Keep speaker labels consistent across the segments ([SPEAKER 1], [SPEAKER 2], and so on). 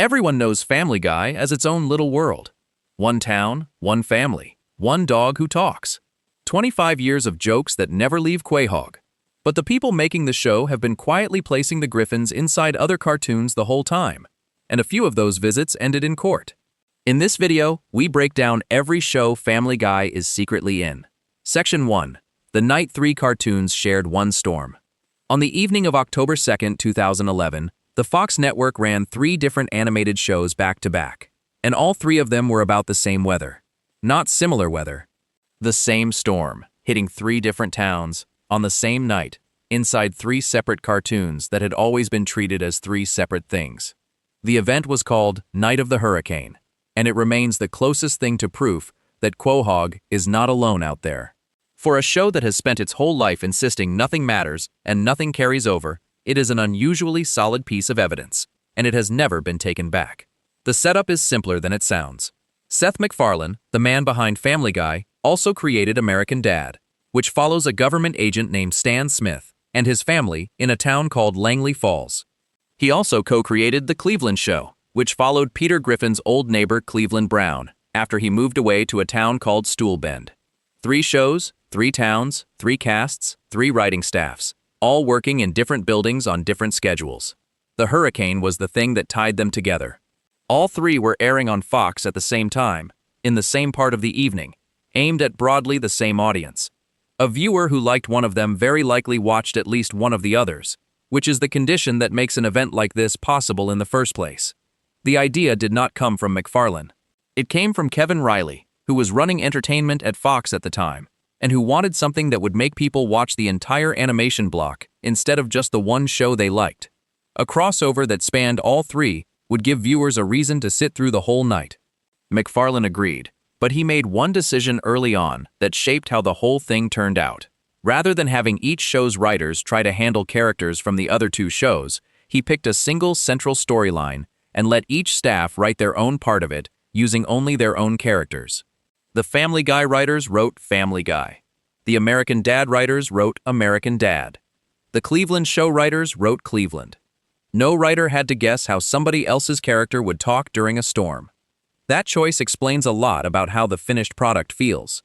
[SPEAKER 1] Everyone knows Family Guy as its own little world. One town, one family, one dog who talks. 25 years of jokes that never leave Quahog. But the people making the show have been quietly placing the Griffins inside other cartoons the whole time, and a few of those visits ended in court. In this video, we break down every show Family Guy is secretly in. Section 1. The night 3 cartoons shared one storm. On the evening of October 2, 2011, the Fox network ran 3 different animated shows back-to-back, and all 3 of them were about the same weather. Not similar weather. The same storm, hitting 3 different towns, on the same night, inside 3 separate cartoons that had always been treated as 3 separate things. The event was called Night of the Hurricane, and it remains the closest thing to proof that Quahog is not alone out there. For a show that has spent its whole life insisting nothing matters and nothing carries over, it is an unusually solid piece of evidence, and it has never been taken back. The setup is simpler than it sounds. Seth MacFarlane, the man behind Family Guy, also created American Dad, which follows a government agent named Stan Smith and his family in a town called Langley Falls. He also co-created The Cleveland Show, which followed Peter Griffin's old neighbor Cleveland Brown after he moved away to a town called Stool Bend. 3 shows, 3 towns, 3 casts, 3 writing staffs, all working in different buildings on different schedules. The hurricane was the thing that tied them together. All 3 were airing on Fox at the same time, in the same part of the evening, aimed at broadly the same audience. A viewer who liked one of them very likely watched at least one of the others, which is the condition that makes an event like this possible in the first place. The idea did not come from MacFarlane. It came from Kevin Riley, who was running entertainment at Fox at the time, and who wanted something that would make people watch the entire animation block instead of just the one show they liked. A crossover that spanned all 3 would give viewers a reason to sit through the whole night. MacFarlane agreed, but he made one decision early on that shaped how the whole thing turned out. Rather than having each show's writers try to handle characters from the other 2 shows, he picked a single central storyline and let each staff write their own part of it using only their own characters. The Family Guy writers wrote Family Guy. The American Dad writers wrote American Dad. The Cleveland Show writers wrote Cleveland. No writer had to guess how somebody else's character would talk during a storm. That choice explains a lot about how the finished product feels.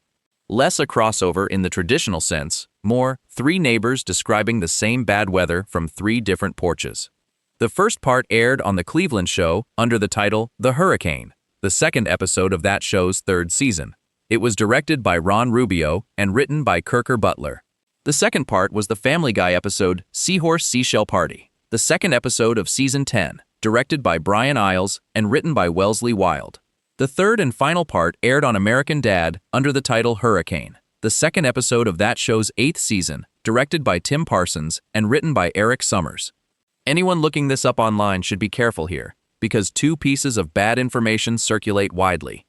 [SPEAKER 1] Less a crossover in the traditional sense, more 3 neighbors describing the same bad weather from 3 different porches. The first part aired on The Cleveland Show under the title The Hurricane, the 2nd episode of that show's 3rd season. It was directed by Ron Rubio and written by Kirker Butler. The second part was the Family Guy episode Seahorse Seashell Party, the 2nd episode of Season 10, directed by Brian Iles and written by Wellesley Wild. The 3rd and final part aired on American Dad under the title Hurricane, the 2nd episode of that show's 8th season, directed by Tim Parsons and written by Eric Summers. Anyone looking this up online should be careful here, because 2 pieces of bad information circulate widely.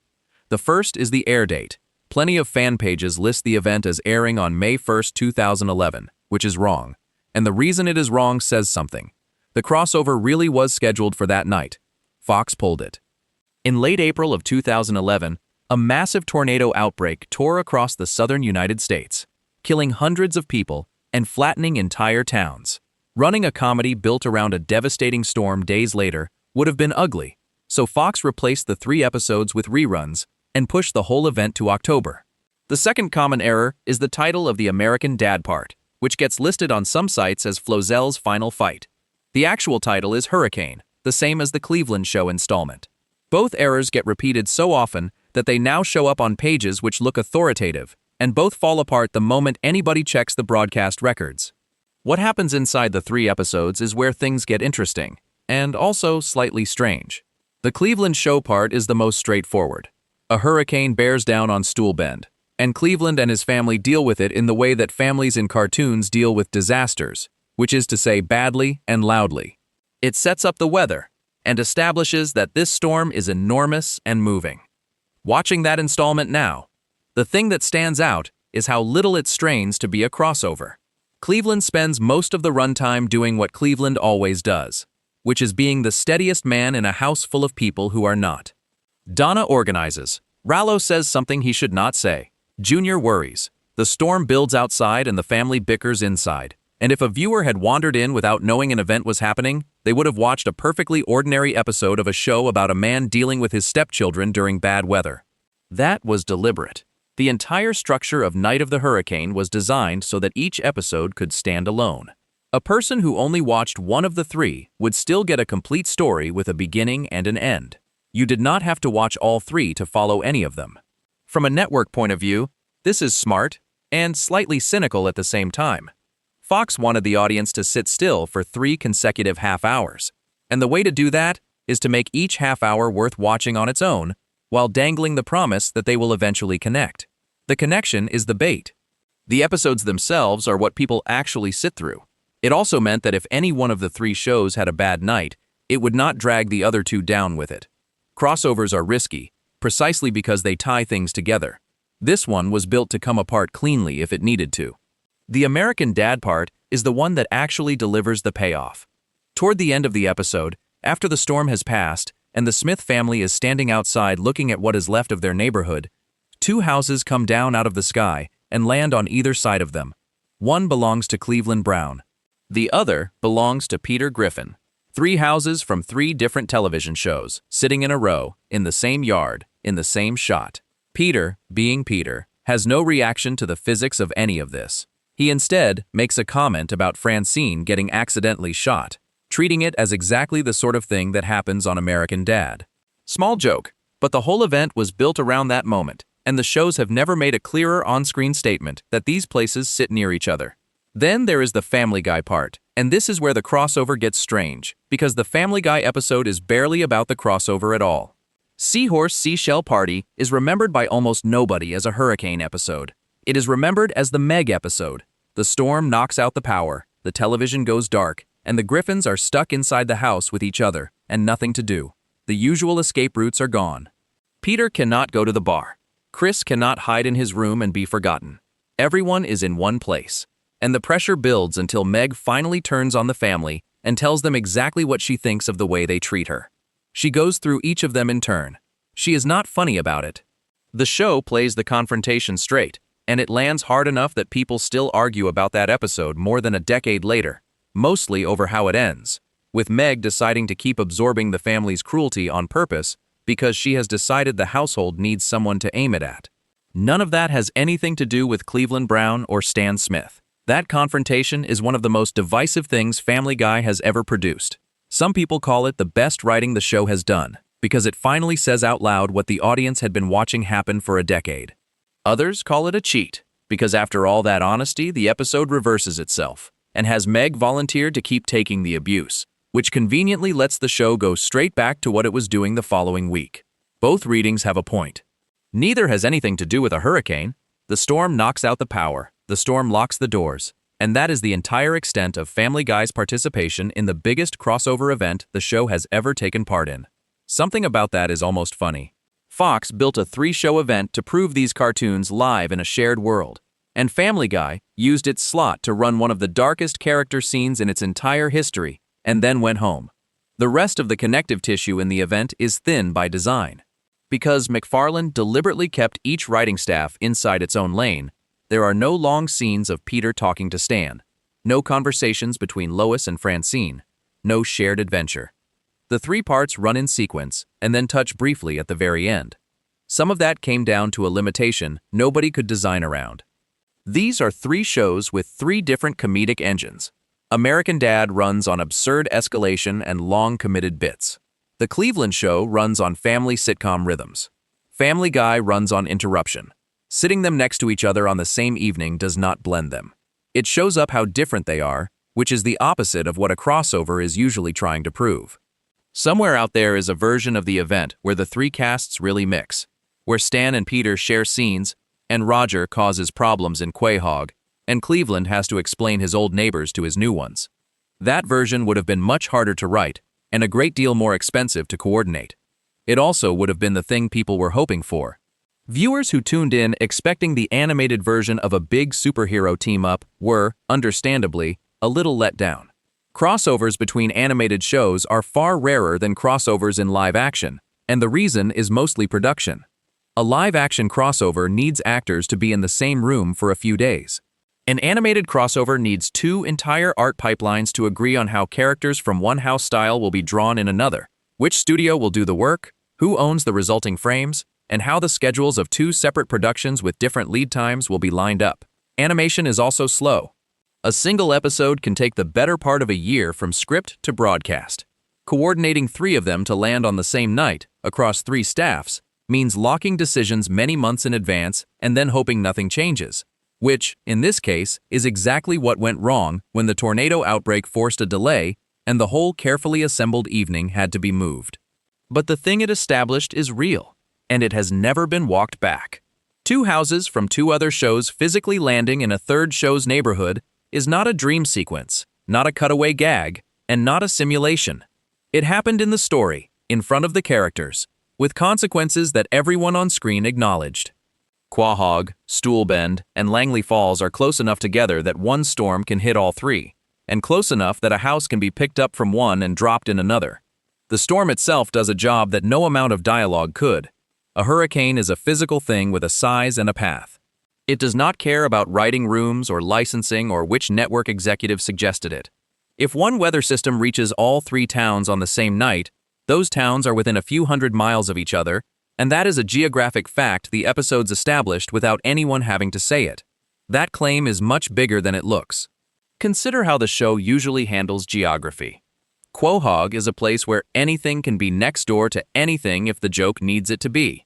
[SPEAKER 1] The first is the air date. Plenty of fan pages list the event as airing on May 1, 2011, which is wrong. And the reason it is wrong says something. The crossover really was scheduled for that night. Fox pulled it. In late April of 2011, a massive tornado outbreak tore across the southern United States, killing hundreds of people and flattening entire towns. Running a comedy built around a devastating storm days later would have been ugly, so Fox replaced the 3 episodes with reruns and pushed the whole event to October. The second common error is the title of the American Dad part, which gets listed on some sites as Flozel's Final Fight. The actual title is Hurricane, the same as the Cleveland Show installment. Both errors get repeated so often that they now show up on pages which look authoritative, and both fall apart the moment anybody checks the broadcast records. What happens inside the 3 episodes is where things get interesting, and also slightly strange. The Cleveland Show part is the most straightforward. A hurricane bears down on Stool Bend, and Cleveland and his family deal with it in the way that families in cartoons deal with disasters, which is to say badly and loudly. It sets up the weather, and establishes that this storm is enormous and moving. Watching that installment now, the thing that stands out is how little it strains to be a crossover. Cleveland spends most of the runtime doing what Cleveland always does, which is being the steadiest man in a house full of people who are not. Donna organizes. Rallo says something he should not say. Junior worries. The storm builds outside and the family bickers inside. And if a viewer had wandered in without knowing an event was happening, they would have watched a perfectly ordinary episode of a show about a man dealing with his stepchildren during bad weather. That was deliberate. The entire structure of Night of the Hurricane was designed so that each episode could stand alone. A person who only watched one of the three would still get a complete story with a beginning and an end. You did not have to watch all three to follow any of them. From a network point of view, this is smart and slightly cynical at the same time. Fox wanted the audience to sit still for 3 consecutive half hours, and the way to do that is to make each half hour worth watching on its own, while dangling the promise that they will eventually connect. The connection is the bait. The episodes themselves are what people actually sit through. It also meant that if any one of the 3 shows had a bad night, it would not drag the other 2 down with it. Crossovers are risky, precisely because they tie things together. This one was built to come apart cleanly if it needed to. The American Dad part is the one that actually delivers the payoff. Toward the end of the episode, after the storm has passed and the Smith family is standing outside looking at what is left of their neighborhood, 2 houses come down out of the sky and land on either side of them. One belongs to Cleveland Brown. The other belongs to Peter Griffin. 3 houses from 3 different television shows, sitting in a row, in the same yard, in the same shot. Peter, being Peter, has no reaction to the physics of any of this. He instead makes a comment about Francine getting accidentally shot, treating it as exactly the sort of thing that happens on American Dad. Small joke, but the whole event was built around that moment, and the shows have never made a clearer on-screen statement that these places sit near each other. Then there is the Family Guy part, and this is where the crossover gets strange, because the Family Guy episode is barely about the crossover at all. Seahorse Seashell Party is remembered by almost nobody as a hurricane episode. It is remembered as the Meg episode. The storm knocks out the power, the television goes dark, and the Griffins are stuck inside the house with each other, and nothing to do. The usual escape routes are gone. Peter cannot go to the bar. Chris cannot hide in his room and be forgotten. Everyone is in one place. And the pressure builds until Meg finally turns on the family and tells them exactly what she thinks of the way they treat her. She goes through each of them in turn. She is not funny about it. The show plays the confrontation straight, and it lands hard enough that people still argue about that episode more than a decade later, mostly over how it ends, with Meg deciding to keep absorbing the family's cruelty on purpose because she has decided the household needs someone to aim it at. None of that has anything to do with Cleveland Brown or Stan Smith. That confrontation is one of the most divisive things Family Guy has ever produced. Some people call it the best writing the show has done, because it finally says out loud what the audience had been watching happen for a decade. Others call it a cheat, because after all that honesty, the episode reverses itself, and has Meg volunteered to keep taking the abuse, which conveniently lets the show go straight back to what it was doing the following week. Both readings have a point. Neither has anything to do with a hurricane. The storm knocks out the power, the storm locks the doors, and that is the entire extent of Family Guy's participation in the biggest crossover event the show has ever taken part in. Something about that is almost funny. Fox built a 3-show event to prove these cartoons live in a shared world, and Family Guy used its slot to run one of the darkest character scenes in its entire history, and then went home. The rest of the connective tissue in the event is thin by design. Because McFarlane deliberately kept each writing staff inside its own lane, there are no long scenes of Peter talking to Stan, no conversations between Lois and Francine, no shared adventure. The 3 parts run in sequence and then touch briefly at the very end. Some of that came down to a limitation nobody could design around. These are 3 shows with 3 different comedic engines. American Dad runs on absurd escalation and long committed bits. The Cleveland Show runs on family sitcom rhythms. Family Guy runs on interruption. Sitting them next to each other on the same evening does not blend them. It shows up how different they are, which is the opposite of what a crossover is usually trying to prove. Somewhere out there is a version of the event where the 3 casts really mix, where Stan and Peter share scenes, and Roger causes problems in Quahog, and Cleveland has to explain his old neighbors to his new ones. That version would have been much harder to write, and a great deal more expensive to coordinate. It also would have been the thing people were hoping for. Viewers who tuned in expecting the animated version of a big superhero team-up were, understandably, a little let down. Crossovers between animated shows are far rarer than crossovers in live action, and the reason is mostly production. A live-action crossover needs actors to be in the same room for a few days. An animated crossover needs two entire art pipelines to agree on how characters from one house style will be drawn in another, which studio will do the work, who owns the resulting frames, and how the schedules of two separate productions with different lead times will be lined up. Animation is also slow. A single episode can take the better part of a year from script to broadcast. Coordinating 3 of them to land on the same night, across 3 staffs, means locking decisions many months in advance and then hoping nothing changes, which, in this case, is exactly what went wrong when the tornado outbreak forced a delay and the whole carefully assembled evening had to be moved. But the thing it established is real, and it has never been walked back. 2 houses from 2 other shows physically landing in a third show's neighborhood is not a dream sequence, not a cutaway gag, and not a simulation. It happened in the story, in front of the characters, with consequences that everyone on screen acknowledged. Quahog, Stoolbend, and Langley Falls are close enough together that one storm can hit all 3, and close enough that a house can be picked up from one and dropped in another. The storm itself does a job that no amount of dialogue could. A hurricane is a physical thing with a size and a path. It does not care about writing rooms or licensing or which network executive suggested it. If one weather system reaches all 3 towns on the same night, those towns are within a few hundred miles of each other, and that is a geographic fact the episodes established without anyone having to say it. That claim is much bigger than it looks. Consider how the show usually handles geography. Quahog is a place where anything can be next door to anything if the joke needs it to be.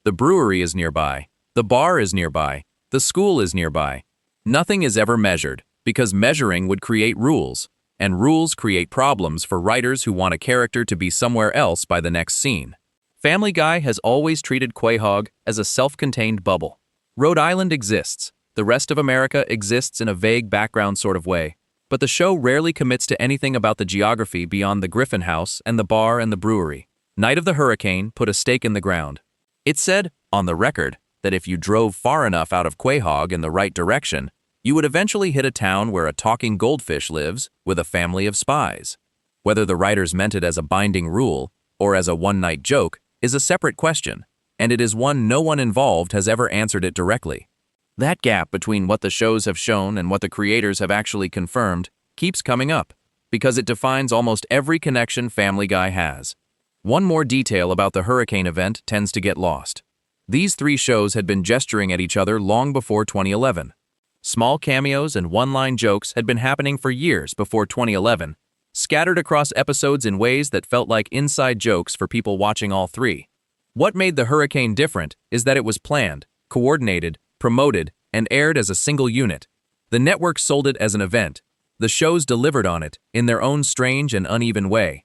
[SPEAKER 1] The brewery is nearby, the bar is nearby, the school is nearby. Nothing is ever measured, because measuring would create rules, and rules create problems for writers who want a character to be somewhere else by the next scene. Family Guy has always treated Quahog as a self-contained bubble. Rhode Island exists, the rest of America exists in a vague background sort of way, but the show rarely commits to anything about the geography beyond the Griffin House and the bar and the brewery. Night of the Hurricane put a stake in the ground. It said, on the record, that if you drove far enough out of Quahog in the right direction, you would eventually hit a town where a talking goldfish lives with a family of spies. Whether the writers meant it as a binding rule or as a one-night joke is a separate question, and it is one no one involved has ever answered it directly. That gap between what the shows have shown and what the creators have actually confirmed keeps coming up, because it defines almost every connection Family Guy has. One more detail about the hurricane event tends to get lost. These 3 shows had been gesturing at each other long before 2011. Small cameos and one-line jokes had been happening for years before 2011, scattered across episodes in ways that felt like inside jokes for people watching all 3. What made The Hurricane different is that it was planned, coordinated, promoted, and aired as a single unit. The network sold it as an event. The shows delivered on it, in their own strange and uneven way.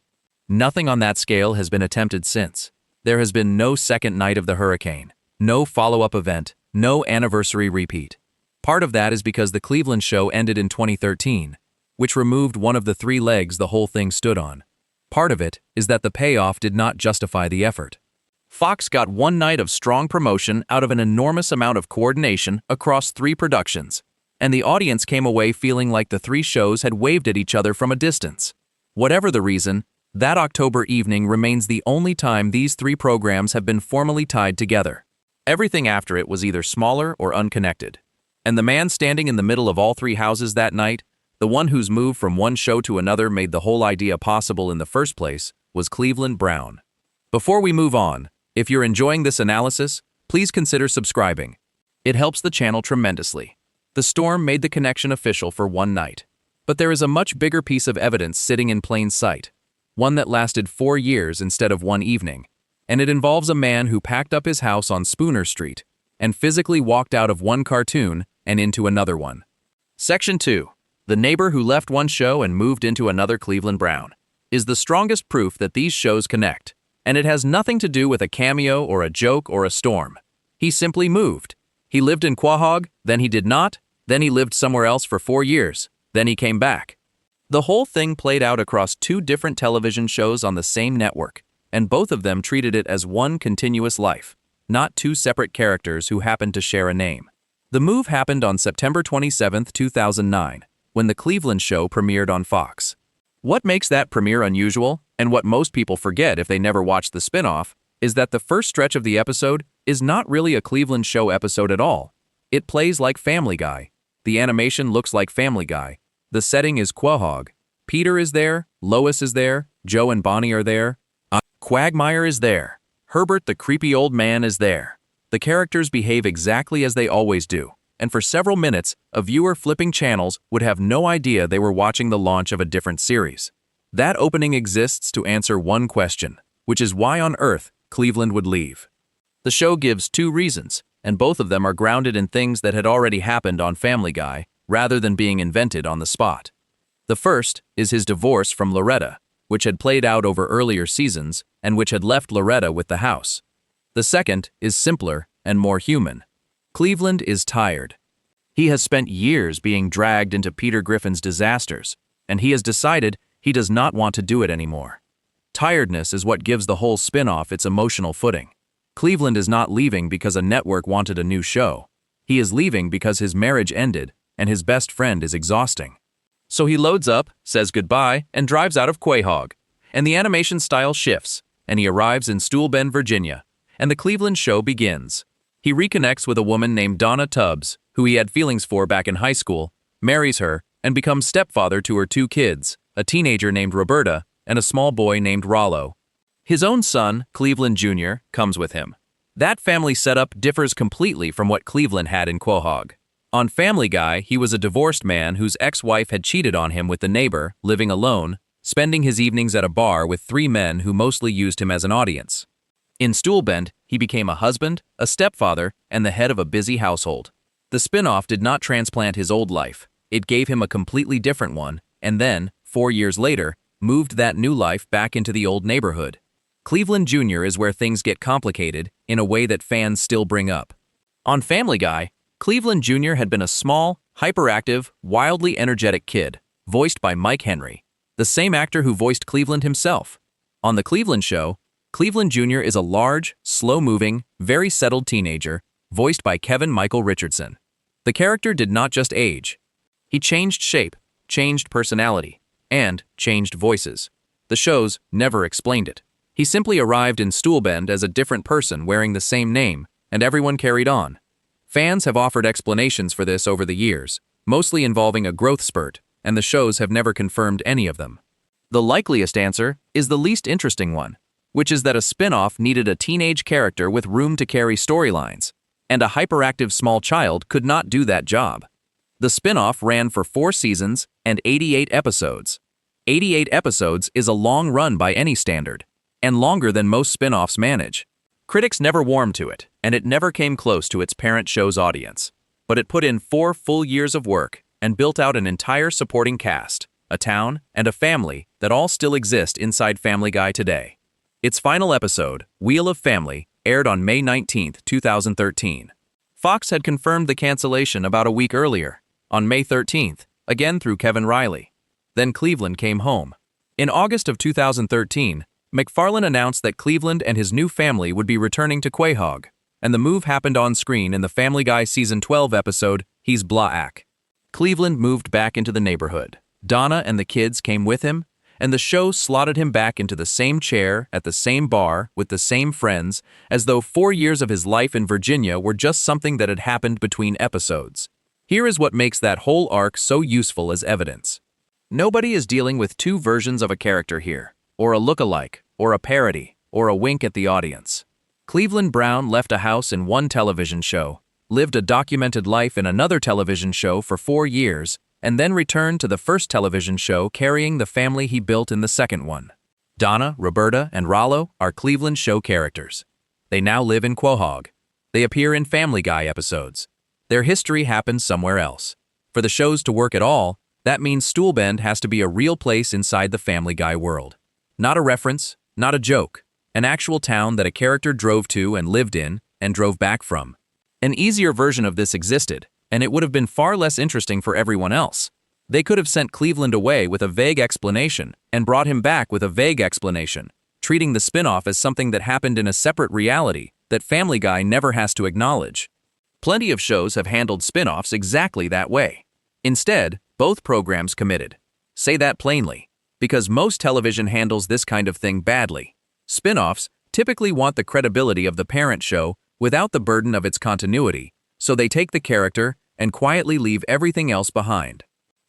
[SPEAKER 1] Nothing on that scale has been attempted since. There has been no second night of The Hurricane, no follow-up event, no anniversary repeat. Part of that is because the Cleveland show ended in 2013, which removed one of the 3 legs the whole thing stood on. Part of it is that the payoff did not justify the effort. Fox got one night of strong promotion out of an enormous amount of coordination across 3 productions, and the audience came away feeling like the 3 shows had waved at each other from a distance. Whatever the reason, that October evening remains the only time these 3 programs have been formally tied together. Everything after it was either smaller or unconnected. And the man standing in the middle of all 3 houses that night, the one whose move from one show to another made the whole idea possible in the first place, was Cleveland Brown. Before we move on, if you're enjoying this analysis, please consider subscribing. It helps the channel tremendously. The storm made the connection official for one night. But there is a much bigger piece of evidence sitting in plain sight. One that lasted 4 years instead of one evening. And it involves a man who packed up his house on Spooner Street and physically walked out of one cartoon and into another one. Section 2. The neighbor who left one show and moved into another Cleveland Brown is the strongest proof that these shows connect, and it has nothing to do with a cameo or a joke or a storm. He simply moved. He lived in Quahog, then he did not, then he lived somewhere else for 4 years, then he came back. The whole thing played out across 2 different television shows on the same network, and both of them treated it as one continuous life, not 2 separate characters who happened to share a name. The move happened on September 27, 2009, when the Cleveland show premiered on Fox. What makes that premiere unusual, and what most people forget if they never watched the spin-off, is that the first stretch of the episode is not really a Cleveland show episode at all. It plays like Family Guy. The animation looks like Family Guy. The setting is Quahog. Peter is there, Lois is there, Joe and Bonnie are there. Quagmire is there. Herbert the creepy old man is there. The characters behave exactly as they always do, and for several minutes, a viewer flipping channels would have no idea they were watching the launch of a different series. That opening exists to answer one question, which is why on earth Cleveland would leave. The show gives two reasons, and both of them are grounded in things that had already happened on Family Guy, rather than being invented on the spot. The first is his divorce from Loretta, which had played out over earlier seasons and which had left Loretta with the house. The second is simpler and more human. Cleveland is tired. He has spent years being dragged into Peter Griffin's disasters, and he has decided he does not want to do it anymore. Tiredness is what gives the whole spin-off its emotional footing. Cleveland is not leaving because a network wanted a new show. He is leaving because his marriage ended and his best friend is exhausting. So he loads up, says goodbye, and drives out of Quahog. And the animation style shifts, and he arrives in Stool Bend, Virginia, and the Cleveland show begins. He reconnects with a woman named Donna Tubbs, who he had feelings for back in high school, marries her, and becomes stepfather to her two kids, a teenager named Roberta and a small boy named Rollo. His own son, Cleveland Jr., comes with him. That family setup differs completely from what Cleveland had in Quahog. On Family Guy, he was a divorced man whose ex-wife had cheated on him with the neighbor, living alone, spending his evenings at a bar with three men who mostly used him as an audience. In Stool Bend, he became a husband, a stepfather, and the head of a busy household. The spin-off did not transplant his old life. It gave him a completely different one, and then, 4 years later, moved that new life back into the old neighborhood. Cleveland Jr. is where things get complicated in a way that fans still bring up. On Family Guy, Cleveland Jr. had been a small, hyperactive, wildly energetic kid, voiced by Mike Henry, the same actor who voiced Cleveland himself. On The Cleveland Show, Cleveland Jr. is a large, slow-moving, very settled teenager, voiced by Kevin Michael Richardson. The character did not just age. He changed shape, changed personality, and changed voices. The shows never explained it. He simply arrived in Stool Bend as a different person wearing the same name, and everyone carried on. Fans have offered explanations for this over the years, mostly involving a growth spurt, and the shows have never confirmed any of them. The likeliest answer is the least interesting one, which is that a spin-off needed a teenage character with room to carry storylines, and a hyperactive small child could not do that job. The spin-off ran for 4 seasons and 88 episodes. 88 episodes is a long run by any standard, and longer than most spin-offs manage. Critics never warmed to it, and it never came close to its parent show's audience. But it put in 4 full years of work and built out an entire supporting cast, a town, and a family that all still exist inside Family Guy today. Its final episode, Wheel of Family, aired on May 19, 2013. Fox had confirmed the cancellation about a week earlier, on May 13th, again through Kevin Riley. Then Cleveland came home. In August of 2013, MacFarlane announced that Cleveland and his new family would be returning to Quahog, and the move happened on screen in the Family Guy Season 12 episode, He's Black. Cleveland moved back into the neighborhood. Donna and the kids came with him, and the show slotted him back into the same chair at the same bar with the same friends, as though 4 years of his life in Virginia were just something that had happened between episodes. Here is what makes that whole arc so useful as evidence. Nobody is dealing with 2 versions of a character here, or a look-alike, or a parody, or a wink at the audience. Cleveland Brown left a house in one television show, lived a documented life in another television show for 4 years, and then returned to the first television show carrying the family he built in the second one. Donna, Roberta, and Rollo are Cleveland show characters. They now live in Quahog. They appear in Family Guy episodes. Their history happens somewhere else. For the shows to work at all, that means Stool Bend has to be a real place inside the Family Guy world. Not a reference, not a joke. An actual town that a character drove to and lived in and drove back from. An easier version of this existed, and it would have been far less interesting for everyone else. They could have sent Cleveland away with a vague explanation and brought him back with a vague explanation, treating the spin-off as something that happened in a separate reality that Family Guy never has to acknowledge. Plenty of shows have handled spin-offs exactly that way. Instead, both programs committed. Say that plainly, because most television handles this kind of thing badly. Spin-offs typically want the credibility of the parent show without the burden of its continuity, so they take the character and quietly leave everything else behind.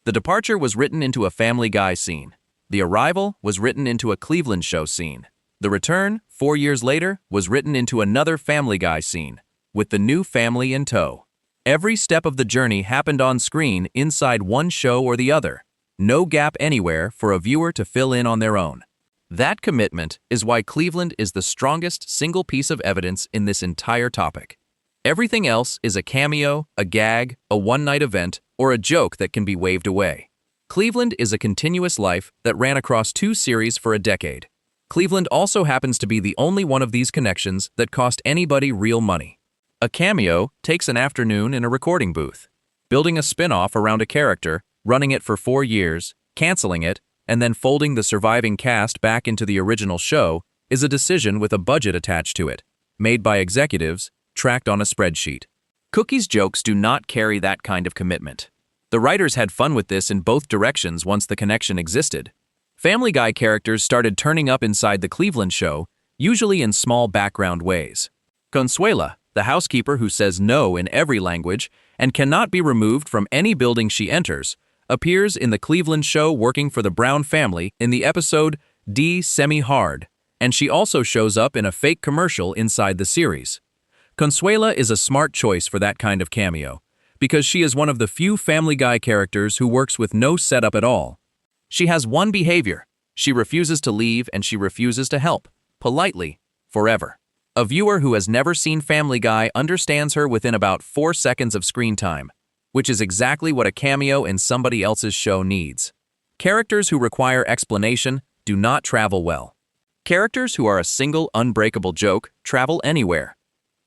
[SPEAKER 1] The departure was written into a Family Guy scene. The arrival was written into a Cleveland show scene. The return, 4 years later, was written into another Family Guy scene, with the new family in tow. Every step of the journey happened on screen inside one show or the other. No gap anywhere for a viewer to fill in on their own. That commitment is why Cleveland is the strongest single piece of evidence in this entire topic. Everything else is a cameo, a gag, a one-night event, or a joke that can be waved away. Cleveland is a continuous life that ran across 2 series for a decade. Cleveland also happens to be the only one of these connections that cost anybody real money. A cameo takes an afternoon in a recording booth. Building a spin-off around a character, running it for 4 years, canceling it, and then folding the surviving cast back into the original show is a decision with a budget attached to it, made by executives, tracked on a spreadsheet. Cookie's jokes do not carry that kind of commitment. The writers had fun with this in both directions once the connection existed. Family Guy characters started turning up inside the Cleveland show, usually in small background ways. Consuela, the housekeeper who says no in every language and cannot be removed from any building she enters, appears in the Cleveland show working for the Brown family in the episode D Semi-Hard, and she also shows up in a fake commercial inside the series. Consuela is a smart choice for that kind of cameo, because she is one of the few Family Guy characters who works with no setup at all. She has one behavior: she refuses to leave and she refuses to help, politely, forever. A viewer who has never seen Family Guy understands her within about 4 seconds of screen time, which is exactly what a cameo in somebody else's show needs. Characters who require explanation do not travel well. Characters who are a single unbreakable joke travel anywhere.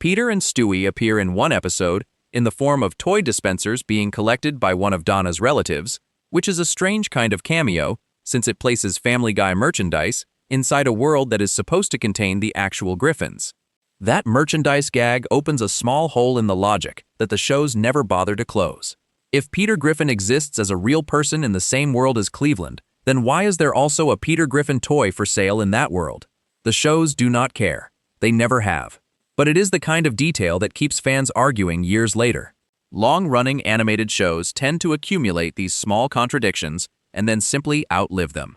[SPEAKER 1] Peter and Stewie appear in one episode in the form of toy dispensers being collected by one of Donna's relatives, which is a strange kind of cameo since it places Family Guy merchandise inside a world that is supposed to contain the actual Griffins. That merchandise gag opens a small hole in the logic that the shows never bother to close. If Peter Griffin exists as a real person in the same world as Cleveland, then why is there also a Peter Griffin toy for sale in that world? The shows do not care. They never have. But it is the kind of detail that keeps fans arguing years later. Long-running animated shows tend to accumulate these small contradictions and then simply outlive them.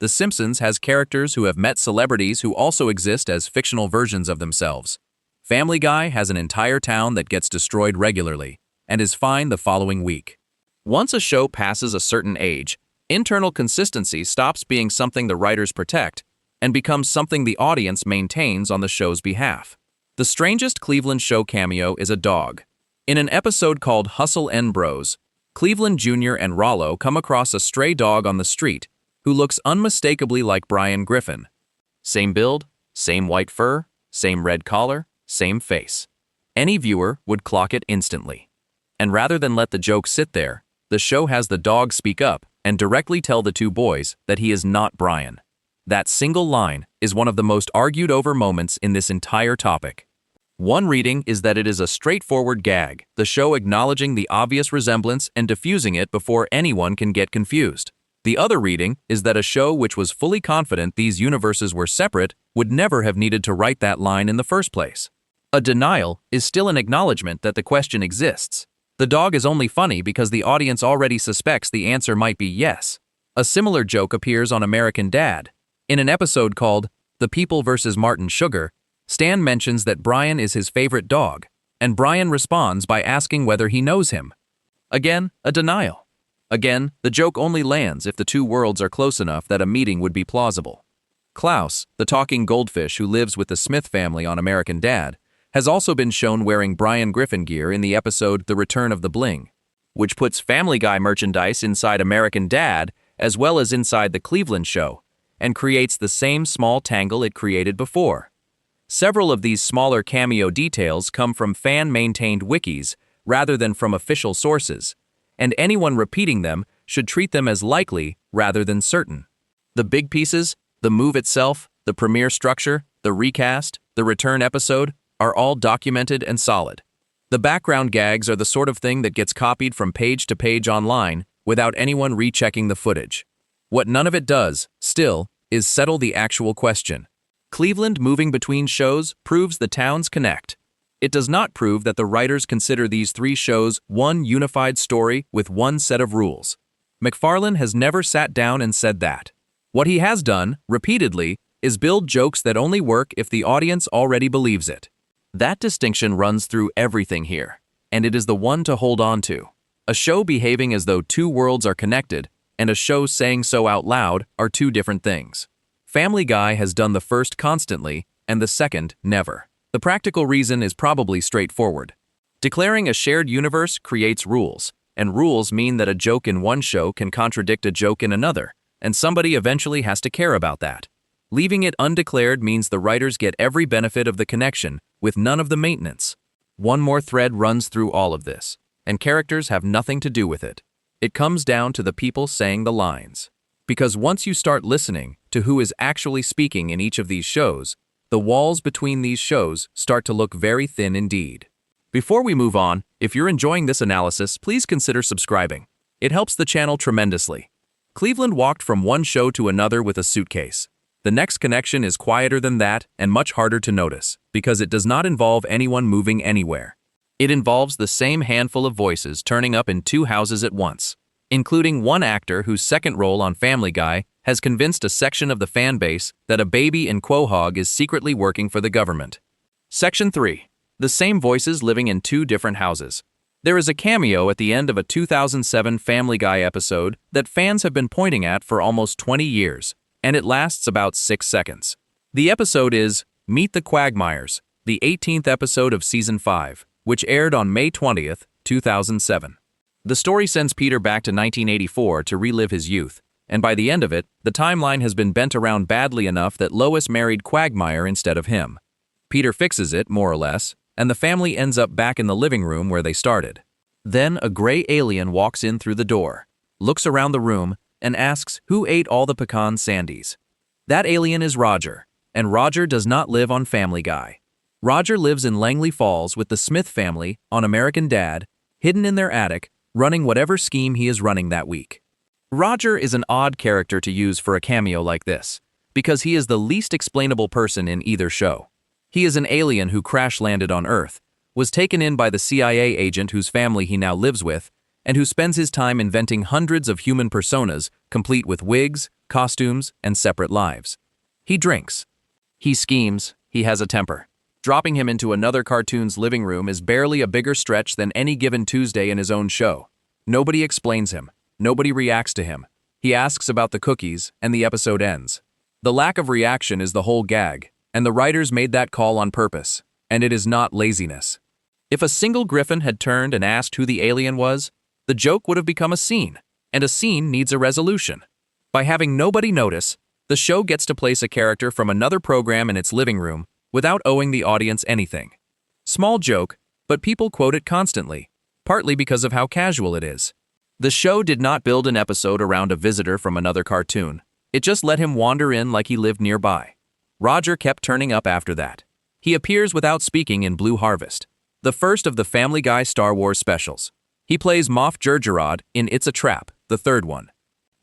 [SPEAKER 1] The Simpsons has characters who have met celebrities who also exist as fictional versions of themselves. Family Guy has an entire town that gets destroyed regularly and is fine the following week. Once a show passes a certain age, internal consistency stops being something the writers protect and becomes something the audience maintains on the show's behalf. The strangest Cleveland show cameo is a dog. In an episode called Hustle and Bros, Cleveland Jr. and Rollo come across a stray dog on the street who looks unmistakably like Brian Griffin. Same build, same white fur, same red collar, same face. Any viewer would clock it instantly. And rather than let the joke sit there, the show has the dog speak up and directly tell the two boys that he is not Brian. That single line is one of the most argued over moments in this entire topic. One reading is that it is a straightforward gag, the show acknowledging the obvious resemblance and diffusing it before anyone can get confused. The other reading is that a show which was fully confident these universes were separate would never have needed to write that line in the first place. A denial is still an acknowledgement that the question exists. The dog is only funny because the audience already suspects the answer might be yes. A similar joke appears on American Dad. In an episode called The People vs. Martin Sugar, Stan mentions that Brian is his favorite dog, and Brian responds by asking whether he knows him. Again, a denial. Again, the joke only lands if the two worlds are close enough that a meeting would be plausible. Klaus, the talking goldfish who lives with the Smith family on American Dad, has also been shown wearing Brian Griffin gear in the episode The Return of the Bling, which puts Family Guy merchandise inside American Dad as well as inside the Cleveland show, and creates the same small tangle it created before. Several of these smaller cameo details come from fan-maintained wikis rather than from official sources, and anyone repeating them should treat them as likely rather than certain. The big pieces, the move itself, the premiere structure, the recast, the return episode, are all documented and solid. The background gags are the sort of thing that gets copied from page to page online without anyone rechecking the footage. What none of it does, still, is settle the actual question. Cleveland moving between shows proves the towns connect. It does not prove that the writers consider these three shows one unified story with one set of rules. MacFarlane has never sat down and said that. What he has done, repeatedly, is build jokes that only work if the audience already believes it. That distinction runs through everything here, and it is the one to hold on to. A show behaving as though two worlds are connected, and a show saying so out loud are two different things. Family Guy has done the first constantly, and the second never. The practical reason is probably straightforward. Declaring a shared universe creates rules, and rules mean that a joke in one show can contradict a joke in another, and somebody eventually has to care about that. Leaving it undeclared means the writers get every benefit of the connection, with none of the maintenance. One more thread runs through all of this, and characters have nothing to do with it. It comes down to the people saying the lines. Because once you start listening to who is actually speaking in each of these shows, the walls between these shows start to look very thin indeed. Before we move on, if you're enjoying this analysis, please consider subscribing. It helps the channel tremendously. Cleveland walked from one show to another with a suitcase. The next connection is quieter than that and much harder to notice, because it does not involve anyone moving anywhere. It involves the same handful of voices turning up in two houses at once, including one actor whose second role on Family Guy has convinced a section of the fan base that a baby in Quahog is secretly working for the government. Section 3. The same voices living in two different houses. There is a cameo at the end of a 2007 Family Guy episode that fans have been pointing at for almost 20 years, and it lasts about 6 seconds. The episode is Meet the Quagmires, the 18th episode of Season 5, which aired on May 20th, 2007. The story sends Peter back to 1984 to relive his youth, and by the end of it, the timeline has been bent around badly enough that Lois married Quagmire instead of him. Peter fixes it, more or less, and the family ends up back in the living room where they started. Then a gray alien walks in through the door, looks around the room, and asks who ate all the pecan sandies. That alien is Roger, and Roger does not live on Family Guy. Roger lives in Langley Falls with the Smith family on American Dad, hidden in their attic, running whatever scheme he is running that week. Roger is an odd character to use for a cameo like this, because he is the least explainable person in either show. He is an alien who crash-landed on Earth, was taken in by the CIA agent whose family he now lives with, and who spends his time inventing hundreds of human personas, complete with wigs, costumes, and separate lives. He drinks. He schemes. He has a temper. Dropping him into another cartoon's living room is barely a bigger stretch than any given Tuesday in his own show. Nobody explains him. Nobody reacts to him. He asks about the cookies, and the episode ends. The lack of reaction is the whole gag, and the writers made that call on purpose, and it is not laziness. If a single Griffin had turned and asked who the alien was, the joke would have become a scene, and a scene needs a resolution. By having nobody notice, the show gets to place a character from another program in its living room without owing the audience anything. Small joke, but people quote it constantly, partly because of how casual it is. The show did not build an episode around a visitor from another cartoon. It just let him wander in like he lived nearby. Roger kept turning up after that. He appears without speaking in Blue Harvest, the first of the Family Guy Star Wars specials. He plays Moff Jerjerrod in It's a Trap, the third one.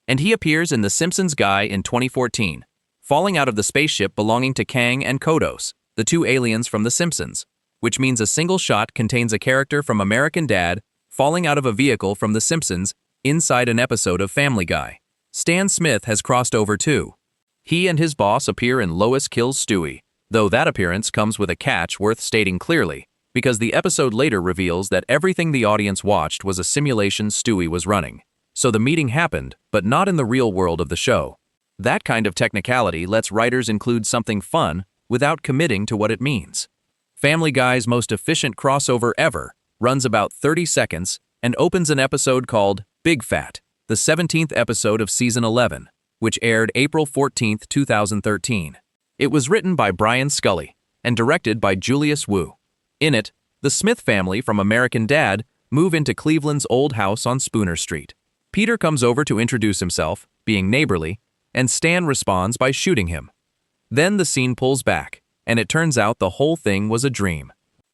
[SPEAKER 1] And he appears in The Simpsons Guy in 2014, falling out of the spaceship belonging to Kang and Kodos, the two aliens from The Simpsons, which means a single shot contains a character from American Dad falling out of a vehicle from The Simpsons inside an episode of Family Guy. Stan Smith has crossed over too. He and his boss appear in Lois Kills Stewie, though that appearance comes with a catch worth stating clearly, because the episode later reveals that everything the audience watched was a simulation Stewie was running. So the meeting happened, but not in the real world of the show. That kind of technicality lets writers include something fun without committing to what it means. Family Guy's most efficient crossover ever runs about 30 seconds and opens an episode called Big Fat, the 17th episode of Season 11, which aired April 14, 2013. It was written by Brian Scully and directed by Julius Wu. In it, the Smith family from American Dad move into Cleveland's old house on Spooner Street. Peter comes over to introduce himself, being neighborly, and Stan responds by shooting him. Then the scene pulls back, and it turns out the whole thing was a dream.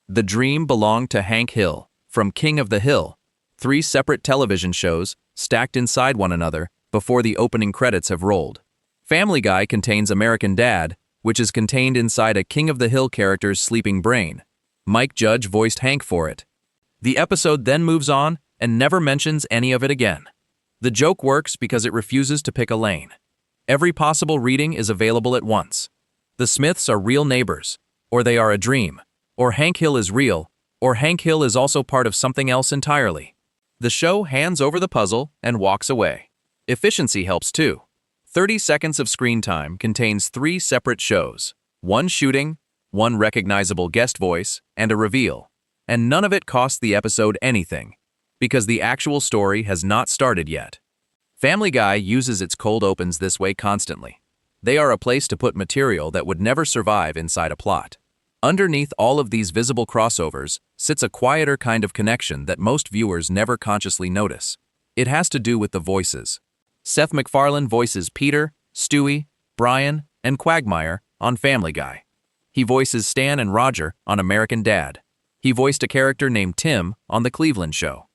[SPEAKER 1] The dream belonged to Hank Hill, from King of the Hill, 3 separate television shows stacked inside one another before the opening credits have rolled. Family Guy contains American Dad, which is contained inside a King of the Hill character's sleeping brain. Mike Judge voiced Hank for it. The episode then moves on and never mentions any of it again. The joke works because it refuses to pick a lane. Every possible reading is available at once. The Smiths are real neighbors, or they are a dream, or Hank Hill is real, or Hank Hill is also part of something else entirely. The show hands over the puzzle and walks away. Efficiency helps too. 30 seconds of screen time contains 3 separate shows, 1 shooting, 1 recognizable guest voice, and a reveal. And none of it costs the episode anything, because the actual story has not started yet. Family Guy uses its cold opens this way constantly. They are a place to put material that would never survive inside a plot. Underneath all of these visible crossovers sits a quieter kind of connection that most viewers never consciously notice. It has to do with the voices. Seth MacFarlane voices Peter, Stewie, Brian, and Quagmire on Family Guy. He voices Stan and Roger on American Dad. He voiced a character named Tim on The Cleveland Show.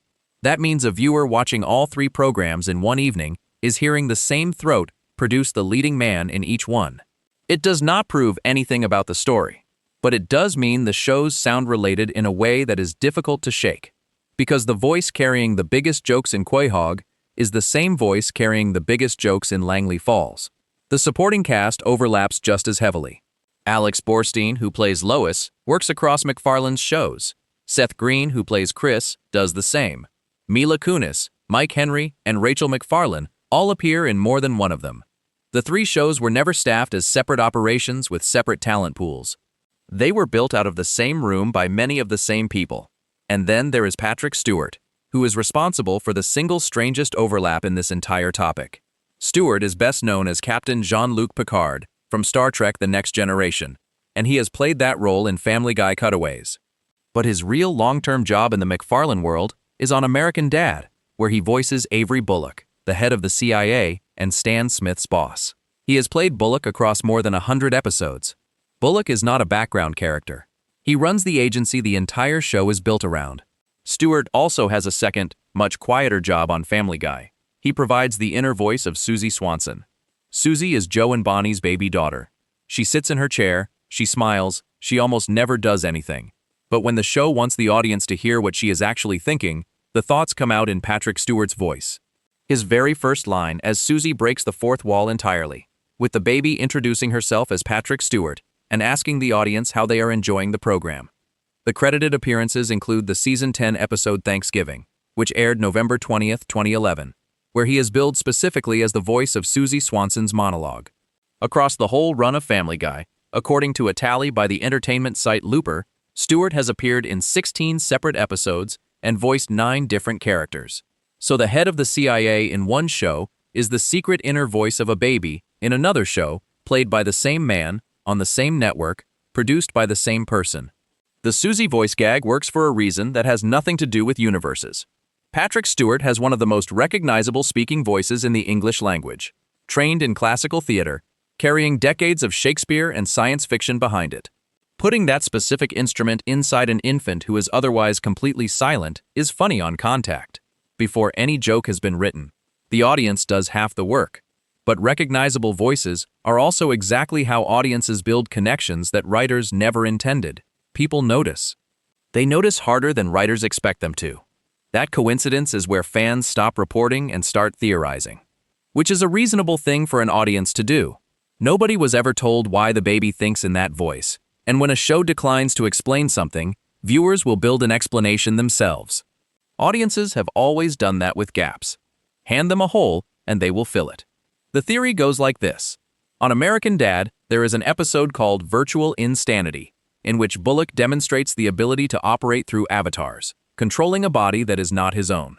[SPEAKER 1] That means a viewer watching all 3 programs in one evening is hearing the same throat produce the leading man in each one. It does not prove anything about the story, but it does mean the shows sound related in a way that is difficult to shake, because the voice carrying the biggest jokes in Quahog is the same voice carrying the biggest jokes in Langley Falls. The supporting cast overlaps just as heavily. Alex Borstein, who plays Lois, works across MacFarlane's shows. Seth Green, who plays Chris, does the same. Mila Kunis, Mike Henry, and Rachel MacFarlane all appear in more than one of them. The 3 shows were never staffed as separate operations with separate talent pools. They were built out of the same room by many of the same people. And then there is Patrick Stewart, who is responsible for the single strangest overlap in this entire topic. Stewart is best known as Captain Jean-Luc Picard from Star Trek The Next Generation, and he has played that role in Family Guy cutaways. But his real long-term job in the MacFarlane world is on American Dad, where he voices Avery Bullock, the head of the CIA and Stan Smith's boss. He has played Bullock across more than 100 episodes. Bullock is not a background character. He runs the agency the entire show is built around. Stewart also has a second, much quieter job on Family Guy. He provides the inner voice of Susie Swanson. Susie is Joe and Bonnie's baby daughter. She sits in her chair, she smiles, she almost never does anything. But when the show wants the audience to hear what she is actually thinking, the thoughts come out in Patrick Stewart's voice. His very first line as Susie breaks the fourth wall entirely, with the baby introducing herself as Patrick Stewart and asking the audience how they are enjoying the program. The credited appearances include the Season 10 episode Thanksgiving, which aired November 20th, 2011, where he is billed specifically as the voice of Susie Swanson's monologue. Across the whole run of Family Guy, according to a tally by the entertainment site Looper, Stewart has appeared in 16 separate episodes and voiced 9 different characters. So the head of the CIA in one show is the secret inner voice of a baby in another show, played by the same man, on the same network, produced by the same person. The Susie voice gag works for a reason that has nothing to do with universes. Patrick Stewart has one of the most recognizable speaking voices in the English language, trained in classical theater, carrying decades of Shakespeare and science fiction behind it. Putting that specific instrument inside an infant who is otherwise completely silent is funny on contact. Before any joke has been written, the audience does half the work. But recognizable voices are also exactly how audiences build connections that writers never intended. People notice. They notice harder than writers expect them to. That coincidence is where fans stop reporting and start theorizing, which is a reasonable thing for an audience to do. Nobody was ever told why the baby thinks in that voice, and when a show declines to explain something, viewers will build an explanation themselves. Audiences have always done that with gaps. Hand them a hole, and they will fill it. The theory goes like this. On American Dad, there is an episode called Virtual Insanity, in which Bullock demonstrates the ability to operate through avatars, controlling a body that is not his own.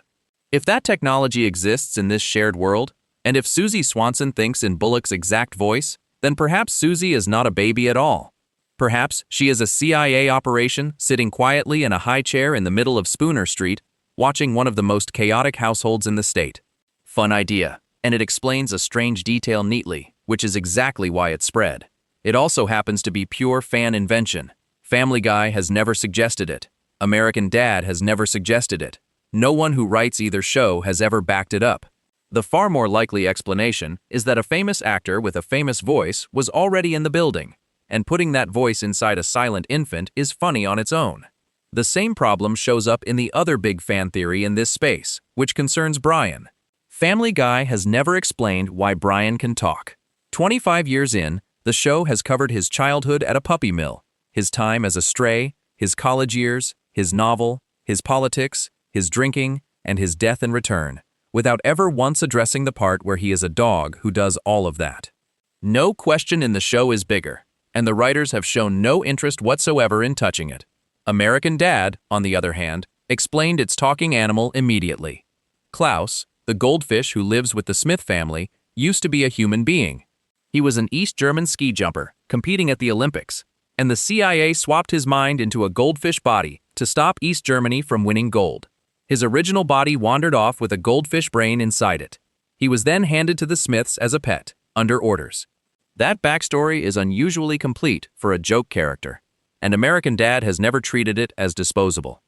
[SPEAKER 1] If that technology exists in this shared world, and if Susie Swanson thinks in Bullock's exact voice, then perhaps Susie is not a baby at all. Perhaps she is a CIA operation sitting quietly in a high chair in the middle of Spooner Street, watching one of the most chaotic households in the state. Fun idea, and it explains a strange detail neatly, which is exactly why it spread. It also happens to be pure fan invention. Family Guy has never suggested it. American Dad has never suggested it. No one who writes either show has ever backed it up. The far more likely explanation is that a famous actor with a famous voice was already in the building. and putting that voice inside a silent infant is funny on its own. The same problem shows up in the other big fan theory in this space, which concerns Brian. Family Guy has never explained why Brian can talk. 25 years in, the show has covered his childhood at a puppy mill, his time as a stray, his college years, his novel, his politics, his drinking, and his death in return, without ever once addressing the part where he is a dog who does all of that. No question in the show is bigger, and the writers have shown no interest whatsoever in touching it. American Dad, on the other hand, explained its talking animal immediately. Klaus, the goldfish who lives with the Smith family, used to be a human being. He was an East German ski jumper, competing at the Olympics, and the CIA swapped his mind into a goldfish body to stop East Germany from winning gold. His original body wandered off with a goldfish brain inside it. He was then handed to the Smiths as a pet, under orders. That backstory is unusually complete for a joke character, and American Dad has never treated it as disposable.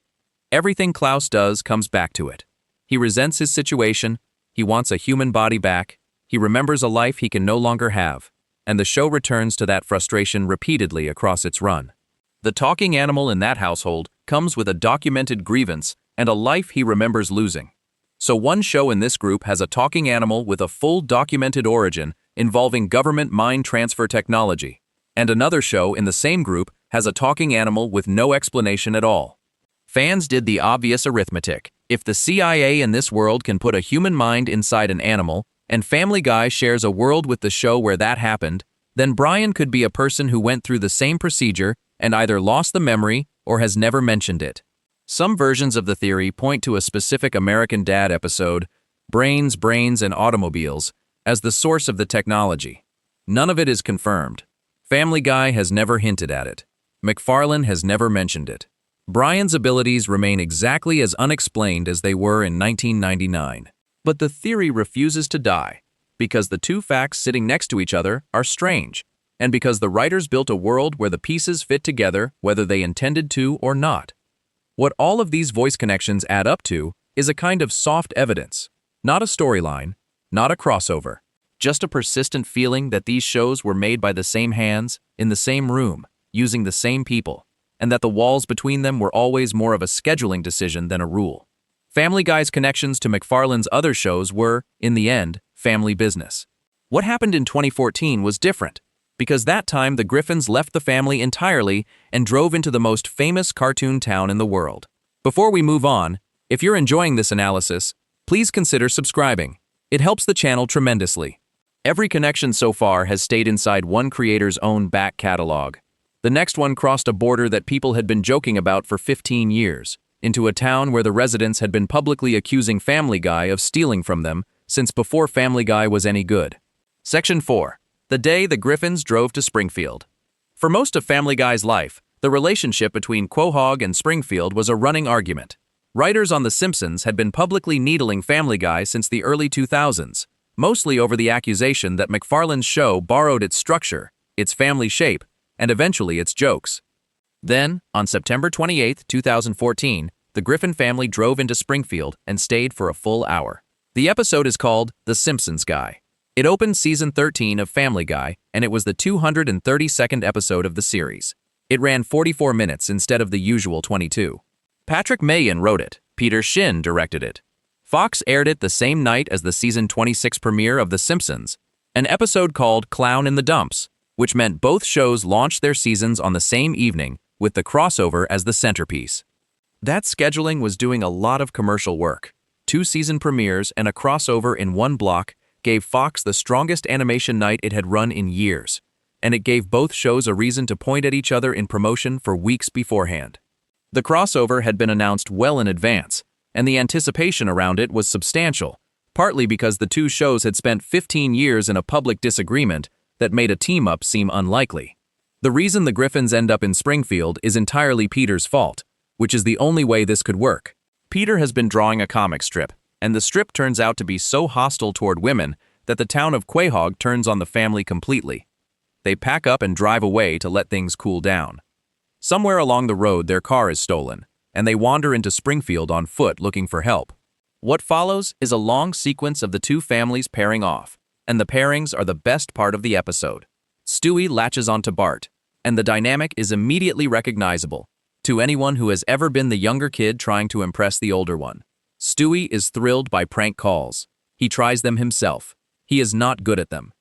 [SPEAKER 1] Everything Klaus does comes back to it. He resents his situation, he wants a human body back, he remembers a life he can no longer have, and the show returns to that frustration repeatedly across its run. The talking animal in that household comes with a documented grievance and a life he remembers losing. So one show in this group has a talking animal with a full documented origin involving government mind transfer technology, and another show in the same group has a talking animal with no explanation at all. Fans did the obvious arithmetic. If the CIA in this world can put a human mind inside an animal, and Family Guy shares a world with the show where that happened, then Brian could be a person who went through the same procedure and either lost the memory or has never mentioned it. Some versions of the theory point to a specific American Dad episode, Brains, Brains, and Automobiles, as the source of the technology. None of it is confirmed. Family Guy has never hinted at it. MacFarlane has never mentioned it. Brian's abilities remain exactly as unexplained as they were in 1999. But the theory refuses to die, because the two facts sitting next to each other are strange, and because the writers built a world where the pieces fit together whether they intended to or not. What all of these voice connections add up to is a kind of soft evidence, not a storyline, not a crossover, just a persistent feeling that these shows were made by the same hands, in the same room, using the same people, and that the walls between them were always more of a scheduling decision than a rule. Family Guy's connections to MacFarlane's other shows were, in the end, family business. What happened in 2014 was different, because that time the Griffins left the family entirely and drove into the most famous cartoon town in the world. Before we move on, if you're enjoying this analysis, please consider subscribing. It helps the channel tremendously. Every connection so far has stayed inside one creator's own back catalog. The next one crossed a border that people had been joking about for 15 years, into a town where the residents had been publicly accusing Family Guy of stealing from them since before Family Guy was any good. Section 4. The day the Griffins drove to Springfield. For most of Family Guy's life, the relationship between Quahog and Springfield was a running argument. Writers on The Simpsons had been publicly needling Family Guy since the early 2000s, mostly over the accusation that MacFarlane's show borrowed its structure, its family shape, and eventually its jokes. Then, on September 28, 2014, the Griffin family drove into Springfield and stayed for a full hour. The episode is called The Simpsons Guy. It opened season 13 of Family Guy, and it was the 232nd episode of the series. It ran 44 minutes instead of the usual 22. Patrick Mayan wrote it. Peter Shin directed it. Fox aired it the same night as the season 26 premiere of The Simpsons, an episode called Clown in the Dumps, which meant both shows launched their seasons on the same evening, with the crossover as the centerpiece. That scheduling was doing a lot of commercial work. 2 season premieres and a crossover in one block gave Fox the strongest animation night it had run in years, and it gave both shows a reason to point at each other in promotion for weeks beforehand. The crossover had been announced well in advance, and the anticipation around it was substantial, partly because the two shows had spent 15 years in a public disagreement that made a team-up seem unlikely. The reason the Griffins end up in Springfield is entirely Peter's fault, which is the only way this could work. Peter has been drawing a comic strip, and the strip turns out to be so hostile toward women that the town of Quahog turns on the family completely. They pack up and drive away to let things cool down. Somewhere along the road their car is stolen, and they wander into Springfield on foot looking for help. What follows is a long sequence of the two families pairing off, and the pairings are the best part of the episode. Stewie latches onto Bart. and the dynamic is immediately recognizable to anyone who has ever been the younger kid trying to impress the older one. Stewie is thrilled by prank calls. He tries them himself. He is not good at them.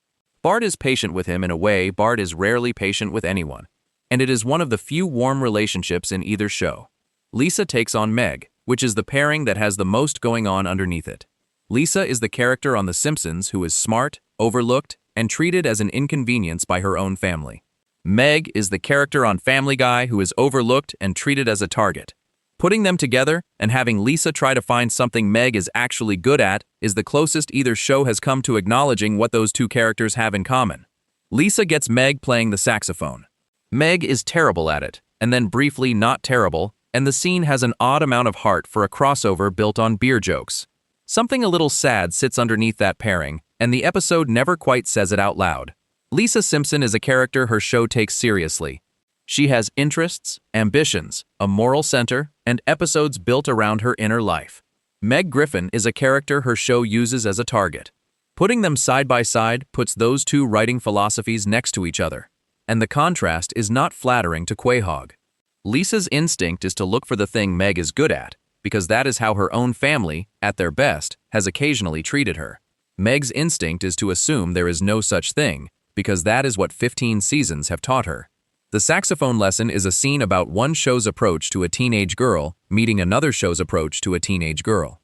[SPEAKER 1] Bart is patient with him in a way Bart is rarely patient with anyone, and it is one of the few warm relationships in either show. Lisa takes on Meg, which is the pairing that has the most going on underneath it. Lisa is the character on The Simpsons who is smart, overlooked, and treated as an inconvenience by her own family. Meg is the character on Family Guy who is overlooked and treated as a target. Putting them together and having Lisa try to find something Meg is actually good at is the closest either show has come to acknowledging what those two characters have in common. Lisa gets Meg playing the saxophone. Meg is terrible at it, and then briefly not terrible, and the scene has an odd amount of heart for a crossover built on beer jokes. Something a little sad sits underneath that pairing, and the episode never quite says it out loud. Lisa Simpson is a character her show takes seriously. She has interests, ambitions, a moral center, and episodes built around her inner life. Meg Griffin is a character her show uses as a target. Putting them side by side puts those two writing philosophies next to each other, and the contrast is not flattering to Quahog. Lisa's instinct is to look for the thing Meg is good at, because that is how her own family, at their best, has occasionally treated her. Meg's instinct is to assume there is no such thing, because that is what 15 seasons have taught her. The saxophone lesson is a scene about one show's approach to a teenage girl meeting another show's approach to a teenage girl.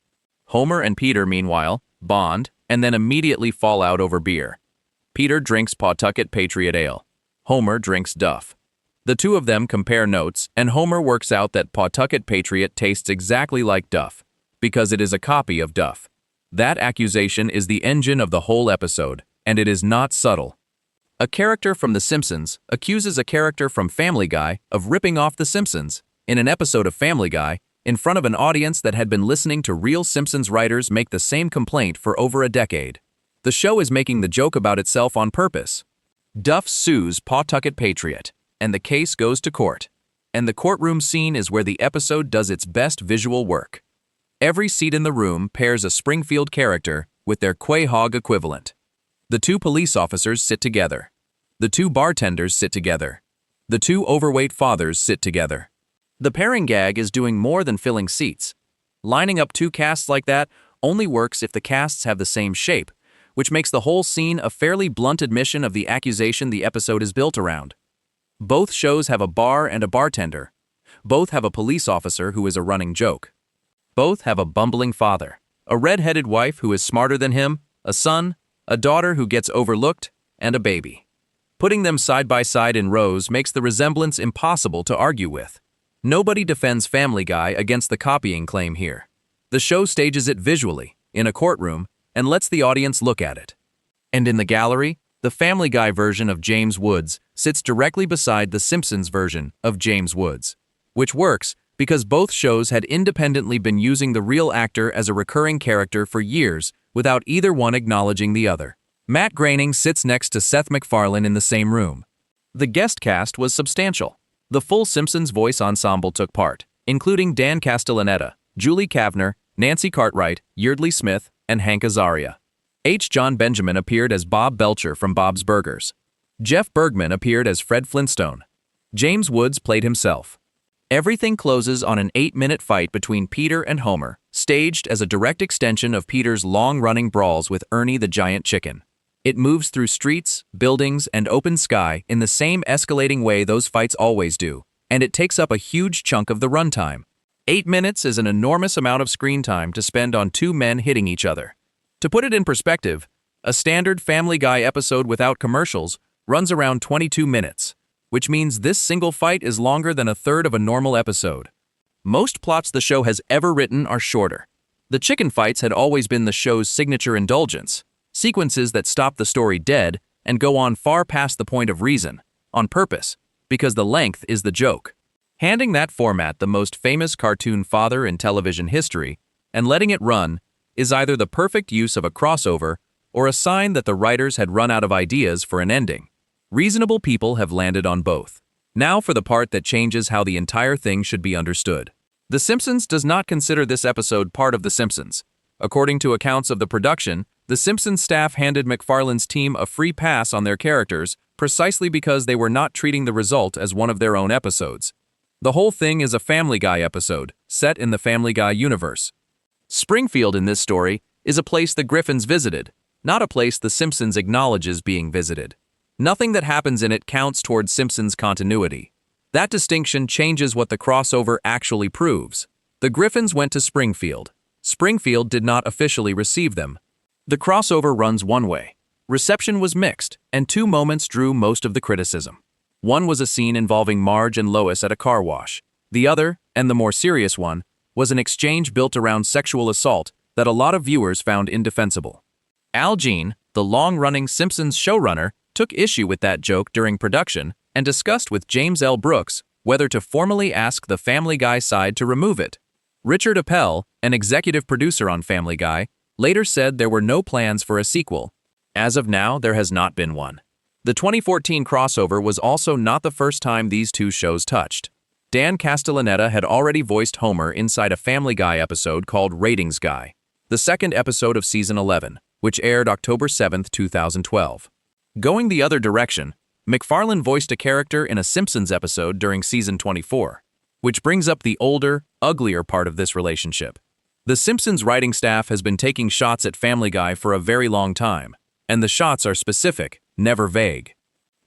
[SPEAKER 1] Homer and Peter, meanwhile, bond and then immediately fall out over beer. Peter drinks Pawtucket Patriot Ale. Homer drinks Duff. The two of them compare notes, and Homer works out that Pawtucket Patriot tastes exactly like Duff, because it is a copy of Duff. That accusation is the engine of the whole episode, and it is not subtle. A character from The Simpsons accuses a character from Family Guy of ripping off The Simpsons in an episode of Family Guy in front of an audience that had been listening to real Simpsons writers make the same complaint for over a decade. The show is making the joke about itself on purpose. Duff sues Pawtucket Patriot, and the case goes to court. And the courtroom scene is where the episode does its best visual work. Every seat in the room pairs a Springfield character with their Quahog equivalent. The two police officers sit together. The two bartenders sit together. The two overweight fathers sit together. The pairing gag is doing more than filling seats. Lining up two casts like that only works if the casts have the same shape, which makes the whole scene a fairly blunt admission of the accusation the episode is built around. Both shows have a bar and a bartender. Both have a police officer who is a running joke. Both have a bumbling father, a red-headed wife who is smarter than him, a son, a daughter who gets overlooked, and a baby. Putting them side by side in rows makes the resemblance impossible to argue with. Nobody defends Family Guy against the copying claim here. The show stages it visually, in a courtroom, and lets the audience look at it. And in the gallery, the Family Guy version of James Woods sits directly beside the Simpsons version of James Woods, which works because both shows had independently been using the real actor as a recurring character for years without either one acknowledging the other. Matt Groening sits next to Seth MacFarlane in the same room. The guest cast was substantial. The full Simpsons voice ensemble took part, including Dan Castellaneta, Julie Kavner, Nancy Cartwright, Yeardley Smith, and Hank Azaria. H. John Benjamin appeared as Bob Belcher from Bob's Burgers. Jeff Bergman appeared as Fred Flintstone. James Woods played himself. Everything closes on an 8-minute fight between Peter and Homer, staged as a direct extension of Peter's long-running brawls with Ernie the Giant Chicken. It moves through streets, buildings, and open sky in the same escalating way those fights always do, and it takes up a huge chunk of the runtime. 8 minutes is an enormous amount of screen time to spend on two men hitting each other. To put it in perspective, a standard Family Guy episode without commercials runs around 22 minutes, which means this single fight is longer than a third of a normal episode. Most plots the show has ever written are shorter. The chicken fights had always been the show's signature indulgence, sequences that stop the story dead and go on far past the point of reason, on purpose, because the length is the joke. Handing that format the most famous cartoon father in television history and letting it run is either the perfect use of a crossover or a sign that the writers had run out of ideas for an ending. Reasonable people have landed on both. Now for the part that changes how the entire thing should be understood. The Simpsons does not consider this episode part of The Simpsons. According to accounts of the production, the Simpsons staff handed MacFarlane's team a free pass on their characters precisely because they were not treating the result as one of their own episodes. The whole thing is a Family Guy episode, set in the Family Guy universe. Springfield in this story is a place the Griffins visited, not a place The Simpsons acknowledges being visited. Nothing that happens in it counts towards Simpsons continuity. That distinction changes what the crossover actually proves. The Griffins went to Springfield. Springfield did not officially receive them. The crossover runs one way. Reception was mixed, and two moments drew most of the criticism. One was a scene involving Marge and Lois at a car wash. The other, and the more serious one, was an exchange built around sexual assault that a lot of viewers found indefensible. Al Jean, the long-running Simpsons showrunner, took issue with that joke during production and discussed with James L. Brooks whether to formally ask the Family Guy side to remove it. Richard Appel, an executive producer on Family Guy, later said there were no plans for a sequel. As of now, there has not been one. The 2014 crossover was also not the first time these two shows touched. Dan Castellaneta had already voiced Homer inside a Family Guy episode called Ratings Guy, the second episode of season 11, which aired October 7, 2012. Going the other direction, MacFarlane voiced a character in a Simpsons episode during season 24, which brings up the older, uglier part of this relationship. The Simpsons writing staff has been taking shots at Family Guy for a very long time, and the shots are specific, never vague.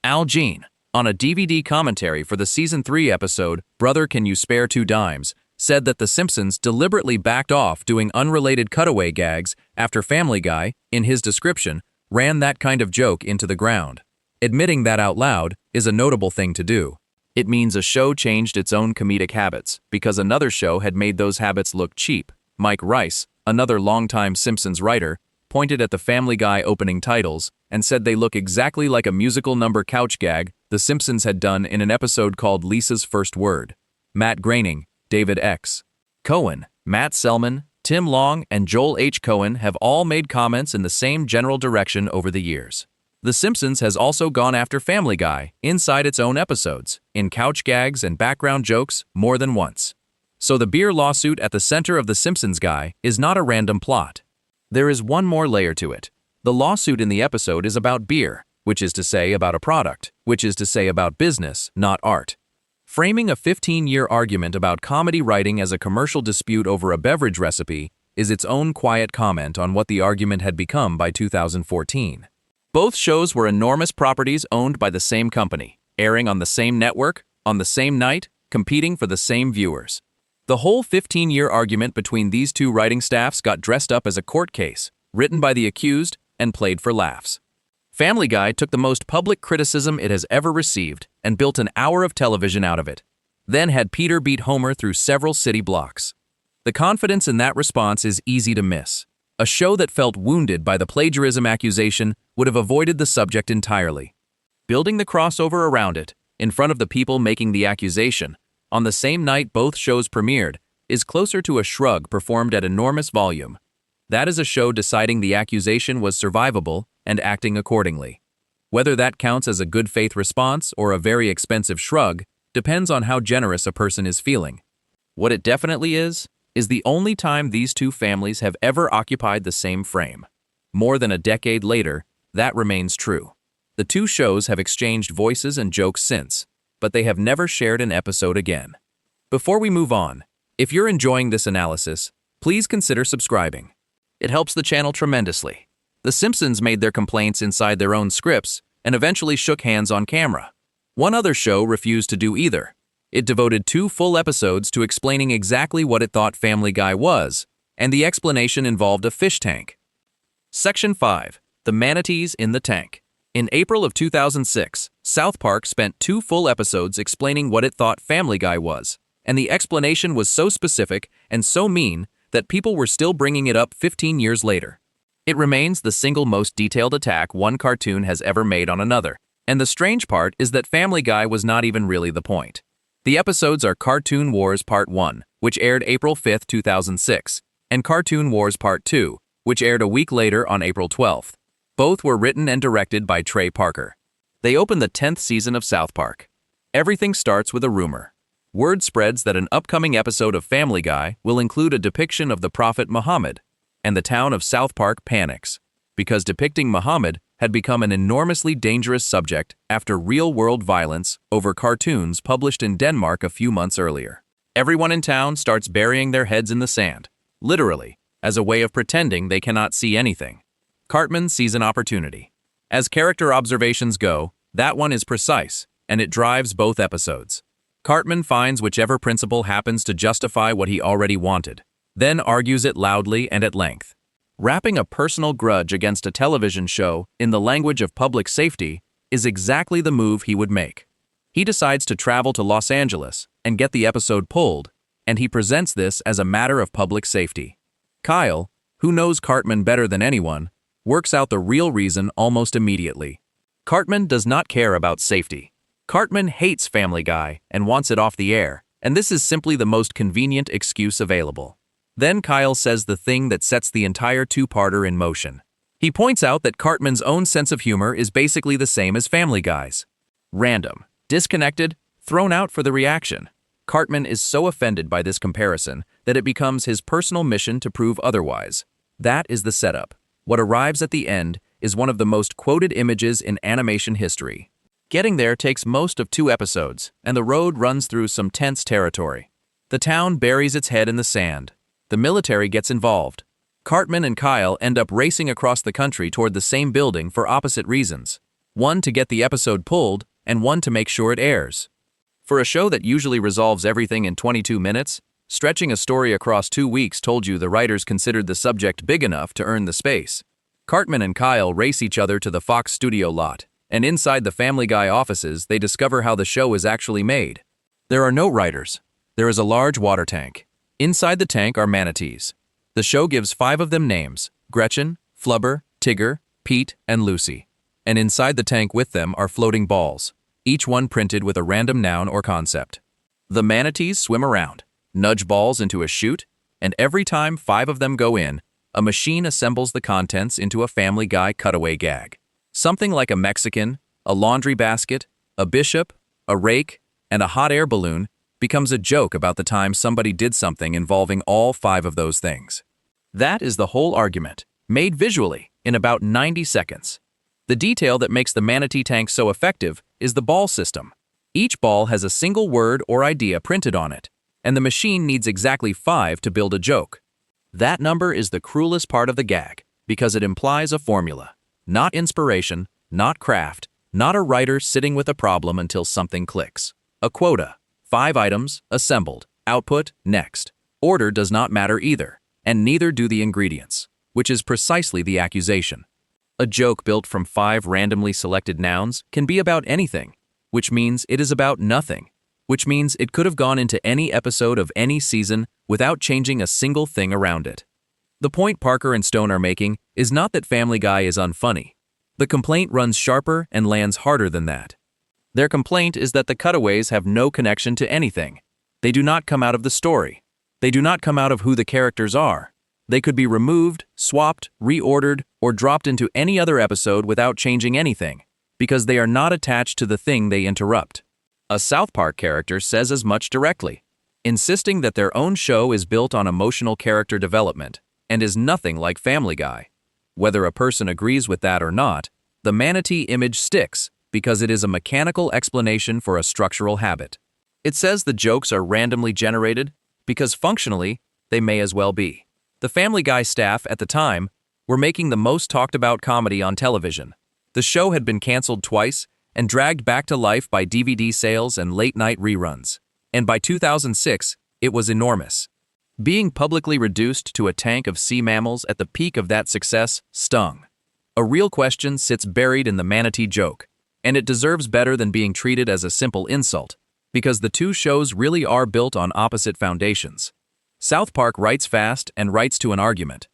[SPEAKER 1] Al Jean, on a DVD commentary for the season 3 episode Brother Can You Spare Two Dimes, said that The Simpsons deliberately backed off doing unrelated cutaway gags after Family Guy, in his description, ran that kind of joke into the ground. Admitting that out loud is a notable thing to do. It means a show changed its own comedic habits because another show had made those habits look cheap. Mike Rice, another longtime Simpsons writer, pointed at the Family Guy opening titles and said they look exactly like a musical number couch gag The Simpsons had done in an episode called Lisa's First Word. Matt Groening, David X. Cohen, Matt Selman, Tim Long, and Joel H. Cohen have all made comments in the same general direction over the years. The Simpsons has also gone after Family Guy inside its own episodes, in couch gags and background jokes more than once. So the beer lawsuit at the center of The Simpsons Guy is not a random plot. There is one more layer to it. The lawsuit in the episode is about beer, which is to say about a product, which is to say about business, not art. Framing a 15-year argument about comedy writing as a commercial dispute over a beverage recipe is its own quiet comment on what the argument had become by 2014. Both shows were enormous properties owned by the same company, airing on the same network, on the same night, competing for the same viewers. The whole 15-year argument between these two writing staffs got dressed up as a court case, written by the accused and played for laughs. Family Guy took the most public criticism it has ever received and built an hour of television out of it, then had Peter beat Homer through several city blocks. The confidence in that response is easy to miss. A show that felt wounded by the plagiarism accusation would have avoided the subject entirely. Building the crossover around it, in front of the people making the accusation, on the same night both shows premiered, is closer to a shrug performed at enormous volume. That is a show deciding the accusation was survivable and acting accordingly. Whether that counts as a good faith response or a very expensive shrug depends on how generous a person is feeling. What it definitely is the only time these two families have ever occupied the same frame. More than a decade later, that remains true. The two shows have exchanged voices and jokes since, but they have never shared an episode again. Before we move on, if you're enjoying this analysis, please consider subscribing. It helps the channel tremendously. The Simpsons made their complaints inside their own scripts and eventually shook hands on camera. One other show refused to do either. It devoted 2 full episodes to explaining exactly what it thought Family Guy was, and the explanation involved a fish tank. Section 5. The Manatees in the Tank. In April of 2006, South Park spent 2 full episodes explaining what it thought Family Guy was, and the explanation was so specific and so mean that people were still bringing it up 15 years later. It remains the single most detailed attack one cartoon has ever made on another, and the strange part is that Family Guy was not even really the point. The episodes are Cartoon Wars Part 1, which aired April 5, 2006, and Cartoon Wars Part 2, which aired a week later on April 12th. Both were written and directed by Trey Parker. They open the 10th season of South Park. Everything starts with a rumor. Word spreads that an upcoming episode of Family Guy will include a depiction of the Prophet Muhammad, and the town of South Park panics, because depicting Muhammad had become an enormously dangerous subject after real-world violence over cartoons published in Denmark a few months earlier. Everyone in town starts burying their heads in the sand, literally, as a way of pretending they cannot see anything. Cartman sees an opportunity. As character observations go, that one is precise, and it drives both episodes. Cartman finds whichever principle happens to justify what he already wanted, then argues it loudly and at length. Wrapping a personal grudge against a television show in the language of public safety is exactly the move he would make. He decides to travel to Los Angeles and get the episode pulled, and he presents this as a matter of public safety. Kyle, who knows Cartman better than anyone, works out the real reason almost immediately. Cartman does not care about safety. Cartman hates Family Guy and wants it off the air, and this is simply the most convenient excuse available. Then Kyle says the thing that sets the entire two-parter in motion. He points out that Cartman's own sense of humor is basically the same as Family Guy's. Random, disconnected, thrown out for the reaction. Cartman is so offended by this comparison that it becomes his personal mission to prove otherwise. That is the setup. What arrives at the end is one of the most quoted images in animation history. Getting there takes most of 2 episodes, and the road runs through some tense territory. The town buries its head in the sand. The military gets involved. Cartman and Kyle end up racing across the country toward the same building for opposite reasons. One to get the episode pulled, and one to make sure it airs. For a show that usually resolves everything in 22 minutes, stretching a story across 2 weeks told you the writers considered the subject big enough to earn the space. Cartman and Kyle race each other to the Fox studio lot, and inside the Family Guy offices they discover how the show is actually made. There are no writers. There is a large water tank. Inside the tank are manatees. The show gives 5 of them names: Gretchen, Flubber, Tigger, Pete, and Lucy. And inside the tank with them are floating balls, each one printed with a random noun or concept. The manatees swim around, nudge balls into a chute, and every time 5 of them go in, a machine assembles the contents into a Family Guy cutaway gag. Something like a Mexican, a laundry basket, a bishop, a rake, and a hot air balloon becomes a joke about the time somebody did something involving all 5 of those things. That is the whole argument, made visually in about 90 seconds. The detail that makes the manatee tank so effective is the ball system. Each ball has a single word or idea printed on it, and the machine needs exactly 5 to build a joke. That number is the cruelest part of the gag, because it implies a formula. Not inspiration, not craft, not a writer sitting with a problem until something clicks. A quota. 5 items, assembled, output, next. Order does not matter either, and neither do the ingredients, which is precisely the accusation. A joke built from 5 randomly selected nouns can be about anything, which means it is about nothing, which means it could have gone into any episode of any season without changing a single thing around it. The point Parker and Stone are making is not that Family Guy is unfunny. The complaint runs sharper and lands harder than that. Their complaint is that the cutaways have no connection to anything. They do not come out of the story. They do not come out of who the characters are. They could be removed, swapped, reordered, or dropped into any other episode without changing anything, because they are not attached to the thing they interrupt. A South Park character says as much directly, insisting that their own show is built on emotional character development and is nothing like Family Guy. Whether a person agrees with that or not, the manatee image sticks because it is a mechanical explanation for a structural habit. It says the jokes are randomly generated because functionally, they may as well be. The Family Guy staff at the time were making the most talked about comedy on television. The show had been canceled twice and dragged back to life by DVD sales and late-night reruns. And by 2006, it was enormous. Being publicly reduced to a tank of sea mammals at the peak of that success stung. A real question sits buried in the manatee joke, and it deserves better than being treated as a simple insult, because the 2 shows really are built on opposite foundations. South Park writes fast and writes to an argument.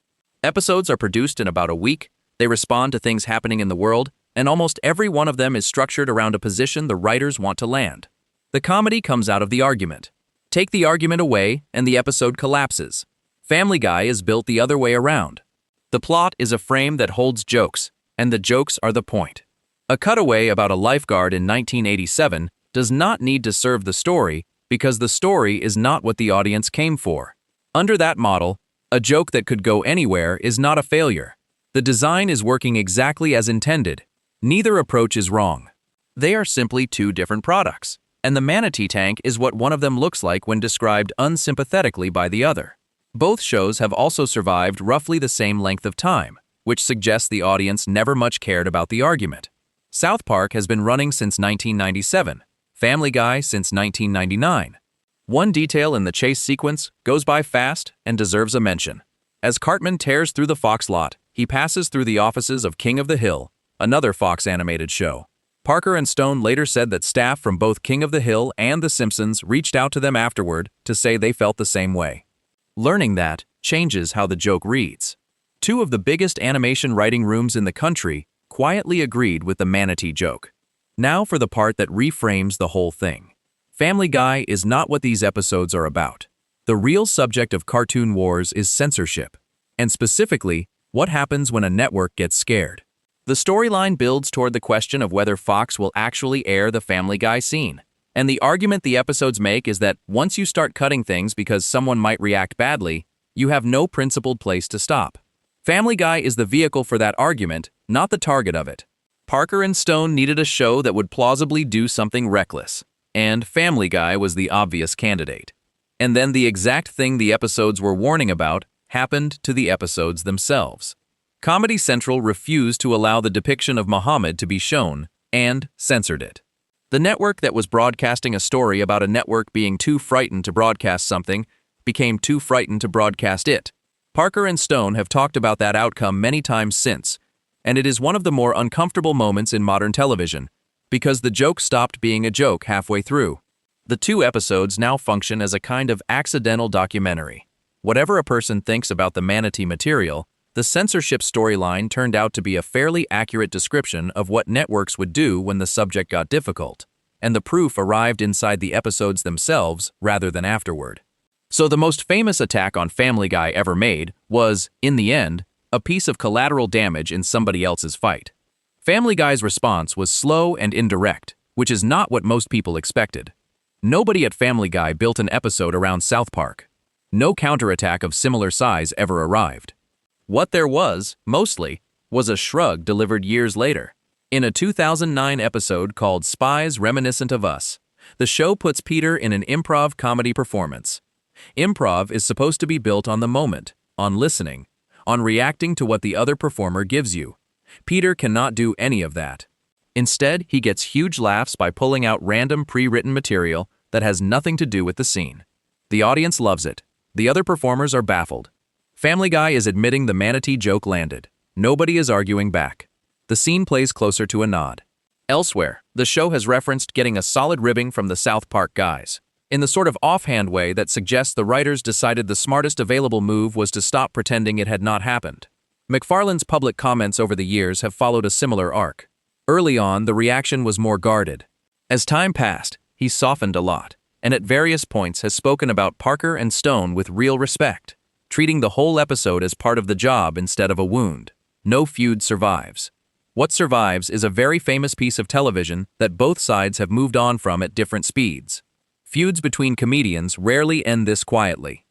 [SPEAKER 1] Episodes are produced in about a week, they respond to things happening in the world, and almost every one of them is structured around a position the writers want to land. The comedy comes out of the argument. Take the argument away, and the episode collapses. Family Guy is built the other way around. The plot is a frame that holds jokes, and the jokes are the point. A cutaway about a lifeguard in 1987 does not need to serve the story because the story is not what the audience came for. Under that model, a joke that could go anywhere is not a failure. The design is working exactly as intended. Neither approach is wrong. They are simply two different products, and the manatee tank is what one of them looks like when described unsympathetically by the other. Both shows have also survived roughly the same length of time, which suggests the audience never much cared about the argument. South Park has been running since 1997, Family Guy since 1999. One detail in the chase sequence goes by fast and deserves a mention. As Cartman tears through the Fox lot, he passes through the offices of King of the Hill, another Fox animated show. Parker and Stone later said that staff from both King of the Hill and The Simpsons reached out to them afterward to say they felt the same way. Learning that changes how the joke reads. Two of the biggest animation writing rooms in the country quietly agreed with the manatee joke. Now for the part that reframes the whole thing. Family Guy is not what these episodes are about. The real subject of cartoon wars is censorship, and specifically, what happens when a network gets scared. The storyline builds toward the question of whether Fox will actually air the Family Guy scene. And the argument the episodes make is that once you start cutting things because someone might react badly, you have no principled place to stop. Family Guy is the vehicle for that argument, not the target of it. Parker and Stone needed a show that would plausibly do something reckless, and Family Guy was the obvious candidate. And then the exact thing the episodes were warning about happened to the episodes themselves. Comedy Central refused to allow the depiction of Muhammad to be shown, and censored it. The network that was broadcasting a story about a network being too frightened to broadcast something became too frightened to broadcast it. Parker and Stone have talked about that outcome many times since, and it is one of the more uncomfortable moments in modern television, because the joke stopped being a joke halfway through. The two episodes now function as a kind of accidental documentary. Whatever a person thinks about the manatee material, the censorship storyline turned out to be a fairly accurate description of what networks would do when the subject got difficult, and the proof arrived inside the episodes themselves rather than afterward. So the most famous attack on Family Guy ever made was, in the end, a piece of collateral damage in somebody else's fight. Family Guy's response was slow and indirect, which is not what most people expected. Nobody at Family Guy built an episode around South Park. No counterattack of similar size ever arrived. What there was, mostly, was a shrug delivered years later. In a 2009 episode called Spies Reminiscent of Us, the show puts Peter in an improv comedy performance. Improv is supposed to be built on the moment, on listening, on reacting to what the other performer gives you. Peter cannot do any of that. Instead, he gets huge laughs by pulling out random pre-written material that has nothing to do with the scene. The audience loves it. The other performers are baffled. Family Guy is admitting the manatee joke landed. Nobody is arguing back. The scene plays closer to a nod. Elsewhere, the show has referenced getting a solid ribbing from the South Park guys, in the sort of offhand way that suggests the writers decided the smartest available move was to stop pretending it had not happened. McFarlane's public comments over the years have followed a similar arc. Early on, the reaction was more guarded. As time passed, he softened a lot, and at various points has spoken about Parker and Stone with real respect, treating the whole episode as part of the job instead of a wound. No feud survives. What survives is a very famous piece of television that both sides have moved on from at different speeds. Feuds between comedians rarely end this quietly.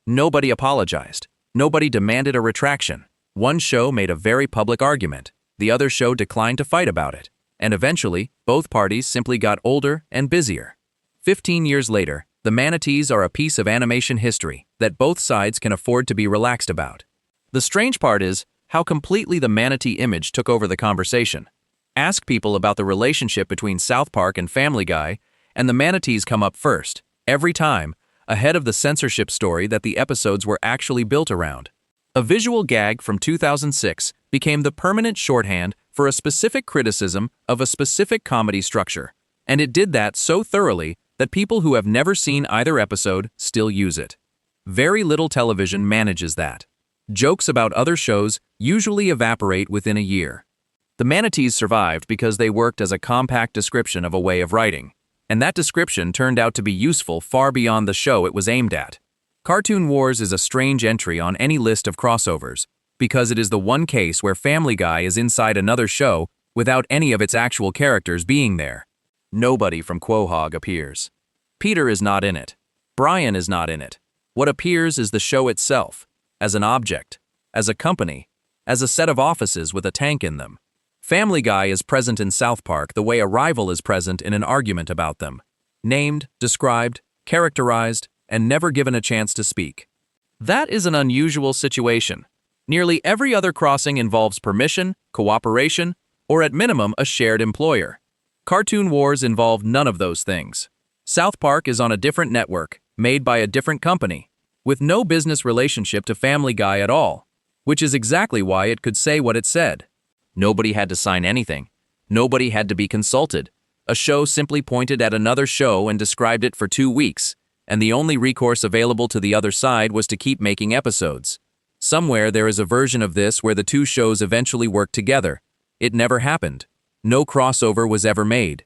[SPEAKER 1] Nobody apologized. Nobody demanded a retraction. One show made a very public argument. The other show declined to fight about it. And eventually, both parties simply got older and busier. 15 years later, the manatees are a piece of animation history that both sides can afford to be relaxed about. The strange part is how completely the manatee image took over the conversation. Ask people about the relationship between South Park and Family Guy, and the manatees come up first, every time, ahead of the censorship story that the episodes were actually built around. A visual gag from 2006 became the permanent shorthand for a specific criticism of a specific comedy structure, and it did that so thoroughly that people who have never seen either episode still use it. Very little television manages that. Jokes about other shows usually evaporate within a year. The manatees survived because they worked as a compact description of a way of writing, and that description turned out to be useful far beyond the show it was aimed at. Cartoon Wars is a strange entry on any list of crossovers, because it is the one case where Family Guy is inside another show without any of its actual characters being there. Nobody from Quahog appears. Peter is not in it. Brian is not in it. What appears is the show itself, as an object, as a company, as a set of offices with a tank in them. Family Guy is present in South Park the way a rival is present in an argument about them. Named, described, characterized, and never given a chance to speak. That is an unusual situation. Nearly every other crossing involves permission, cooperation, or at minimum a shared employer. Cartoon Wars involve none of those things. South Park is on a different network, made by a different company, with no business relationship to Family Guy at all, which is exactly why it could say what it said. Nobody had to sign anything. Nobody had to be consulted. A show simply pointed at another show and described it for 2 weeks, and the only recourse available to the other side was to keep making episodes. Somewhere there is a version of this where the two shows eventually worked together. It never happened. No crossover was ever made.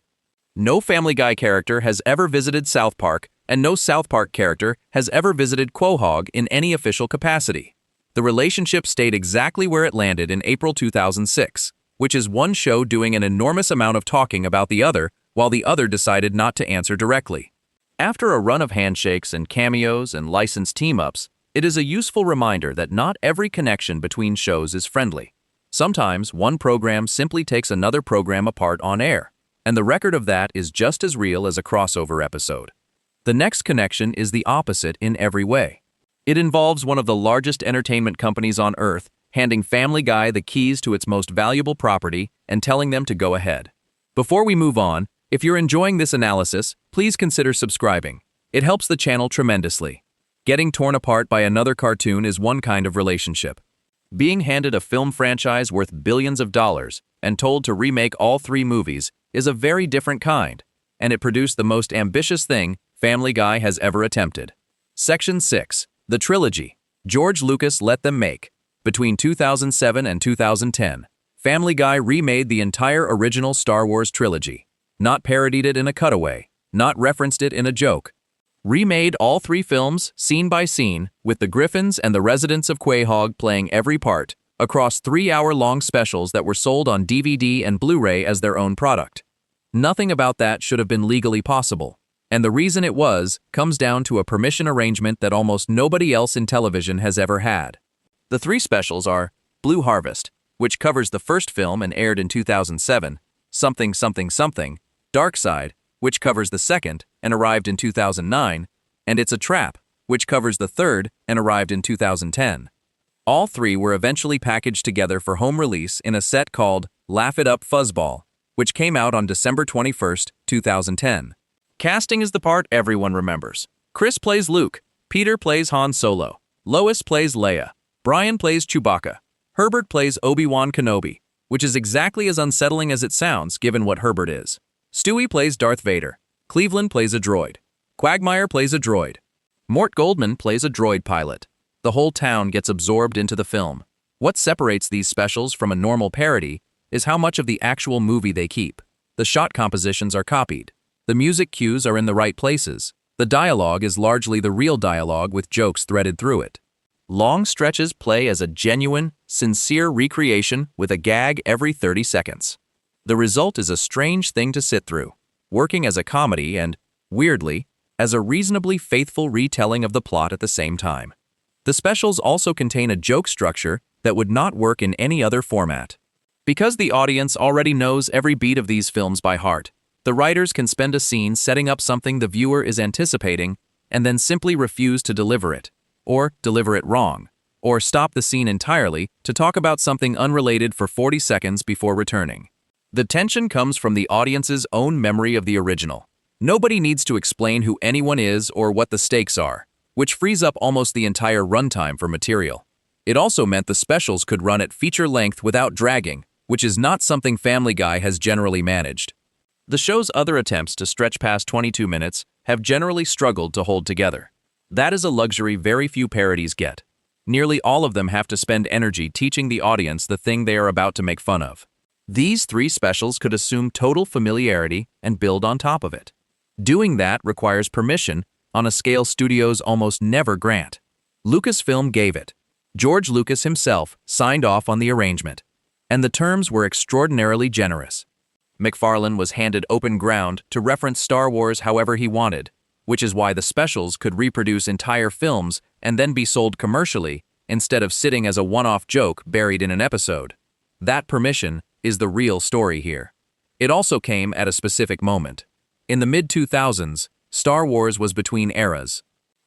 [SPEAKER 1] No Family Guy character has ever visited South Park, and no South Park character has ever visited Quahog in any official capacity. The relationship stayed exactly where it landed in April 2006, which is one show doing an enormous amount of talking about the other, while the other decided not to answer directly. After a run of handshakes and cameos and licensed team-ups, it is a useful reminder that not every connection between shows is friendly. Sometimes one program simply takes another program apart on air, and the record of that is just as real as a crossover episode. The next connection is the opposite in every way. It involves one of the largest entertainment companies on Earth handing Family Guy the keys to its most valuable property and telling them to go ahead. Before we move on, if you're enjoying this analysis, please consider subscribing. It helps the channel tremendously. Getting torn apart by another cartoon is one kind of relationship. Being handed a film franchise worth billions of dollars and told to remake all 3 movies is a very different kind, and it produced the most ambitious thing Family Guy has ever attempted. Section 6. The Trilogy. George Lucas let them make. Between 2007 and 2010, Family Guy remade the entire original Star Wars trilogy. Not parodied it in a cutaway, not referenced it in a joke. Remade all 3 films, scene by scene, with the Griffins and the residents of Quahog playing every part, across 3-hour-long specials that were sold on DVD and Blu-ray as their own product. Nothing about that should have been legally possible, and the reason it was comes down to a permission arrangement that almost nobody else in television has ever had. The 3 specials are Blue Harvest, which covers the first film and aired in 2007, Something Something Something, Dark Side, which covers the second and arrived in 2009, and It's a Trap, which covers the third and arrived in 2010. All 3 were eventually packaged together for home release in a set called Laugh It Up Fuzzball, which came out on December 21, 2010. Casting is the part everyone remembers. Chris plays Luke, Peter plays Han Solo, Lois plays Leia, Brian plays Chewbacca, Herbert plays Obi-Wan Kenobi, which is exactly as unsettling as it sounds given what Herbert is. Stewie plays Darth Vader, Cleveland plays a droid, Quagmire plays a droid, Mort Goldman plays a droid pilot. The whole town gets absorbed into the film. What separates these specials from a normal parody is how much of the actual movie they keep. The shot compositions are copied. The music cues are in the right places. The dialogue is largely the real dialogue with jokes threaded through it. Long stretches play as a genuine, sincere recreation with a gag every 30 seconds. The result is a strange thing to sit through, working as a comedy and, weirdly, as a reasonably faithful retelling of the plot at the same time. The specials also contain a joke structure that would not work in any other format. Because the audience already knows every beat of these films by heart, the writers can spend a scene setting up something the viewer is anticipating and then simply refuse to deliver it, or deliver it wrong, or stop the scene entirely to talk about something unrelated for 40 seconds before returning. The tension comes from the audience's own memory of the original. Nobody needs to explain who anyone is or what the stakes are, which frees up almost the entire runtime for material. It also meant the specials could run at feature length without dragging, which is not something Family Guy has generally managed. The show's other attempts to stretch past 22 minutes have generally struggled to hold together. That is a luxury very few parodies get. Nearly all of them have to spend energy teaching the audience the thing they are about to make fun of. These 3 specials could assume total familiarity and build on top of it. Doing that requires permission on a scale studios almost never grant. Lucasfilm gave it. George Lucas himself signed off on the arrangement, and the terms were extraordinarily generous. McFarlane was handed open ground to reference Star Wars however he wanted, which is why the specials could reproduce entire films and then be sold commercially instead of sitting as a one-off joke buried in an episode. That permission is the real story here. It also came at a specific moment. In the mid-2000s, Star Wars was between eras.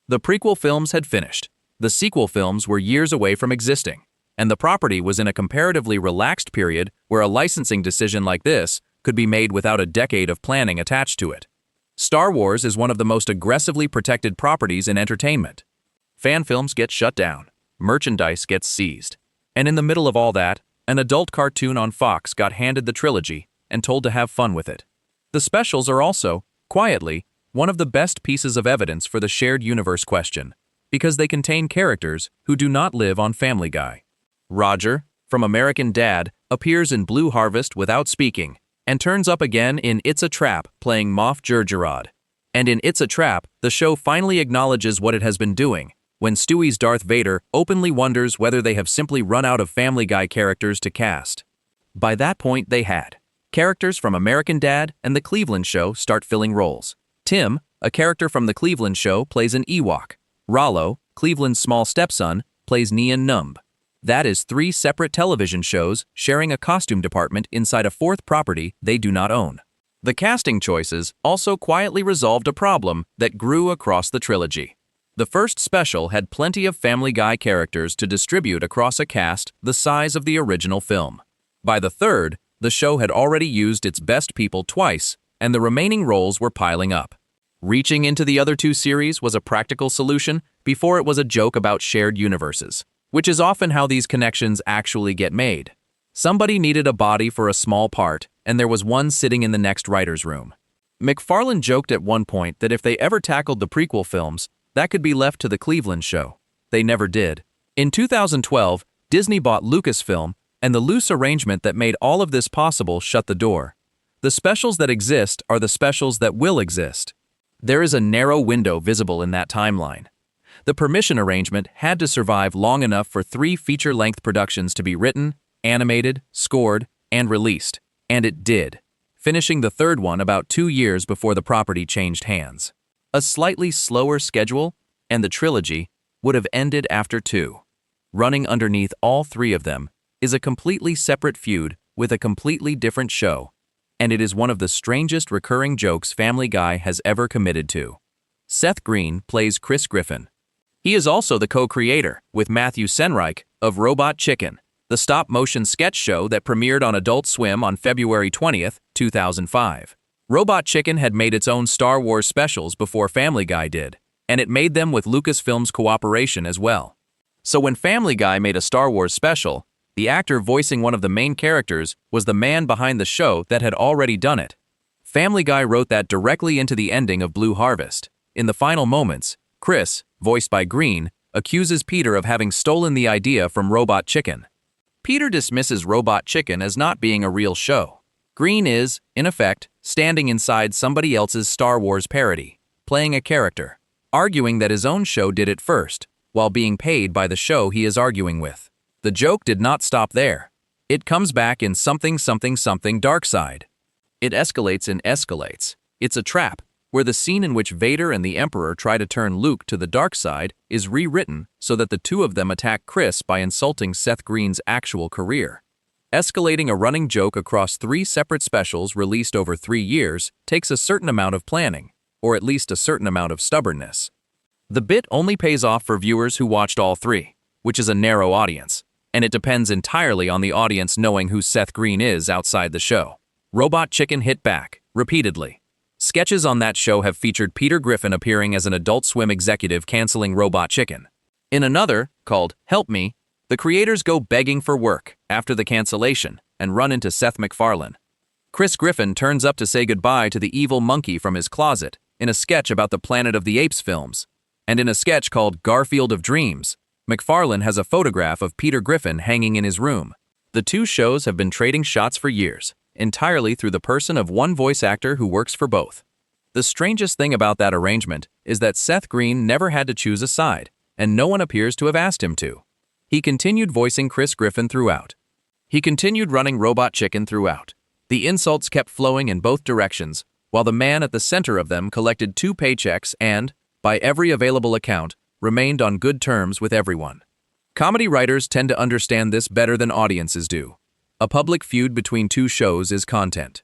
[SPEAKER 1] The prequel films had finished, the sequel films were years away from existing, and the property was in a comparatively relaxed period where a licensing decision like this could be made without a decade of planning attached to it. Star Wars is one of the most aggressively protected properties in entertainment. Fan films get shut down, merchandise gets seized, and in the middle of all that, an adult cartoon on Fox got handed the trilogy and told to have fun with it. The specials are also, quietly, one of the best pieces of evidence for the shared universe question, because they contain characters who do not live on Family Guy. Roger, from American Dad, appears in Blue Harvest without speaking, and turns up again in It's a Trap playing Moff Jerjerrod. And in It's a Trap, the show finally acknowledges what it has been doing, when Stewie's Darth Vader openly wonders whether they have simply run out of Family Guy characters to cast. By that point they had. Characters from American Dad and The Cleveland Show start filling roles. Tim, a character from The Cleveland Show, plays an Ewok. Rollo, Cleveland's small stepson, plays Nien Numb. That is 3 separate television shows sharing a costume department inside a 4th property they do not own. The casting choices also quietly resolved a problem that grew across the trilogy. The first special had plenty of Family Guy characters to distribute across a cast the size of the original film. By the third, the show had already used its best people twice, and the remaining roles were piling up. Reaching into the other 2 series was a practical solution before it was a joke about shared universes, which is often how these connections actually get made. Somebody needed a body for a small part, and there was one sitting in the next writer's room. McFarlane joked at one point that if they ever tackled the prequel films, that could be left to The Cleveland Show. They never did. In 2012, Disney bought Lucasfilm, and the loose arrangement that made all of this possible shut the door. The specials that exist are the specials that will exist. There is a narrow window visible in that timeline. The permission arrangement had to survive long enough for 3 feature-length productions to be written, animated, scored, and released, and it did, finishing the 3rd one about 2 years before the property changed hands. A slightly slower schedule, and the trilogy would have ended after 2. Running underneath all 3 of them is a completely separate feud with a completely different show, and it is one of the strangest recurring jokes Family Guy has ever committed to. Seth Green plays Chris Griffin. He is also the co-creator, with Matthew Senreich, of Robot Chicken, the stop-motion sketch show that premiered on Adult Swim on February 20th, 2005. Robot Chicken had made its own Star Wars specials before Family Guy did, and it made them with Lucasfilm's cooperation as well. So when Family Guy made a Star Wars special, the actor voicing one of the main characters was the man behind the show that had already done it. Family Guy wrote that directly into the ending of Blue Harvest. In the final moments, Chris, voiced by Green, accuses Peter of having stolen the idea from Robot Chicken. Peter dismisses Robot Chicken as not being a real show. Green is, in effect, standing inside somebody else's Star Wars parody, playing a character, arguing that his own show did it first, while being paid by the show he is arguing with. The joke did not stop there. It comes back in something dark side. It escalates and escalates. It's a trap, where the scene in which Vader and the Emperor try to turn Luke to the dark side is rewritten so that the 2 of them attack Chris by insulting Seth Green's actual career. Escalating a running joke across 3 separate specials released over 3 years takes a certain amount of planning, or at least a certain amount of stubbornness. The bit only pays off for viewers who watched all 3, which is a narrow audience, and it depends entirely on the audience knowing who Seth Green is outside the show. Robot Chicken hit back, repeatedly. Sketches on that show have featured Peter Griffin appearing as an Adult Swim executive canceling Robot Chicken. In another, called Help Me, the creators go begging for work after the cancellation and run into Seth MacFarlane. Chris Griffin turns up to say goodbye to the evil monkey from his closet in a sketch about the Planet of the Apes films. And in a sketch called Garfield of Dreams, MacFarlane has a photograph of Peter Griffin hanging in his room. The 2 shows have been trading shots for years, entirely through the person of one voice actor who works for both. The strangest thing about that arrangement is that Seth Green never had to choose a side, and no one appears to have asked him to. He continued voicing Chris Griffin throughout. He continued running Robot Chicken throughout. The insults kept flowing in both directions, while the man at the center of them collected 2 paychecks and, by every available account, remained on good terms with everyone. Comedy writers tend to understand this better than audiences do. A public feud between two shows is content.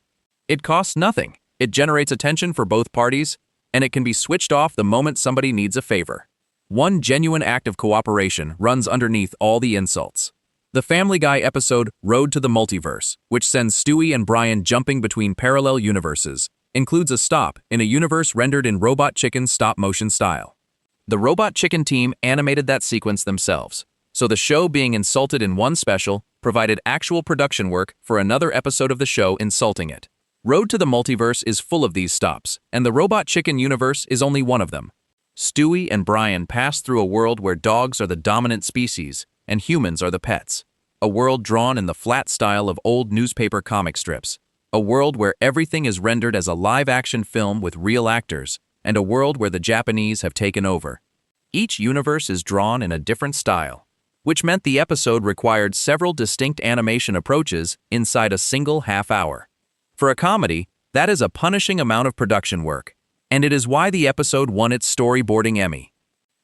[SPEAKER 1] It costs nothing, it generates attention for both parties, and it can be switched off the moment somebody needs a favor. One genuine act of cooperation runs underneath all the insults. The Family Guy episode Road to the Multiverse, which sends Stewie and Brian jumping between parallel universes, includes a stop in a universe rendered in Robot Chicken's stop-motion style. The Robot Chicken team animated that sequence themselves, so the show being insulted in one special provided actual production work for another episode of the show insulting it. Road to the Multiverse is full of these stops, and the Robot Chicken universe is only one of them. Stewie and Brian pass through a world where dogs are the dominant species and humans are the pets. A world drawn in the flat style of old newspaper comic strips. A world where everything is rendered as a live-action film with real actors, and a world where the Japanese have taken over. Each universe is drawn in a different style, which meant the episode required several distinct animation approaches inside a single half hour. For a comedy, that is a punishing amount of production work, and it is why the episode won its storyboarding Emmy.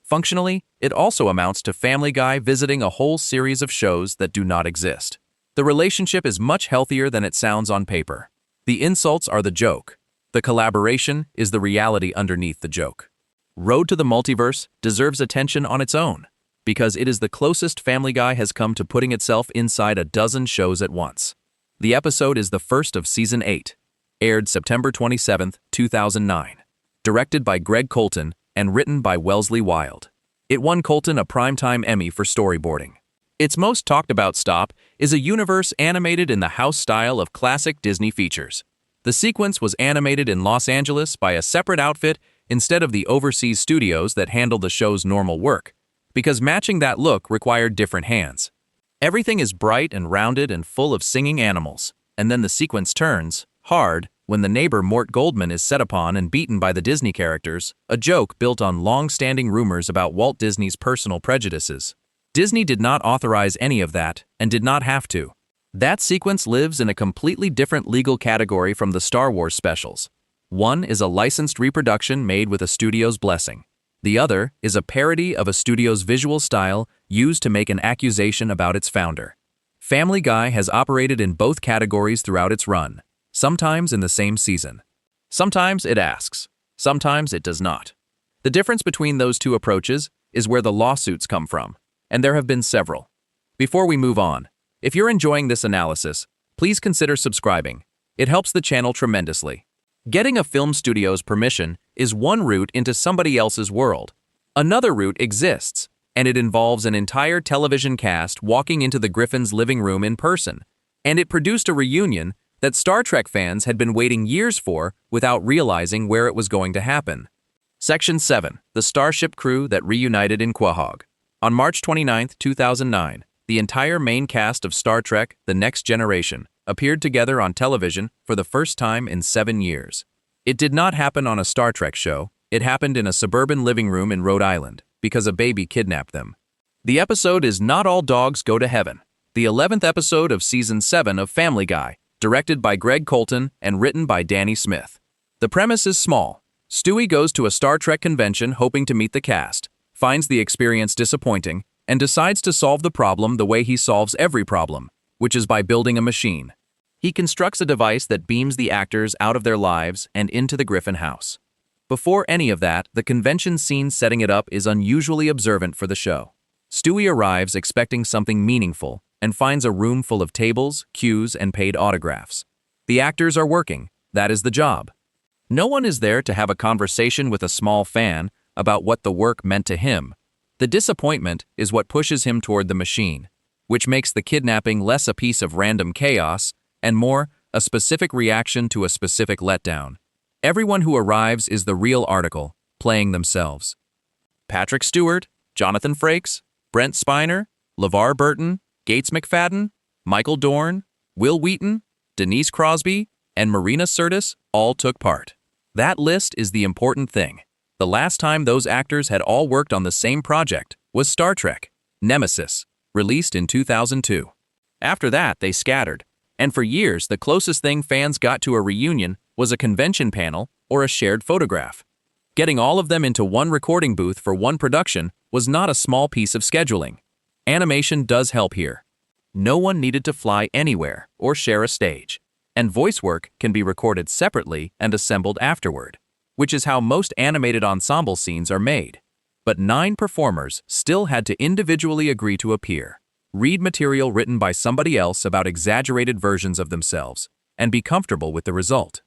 [SPEAKER 1] Functionally, it also amounts to Family Guy visiting a whole series of shows that do not exist. The relationship is much healthier than it sounds on paper. The insults are the joke. The collaboration is the reality underneath the joke. Road to the Multiverse deserves attention on its own, because it is the closest Family Guy has come to putting itself inside a dozen shows at once. The episode is the first of Season 8, aired September 27, 2009. Directed by Greg Colton and written by Wellesley Wild. It won Colton a Primetime Emmy for storyboarding. Its most talked about stop is a universe animated in the house style of classic Disney features. The sequence was animated in Los Angeles by a separate outfit instead of the overseas studios that handle the show's normal work, because matching that look required different hands. Everything is bright and rounded and full of singing animals, and then the sequence turns hard when the neighbor Mort Goldman is set upon and beaten by the Disney characters, a joke built on long-standing rumors about Walt Disney's personal prejudices. Disney did not authorize any of that and did not have to. That sequence lives in a completely different legal category from the Star Wars specials. One is a licensed reproduction made with a studio's blessing. The other is a parody of a studio's visual style used to make an accusation about its founder. Family Guy has operated in both categories throughout its run. Sometimes in the same season. Sometimes it asks. Sometimes it does not. The difference between those two approaches is where the lawsuits come from, and there have been several. Before we move on, if you're enjoying this analysis, please consider subscribing. It helps the channel tremendously. Getting a film studio's permission is one route into somebody else's world. Another route exists, and it involves an entire television cast walking into the Griffin's living room in person, and it produced a reunion that Star Trek fans had been waiting years for without realizing where it was going to happen. Section 7. The Starship Crew that reunited in Quahog. On March 29, 2009, the entire main cast of Star Trek: The Next Generation appeared together on television for the first time in 7 years. It did not happen on a Star Trek show, it happened in a suburban living room in Rhode Island, because a baby kidnapped them. The episode is Not All Dogs Go to Heaven, the 11th episode of Season 7 of Family Guy, directed by Greg Colton and written by Danny Smith. The premise is small. Stewie goes to a Star Trek convention hoping to meet the cast, finds the experience disappointing, and decides to solve the problem the way he solves every problem, which is by building a machine. He constructs a device that beams the actors out of their lives and into the Griffin house. Before any of that, the convention scene setting it up is unusually observant for the show. Stewie arrives expecting something meaningful and finds a room full of tables, cues, and paid autographs. The actors are working. That is the job. No one is there to have a conversation with a small fan about what the work meant to him. The disappointment is what pushes him toward the machine, which makes the kidnapping less a piece of random chaos and more a specific reaction to a specific letdown. Everyone who arrives is the real article, playing themselves. Patrick Stewart, Jonathan Frakes, Brent Spiner, LeVar Burton, Gates McFadden, Michael Dorn, Will Wheaton, Denise Crosby, and Marina Sirtis all took part. That list is the important thing. The last time those actors had all worked on the same project was Star Trek: Nemesis, released in 2002. After that, they scattered, and for years the closest thing fans got to a reunion was a convention panel or a shared photograph. Getting all of them into one recording booth for one production was not a small piece of scheduling. Animation does help here. No one needed to fly anywhere or share a stage, and voice work can be recorded separately and assembled afterward, which is how most animated ensemble scenes are made. But 9 performers still had to individually agree to appear, read material written by somebody else about exaggerated versions of themselves, and be comfortable with the result.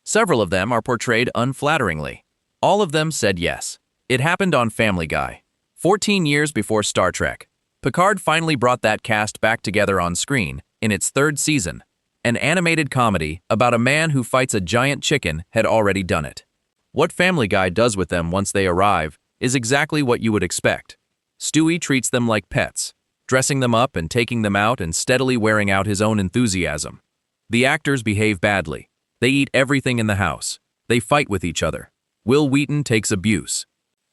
[SPEAKER 1] Several of them are portrayed unflatteringly. All of them said yes. It happened on Family Guy. 14 years before Star Trek, Picard finally brought that cast back together on screen in its 3rd season. An animated comedy about a man who fights a giant chicken had already done it. What Family Guy does with them once they arrive is exactly what you would expect. Stewie treats them like pets, dressing them up and taking them out and steadily wearing out his own enthusiasm. The actors behave badly. They eat everything in the house. They fight with each other. Will Wheaton takes abuse.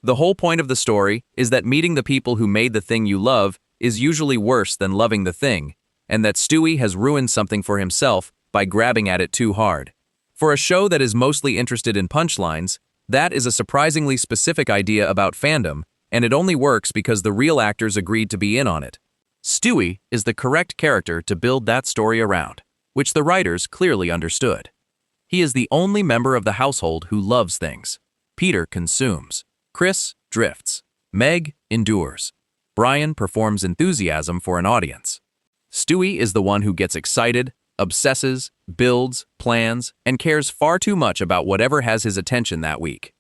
[SPEAKER 1] The whole point of the story is that meeting the people who made the thing you love is usually worse than loving the thing, and that Stewie has ruined something for himself by grabbing at it too hard. For a show that is mostly interested in punchlines, that is a surprisingly specific idea about fandom, and it only works because the real actors agreed to be in on it. Stewie is the correct character to build that story around, which the writers clearly understood. He is the only member of the household who loves things. Peter consumes. Chris drifts. Meg endures. Brian performs enthusiasm for an audience. Stewie is the one who gets excited, obsesses, builds, plans, and cares far too much about whatever has his attention that week.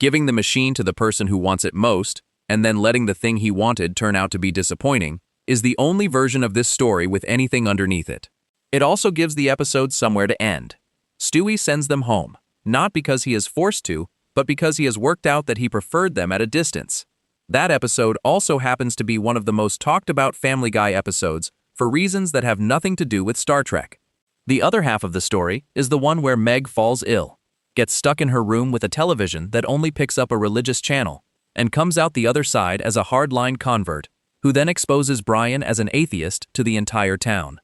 [SPEAKER 1] Giving the machine to the person who wants it most, and then letting the thing he wanted turn out to be disappointing, is the only version of this story with anything underneath it. It also gives the episode somewhere to end. Stewie sends them home, not because he is forced to, but because he has worked out that he preferred them at a distance. That episode also happens to be one of the most talked about Family Guy episodes for reasons that have nothing to do with Star Trek. The other half of the story is the one where Meg falls ill, gets stuck in her room with a television that only picks up a religious channel, and comes out the other side as a hardline convert, who then exposes Brian as an atheist to the entire town.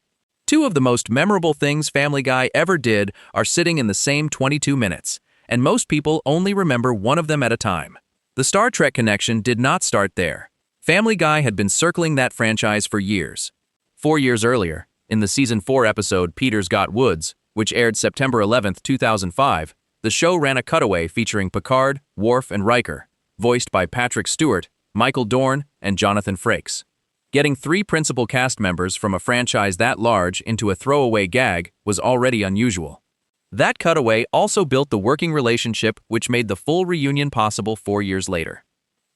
[SPEAKER 1] 2 of the most memorable things Family Guy ever did are sitting in the same 22 minutes, and most people only remember one of them at a time. The Star Trek connection did not start there. Family Guy had been circling that franchise for years. 4 years earlier, in the Season 4 episode Peter's Got Woods, which aired September 11, 2005, the show ran a cutaway featuring Picard, Worf, and Riker, voiced by Patrick Stewart, Michael Dorn, and Jonathan Frakes. Getting 3 principal cast members from a franchise that large into a throwaway gag was already unusual. That cutaway also built the working relationship which made the full reunion possible 4 years later.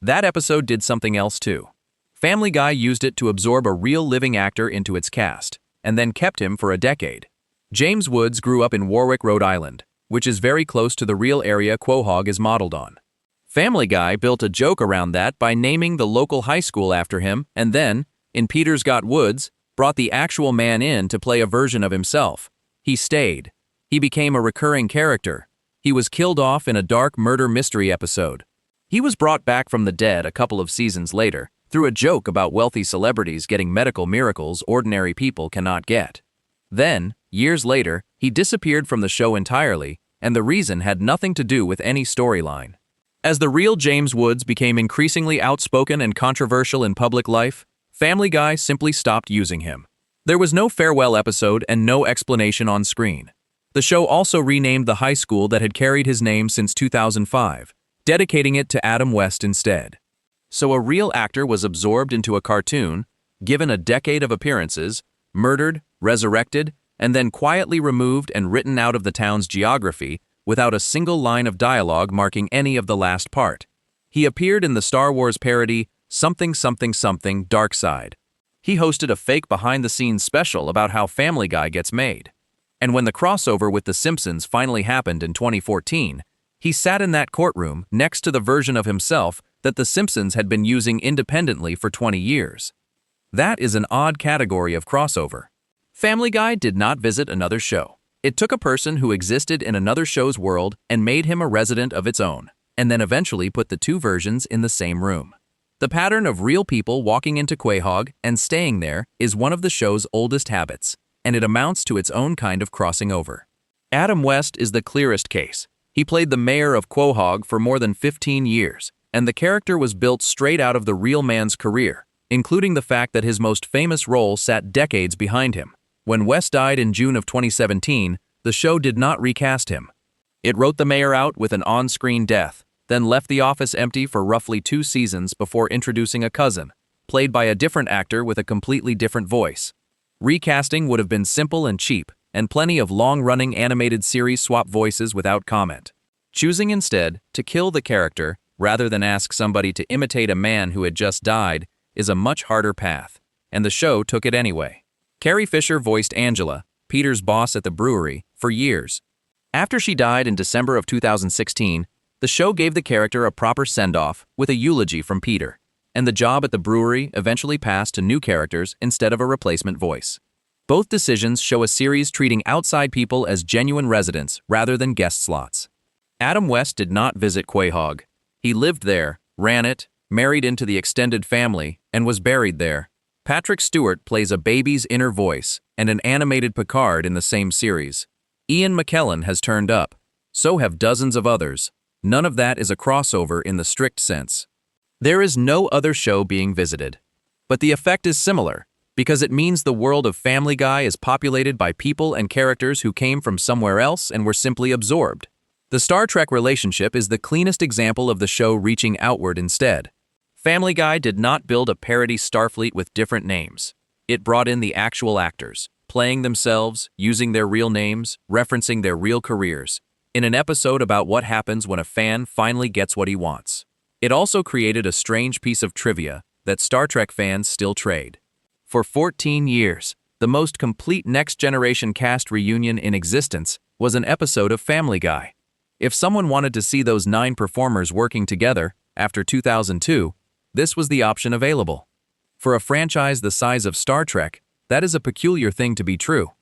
[SPEAKER 1] That episode did something else too. Family Guy used it to absorb a real living actor into its cast, and then kept him for a decade. James Woods grew up in Warwick, Rhode Island, which is very close to the real area Quahog is modeled on. Family Guy built a joke around that by naming the local high school after him, and then, in Peter's Got Woods, brought the actual man in to play a version of himself. He stayed. He became a recurring character. He was killed off in a dark murder mystery episode. He was brought back from the dead a couple of seasons later through a joke about wealthy celebrities getting medical miracles ordinary people cannot get. Then, years later, he disappeared from the show entirely, and the reason had nothing to do with any storyline. As the real James Woods became increasingly outspoken and controversial in public life, Family Guy simply stopped using him. There was no farewell episode and no explanation on screen. The show also renamed the high school that had carried his name since 2005, dedicating it to Adam West instead. So a real actor was absorbed into a cartoon, given a decade of appearances, murdered, resurrected, and then quietly removed and written out of the town's geography without a single line of dialogue marking any of the last part. He appeared in the Star Wars parody Something Something Something Dark Side. He hosted a fake behind-the-scenes special about how Family Guy gets made. And when the crossover with The Simpsons finally happened in 2014, he sat in that courtroom next to the version of himself that The Simpsons had been using independently for 20 years. That is an odd category of crossover. Family Guy did not visit another show. It took a person who existed in another show's world and made him a resident of its own, and then eventually put the 2 versions in the same room. The pattern of real people walking into Quahog and staying there is one of the show's oldest habits, and it amounts to its own kind of crossing over. Adam West is the clearest case. He played the mayor of Quahog for more than 15 years, and the character was built straight out of the real man's career, including the fact that his most famous role sat decades behind him. When West died in June of 2017, the show did not recast him. It wrote the mayor out with an on-screen death, then left the office empty for roughly 2 seasons before introducing a cousin, played by a different actor with a completely different voice. Recasting would have been simple and cheap, and plenty of long-running animated series swap voices without comment. Choosing instead to kill the character rather than ask somebody to imitate a man who had just died is a much harder path, and the show took it anyway. Carrie Fisher voiced Angela, Peter's boss at the brewery, for years. After she died in December of 2016, the show gave the character a proper send-off with a eulogy from Peter, and the job at the brewery eventually passed to new characters instead of a replacement voice. Both decisions show a series treating outside people as genuine residents rather than guest slots. Adam West did not visit Quahog. He lived there, ran it, married into the extended family, and was buried there. Patrick Stewart plays a baby's inner voice and an animated Picard in the same series. Ian McKellen has turned up. So have dozens of others. None of that is a crossover in the strict sense. There is no other show being visited. But the effect is similar, because it means the world of Family Guy is populated by people and characters who came from somewhere else and were simply absorbed. The Star Trek relationship is the cleanest example of the show reaching outward instead. Family Guy did not build a parody Starfleet with different names. It brought in the actual actors, playing themselves, using their real names, referencing their real careers, in an episode about what happens when a fan finally gets what he wants. It also created a strange piece of trivia that Star Trek fans still trade. For 14 years, the most complete next-generation cast reunion in existence was an episode of Family Guy. If someone wanted to see those 9 performers working together after 2002, this was the option available. For a franchise the size of Star Trek, that is a peculiar thing to be true.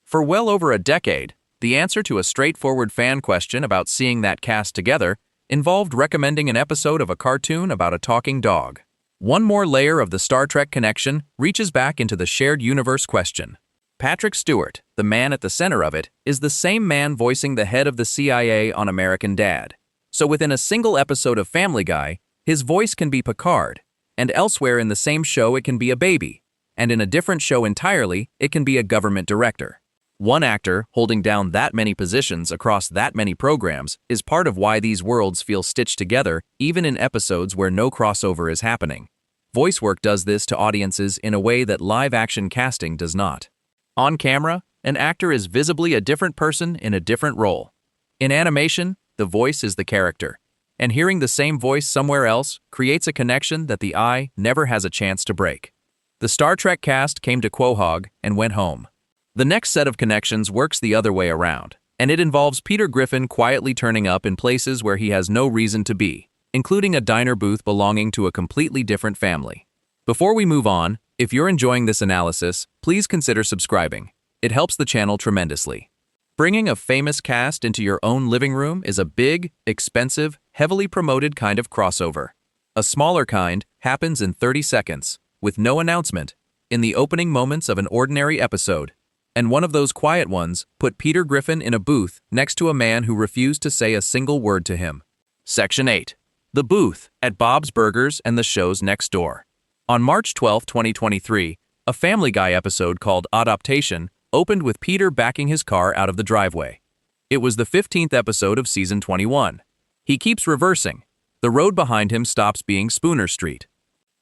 [SPEAKER 1] For well over a decade, the answer to a straightforward fan question about seeing that cast together involved recommending an episode of a cartoon about a talking dog. One more layer of the Star Trek connection reaches back into the shared universe question. Patrick Stewart, the man at the center of it, is the same man voicing the head of the CIA on American Dad. So within a single episode of Family Guy, his voice can be Picard, and elsewhere in the same show it can be a baby, and in a different show entirely, it can be a government director. One actor holding down that many positions across that many programs is part of why these worlds feel stitched together even in episodes where no crossover is happening. Voice work does this to audiences in a way that live-action casting does not. On camera, an actor is visibly a different person in a different role. In animation, the voice is the character, and hearing the same voice somewhere else creates a connection that the eye never has a chance to break. The Star Trek cast came to Quahog and went home. The next set of connections works the other way around, and it involves Peter Griffin quietly turning up in places where he has no reason to be, including a diner booth belonging to a completely different family. Before we move on, if you're enjoying this analysis, please consider subscribing. It helps the channel tremendously. Bringing a famous cast into your own living room is a big, expensive, heavily promoted kind of crossover. A smaller kind happens in 30 seconds, with no announcement, in the opening moments of an ordinary episode. And one of those quiet ones put Peter Griffin in a booth next to a man who refused to say a single word to him. Section 8. The Booth at Bob's Burgers and the Show's Next Door. On March 12, 2023, a Family Guy episode called Adaptation opened with Peter backing his car out of the driveway. It was the 15th episode of Season 21. He keeps reversing. The road behind him stops being Spooner Street.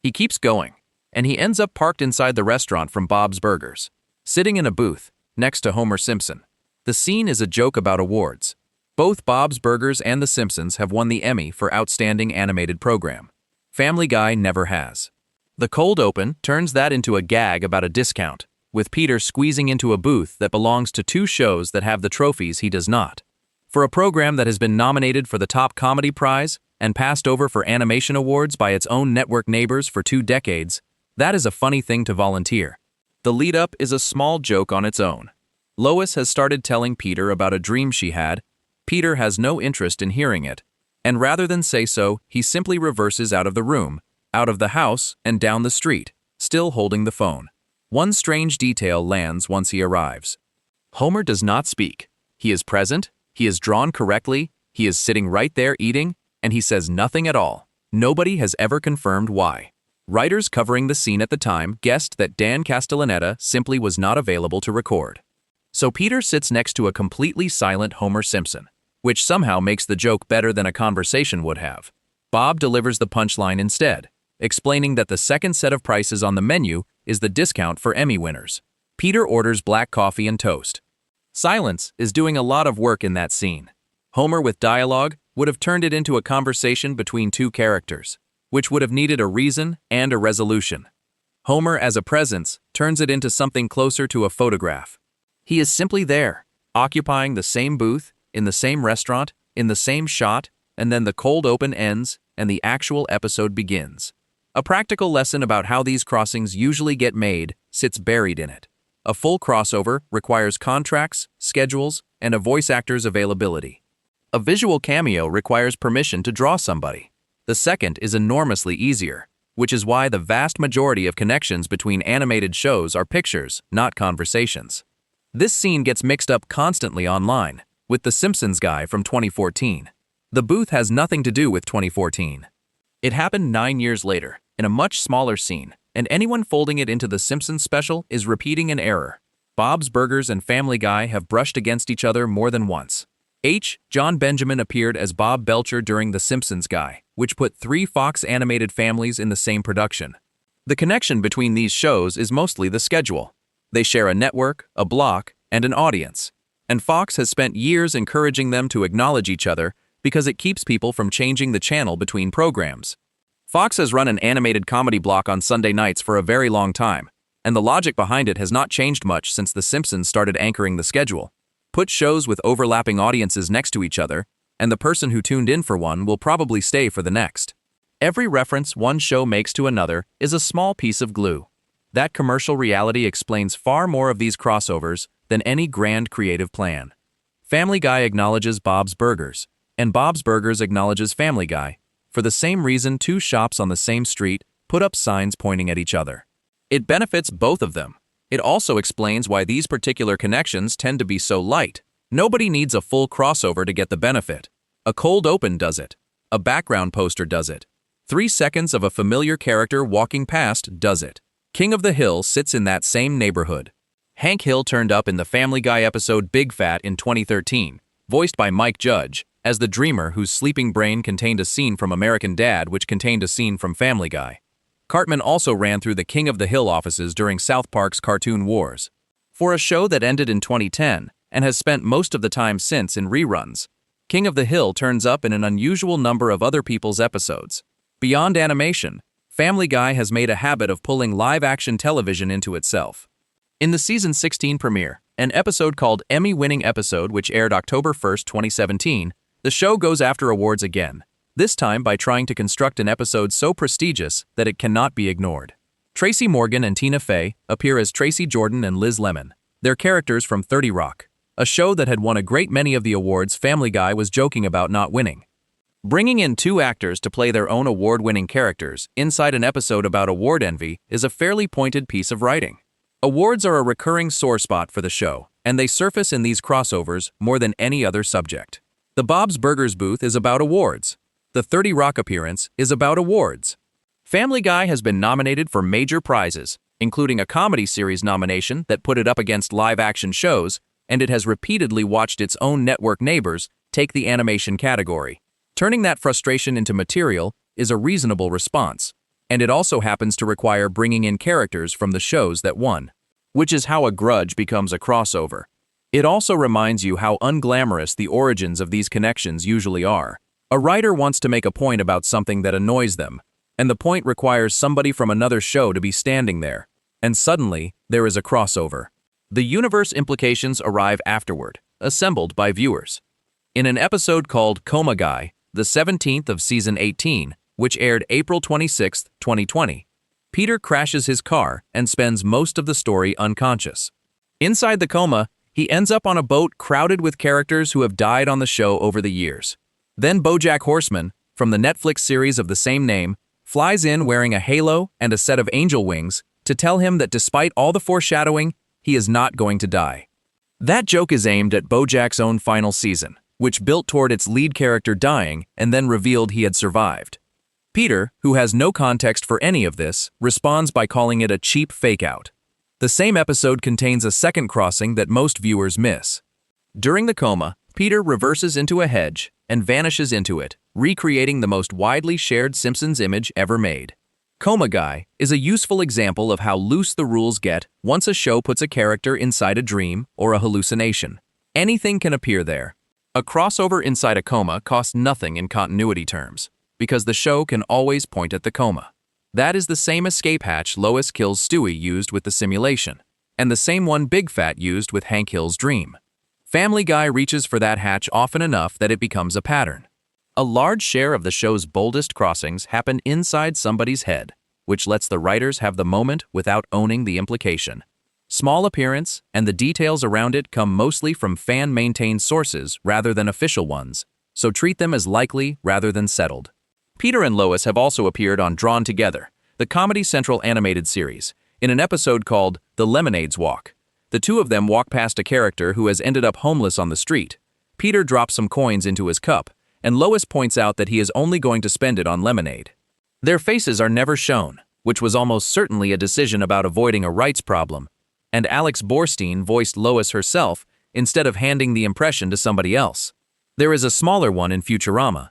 [SPEAKER 1] He keeps going, and he ends up parked inside the restaurant from Bob's Burgers, sitting in a booth next to Homer Simpson. The scene is a joke about awards. Both Bob's Burgers and The Simpsons have won the Emmy for Outstanding Animated Program. Family Guy never has. The cold open turns that into a gag about a discount, with Peter squeezing into a booth that belongs to 2 shows that have the trophies he does not. For a program that has been nominated for the Top Comedy Prize and passed over for animation awards by its own network neighbors for 2 decades, that is a funny thing to volunteer. The lead-up is a small joke on its own. Lois has started telling Peter about a dream she had. Peter has no interest in hearing it, and rather than say so, he simply reverses out of the room, out of the house, and down the street, still holding the phone. One strange detail lands once he arrives. Homer does not speak. He is present, he is drawn correctly, he is sitting right there eating, and he says nothing at all. Nobody has ever confirmed why. Writers covering the scene at the time guessed that Dan Castellaneta simply was not available to record. So Peter sits next to a completely silent Homer Simpson, which somehow makes the joke better than a conversation would have. Bob delivers the punchline instead, explaining that the second set of prices on the menu is the discount for Emmy winners. Peter orders black coffee and toast. Silence is doing a lot of work in that scene. Homer with dialogue would have turned it into a conversation between two characters, which would have needed a reason and a resolution. Homer as a presence turns it into something closer to a photograph. He is simply there, occupying the same booth, in the same restaurant, in the same shot, and then the cold open ends and the actual episode begins. A practical lesson about how these crossings usually get made sits buried in it. A full crossover requires contracts, schedules, and a voice actor's availability. A visual cameo requires permission to draw somebody. The second is enormously easier, which is why the vast majority of connections between animated shows are pictures, not conversations. This scene gets mixed up constantly online, with The Simpsons guy from 2014. The booth has nothing to do with 2014. It happened 9 years later, in a much smaller scene, and anyone folding it into The Simpsons special is repeating an error. Bob's Burgers and Family Guy have brushed against each other more than once. John Benjamin appeared as Bob Belcher during The Simpsons guy, which put 3 Fox animated families in the same production. The connection between these shows is mostly the schedule. They share a network, a block, and an audience. And Fox has spent years encouraging them to acknowledge each other because it keeps people from changing the channel between programs. Fox has run an animated comedy block on Sunday nights for a very long time, and the logic behind it has not changed much since The Simpsons started anchoring the schedule. Put shows with overlapping audiences next to each other, and the person who tuned in for one will probably stay for the next. Every reference one show makes to another is a small piece of glue. That commercial reality explains far more of these crossovers than any grand creative plan. Family Guy acknowledges Bob's Burgers, and Bob's Burgers acknowledges Family Guy, for the same reason 2 shops on the same street put up signs pointing at each other. It benefits both of them. It also explains why these particular connections tend to be so light. Nobody needs a full crossover to get the benefit. A cold open does it. A background poster does it. 3 seconds of a familiar character walking past does it. King of the Hill sits in that same neighborhood. Hank Hill turned up in the Family Guy episode Big Fat in 2013, voiced by Mike Judge, as the dreamer whose sleeping brain contained a scene from American Dad which contained a scene from Family Guy. Cartman also ran through the King of the Hill offices during South Park's Cartoon Wars. For a show that ended in 2010 and has spent most of the time since in reruns, King of the Hill turns up in an unusual number of other people's episodes. Beyond animation, Family Guy has made a habit of pulling live-action television into itself. In the season 16 premiere, an episode called Emmy-winning episode which aired October 1, 2017, the show goes after awards again, this time by trying to construct an episode so prestigious that it cannot be ignored. Tracy Morgan and Tina Fey appear as Tracy Jordan and Liz Lemon. They're characters from 30 Rock, a show that had won a great many of the awards Family Guy was joking about not winning. Bringing in 2 actors to play their own award-winning characters inside an episode about award envy is a fairly pointed piece of writing. Awards are a recurring sore spot for the show, and they surface in these crossovers more than any other subject. The Bob's Burgers booth is about awards. The 30 Rock appearance is about awards. Family Guy has been nominated for major prizes, including a comedy series nomination that put it up against live-action shows, and it has repeatedly watched its own network neighbors take the animation category. Turning that frustration into material is a reasonable response, and it also happens to require bringing in characters from the shows that won, which is how a grudge becomes a crossover. It also reminds you how unglamorous the origins of these connections usually are. A writer wants to make a point about something that annoys them, and the point requires somebody from another show to be standing there, and suddenly there is a crossover. The universe implications arrive afterward, assembled by viewers. In an episode called Coma Guy, the 17th of season 18, which aired April 26, 2020, Peter crashes his car and spends most of the story unconscious. Inside the coma, he ends up on a boat crowded with characters who have died on the show over the years. Then BoJack Horseman, from the Netflix series of the same name, flies in wearing a halo and a set of angel wings to tell him that despite all the foreshadowing, he is not going to die. That joke is aimed at BoJack's own final season, which built toward its lead character dying and then revealed he had survived. Peter, who has no context for any of this, responds by calling it a cheap fake-out. The same episode contains a second crossing that most viewers miss. During the coma, Peter reverses into a hedge and vanishes into it, recreating the most widely shared Simpsons image ever made. Coma Guy is a useful example of how loose the rules get once a show puts a character inside a dream or a hallucination. Anything can appear there. A crossover inside a coma costs nothing in continuity terms, because the show can always point at the coma. That is the same escape hatch Lois kills Stewie used with the simulation, and the same one Big Fat used with Hank Hill's dream. Family Guy reaches for that hatch often enough that it becomes a pattern. A large share of the show's boldest crossings happen inside somebody's head, which lets the writers have the moment without owning the implication. Small appearance and the details around it come mostly from fan-maintained sources rather than official ones, so treat them as likely rather than settled. Peter and Lois have also appeared on Drawn Together, the Comedy Central animated series, in an episode called The Lemonade's Walk. The two of them walk past a character who has ended up homeless on the street. Peter drops some coins into his cup, and Lois points out that he is only going to spend it on lemonade. Their faces are never shown, which was almost certainly a decision about avoiding a rights problem, and Alex Borstein voiced Lois herself instead of handing the impression to somebody else. There is a smaller one in Futurama.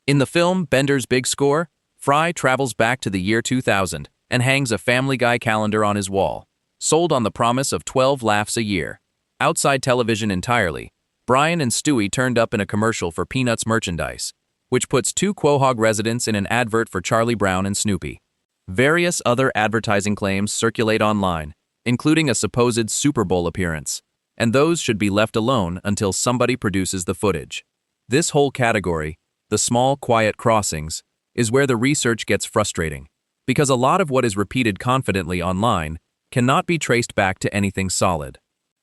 [SPEAKER 1] In the film Bender's Big Score, Fry travels back to the year 2000 and hangs a Family Guy calendar on his wall, sold on the promise of 12 laughs a year. Outside television entirely, Brian and Stewie turned up in a commercial for Peanuts merchandise, which puts two Quahog residents in an advert for Charlie Brown and Snoopy. Various other advertising claims circulate online, including a supposed Super Bowl appearance, and those should be left alone until somebody produces the footage. This whole category, the small, quiet crossings, is where the research gets frustrating, because a lot of what is repeated confidently online cannot be traced back to anything solid.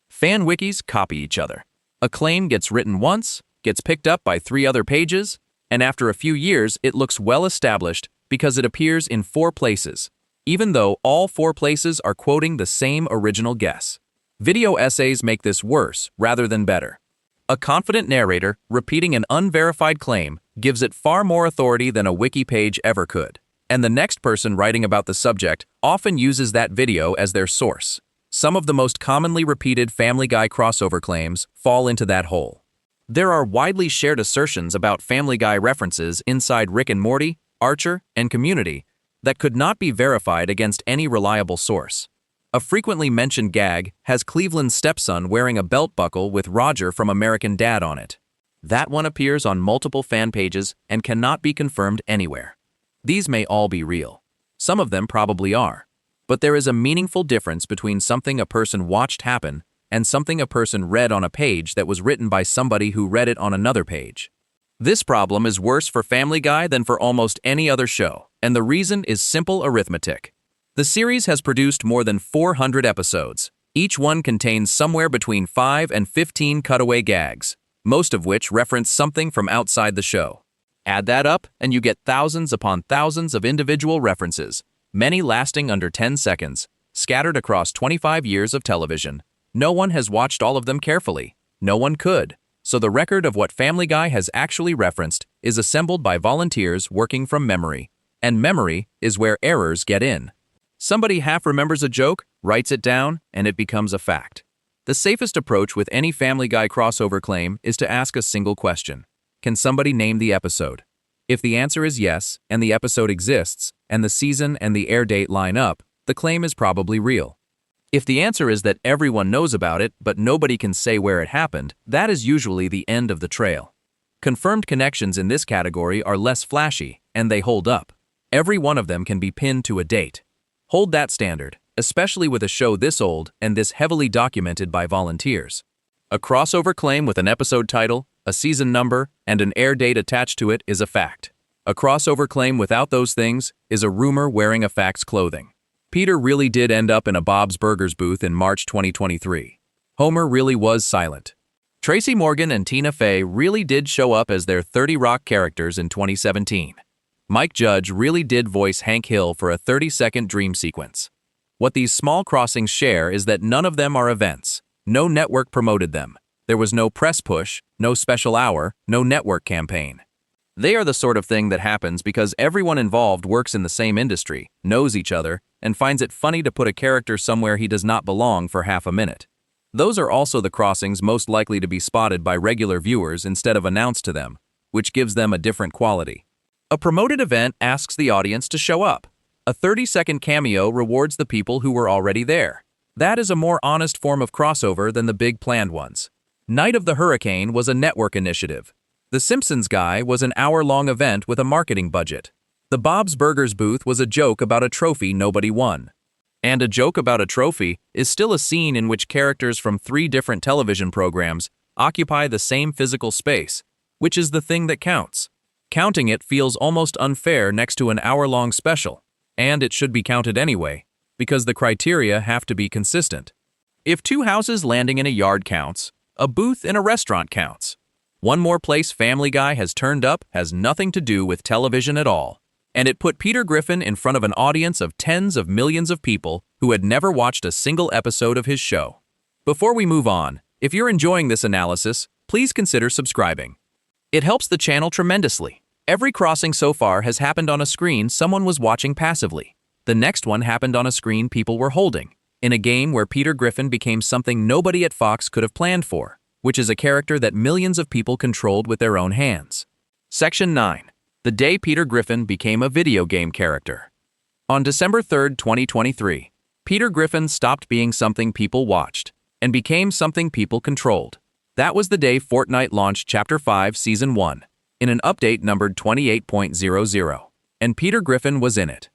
[SPEAKER 1] Fan wikis copy each other. A claim gets written once, gets picked up by 3 other pages, and after a few years it looks well established because it appears in 4 places, even though all 4 places are quoting the same original guess. Video essays make this worse rather than better. A confident narrator repeating an unverified claim gives it far more authority than a wiki page ever could, and the next person writing about the subject often uses that video as their source. Some of the most commonly repeated Family Guy crossover claims fall into that hole. There are widely shared assertions about Family Guy references inside Rick and Morty, Archer, and Community that could not be verified against any reliable source. A frequently mentioned gag has Cleveland's stepson wearing a belt buckle with Roger from American Dad on it. That one appears on multiple fan pages and cannot be confirmed anywhere. These may all be real. Some of them probably are. But there is a meaningful difference between something a person watched happen and something a person read on a page that was written by somebody who read it on another page. This problem is worse for Family Guy than for almost any other show, and the reason is simple arithmetic. The series has produced more than 400 episodes. Each one contains somewhere between 5 and 15 cutaway gags, most of which reference something from outside the show. Add that up, and you get thousands upon thousands of individual references, many lasting under 10 seconds, scattered across 25 years of television. No one has watched all of them carefully. No one could. So the record of what Family Guy has actually referenced is assembled by volunteers working from memory. And memory is where errors get in. Somebody half remembers a joke, writes it down, and it becomes a fact. The safest approach with any Family Guy crossover claim is to ask a single question. Can somebody name the episode? If the answer is yes, and the episode exists, and the season and the air date line up, the claim is probably real. If the answer is that everyone knows about it, but nobody can say where it happened, that is usually the end of the trail. Confirmed connections in this category are less flashy, and they hold up. Every one of them can be pinned to a date. Hold that standard, especially with a show this old and this heavily documented by volunteers. A crossover claim with an episode title, a season number, and an air date attached to it is a fact. A crossover claim without those things is a rumor wearing a fact's clothing. Peter really did end up in a Bob's Burgers booth in March 2023. Homer really was silent. Tracy Morgan and Tina Fey really did show up as their 30 Rock characters in 2017. Mike Judge really did voice Hank Hill for a 30-second dream sequence. What these small crossings share is that none of them are events. No network promoted them. There was no press push, no special hour, no network campaign. They are the sort of thing that happens because everyone involved works in the same industry, knows each other, and finds it funny to put a character somewhere he does not belong for half a minute. Those are also the crossings most likely to be spotted by regular viewers instead of announced to them, which gives them a different quality. A promoted event asks the audience to show up. A 30-second cameo rewards the people who were already there. That is a more honest form of crossover than the big planned ones. Night of the Hurricane was a network initiative. The Simpsons Guy was an hour-long event with a marketing budget. The Bob's Burgers booth was a joke about a trophy nobody won. And a joke about a trophy is still a scene in which characters from 3 different television programs occupy the same physical space, which is the thing that counts. Counting it feels almost unfair next to an hour-long special, and it should be counted anyway, because the criteria have to be consistent. If 2 houses landing in a yard counts, a booth in a restaurant counts. One More Place Family Guy has turned up has nothing to do with television at all, and it put Peter Griffin in front of an audience of tens of millions of people who had never watched a single episode of his show. Before we move on, if you're enjoying this analysis, please consider subscribing. It helps the channel tremendously. Every crossing so far has happened on a screen someone was watching passively. The next one happened on a screen people were holding, in a game where Peter Griffin became something nobody at Fox could have planned for, which is a character that millions of people controlled with their own hands. Section 9. The day Peter Griffin became a video game character. On December 3, 2023, Peter Griffin stopped being something people watched and became something people controlled. That was the day Fortnite launched Chapter 5 Season 1 in an update numbered 28.00, and Peter Griffin was in it.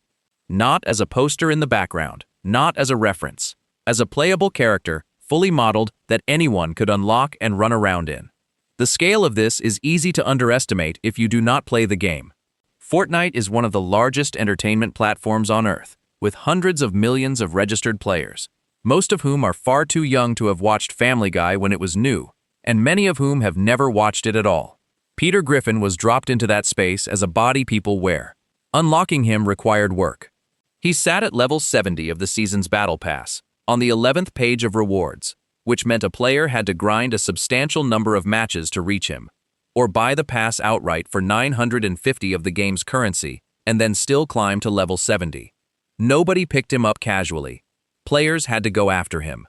[SPEAKER 1] Not as a poster in the background, not as a reference, as a playable character, fully modeled that anyone could unlock and run around in. The scale of this is easy to underestimate if you do not play the game. Fortnite is one of the largest entertainment platforms on Earth, with hundreds of millions of registered players, most of whom are far too young to have watched Family Guy when it was new, and many of whom have never watched it at all. Peter Griffin was dropped into that space as a body people wear. Unlocking him required work. He sat at level 70 of the season's Battle Pass, on the 11th page of rewards, which meant a player had to grind a substantial number of matches to reach him, or buy the pass outright for 950 of the game's currency, and then still climb to level 70. Nobody picked him up casually. Players had to go after him.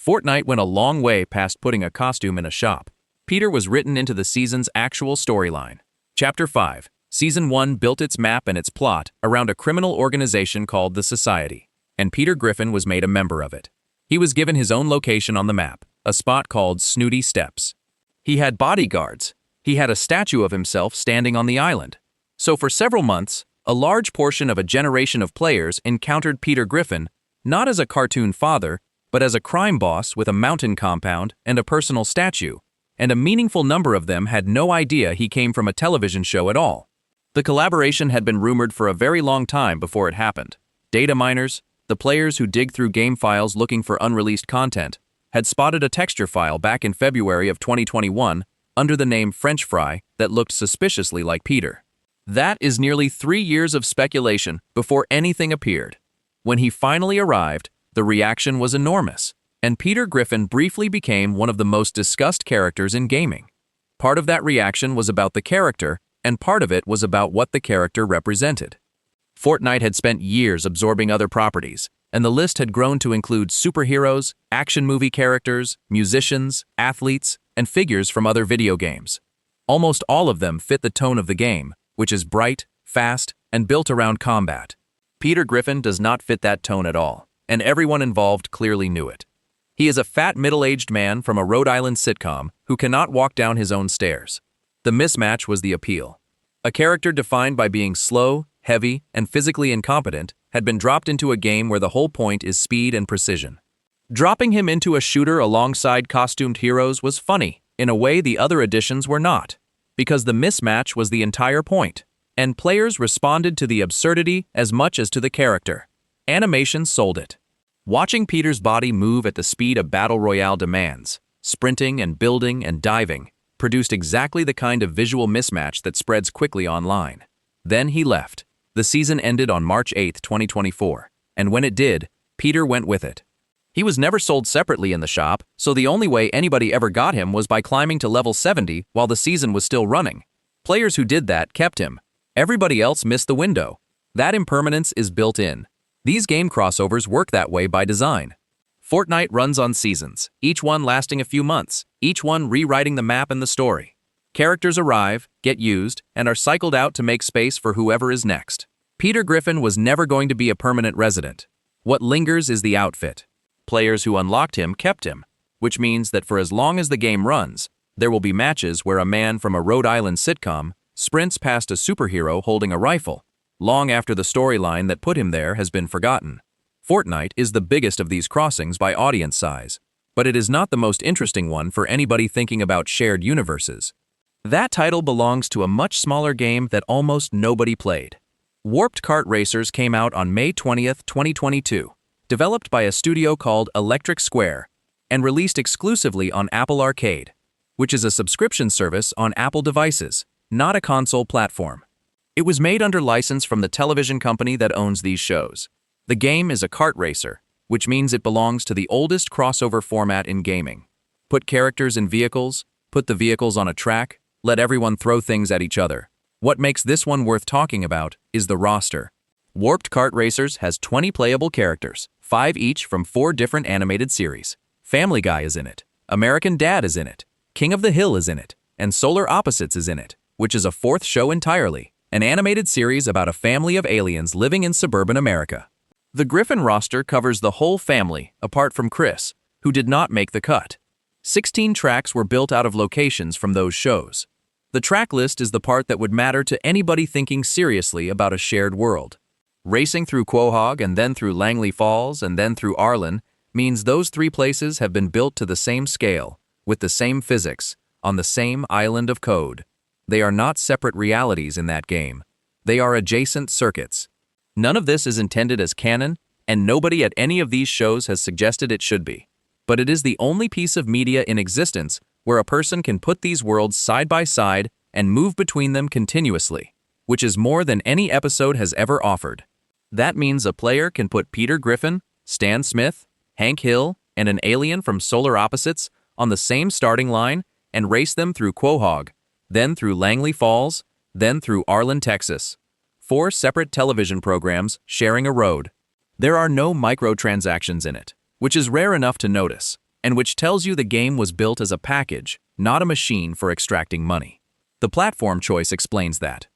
[SPEAKER 1] Fortnite went a long way past putting a costume in a shop. Peter was written into the season's actual storyline. Chapter 5, Season 1 built its map and its plot around a criminal organization called the Society, and Peter Griffin was made a member of it. He was given his own location on the map, a spot called Snooty Steps. He had bodyguards. He had a statue of himself standing on the island. So for several months, a large portion of a generation of players encountered Peter Griffin not as a cartoon father, but as a crime boss with a mountain compound and a personal statue, and a meaningful number of them had no idea he came from a television show at all. The collaboration had been rumored for a very long time before it happened. Data miners, the players who dig through game files looking for unreleased content, had spotted a texture file back in February of 2021 under the name French Fry that looked suspiciously like Peter. That is nearly 3 years of speculation before anything appeared. When he finally arrived, the reaction was enormous, and Peter Griffin briefly became one of the most discussed characters in gaming. Part of that reaction was about the character, and part of it was about what the character represented. Fortnite had spent years absorbing other properties, and the list had grown to include superheroes, action movie characters, musicians, athletes, and figures from other video games. Almost all of them fit the tone of the game, which is bright, fast, and built around combat. Peter Griffin does not fit that tone at all, and everyone involved clearly knew it. He is a fat middle-aged man from a Rhode Island sitcom who cannot walk down his own stairs. The mismatch was the appeal. A character defined by being slow, heavy, and physically incompetent had been dropped into a game where the whole point is speed and precision. Dropping him into a shooter alongside costumed heroes was funny, in a way the other additions were not, because the mismatch was the entire point, and players responded to the absurdity as much as to the character. Animation sold it. Watching Peter's body move at the speed a battle royale demands, sprinting and building and diving, produced exactly the kind of visual mismatch that spreads quickly online. Then he left. The season ended on March 8, 2024, and when it did, Peter went with it. He was never sold separately in the shop, so the only way anybody ever got him was by climbing to level 70 while the season was still running. Players who did that kept him. Everybody else missed the window. That impermanence is built in. These game crossovers work that way by design. Fortnite runs on seasons, each one lasting a few months, each one rewriting the map and the story. Characters arrive, get used, and are cycled out to make space for whoever is next. Peter Griffin was never going to be a permanent resident. What lingers is the outfit. Players who unlocked him kept him, which means that for as long as the game runs, there will be matches where a man from a Rhode Island sitcom sprints past a superhero holding a rifle, long after the storyline that put him there has been forgotten. Fortnite is the biggest of these crossings by audience size, but it is not the most interesting one for anybody thinking about shared universes. That title belongs to a much smaller game that almost nobody played. Warped Kart Racers came out on May 20th, 2022, developed by a studio called Electric Square, and released exclusively on Apple Arcade, which is a subscription service on Apple devices, not a console platform. It was made under license from the television company that owns these shows. The game is a kart racer, which means it belongs to the oldest crossover format in gaming. Put characters in vehicles, put the vehicles on a track, let everyone throw things at each other. What makes this one worth talking about is the roster. Warped Kart Racers has 20 playable characters, 5 each from 4 different animated series. Family Guy is in it, American Dad is in it, King of the Hill is in it, and Solar Opposites is in it, which is a 4th show entirely, an animated series about a family of aliens living in suburban America. The Griffin roster covers the whole family, apart from Chris, who did not make the cut. 16 tracks were built out of locations from those shows. The track list is the part that would matter to anybody thinking seriously about a shared world. Racing through Quahog and then through Langley Falls and then through Arlen means those 3 places have been built to the same scale, with the same physics, on the same island of code. They are not separate realities in that game. They are adjacent circuits. None of this is intended as canon, and nobody at any of these shows has suggested it should be. But it is the only piece of media in existence where a person can put these worlds side by side and move between them continuously, which is more than any episode has ever offered. That means a player can put Peter Griffin, Stan Smith, Hank Hill, and an alien from Solar Opposites on the same starting line and race them through Quahog, then through Langley Falls, then through Arlen, Texas. 4 separate television programs sharing a road. There are no microtransactions in it, which is rare enough to notice, and which tells you the game was built as a package, not a machine for extracting money. The platform choice explains that.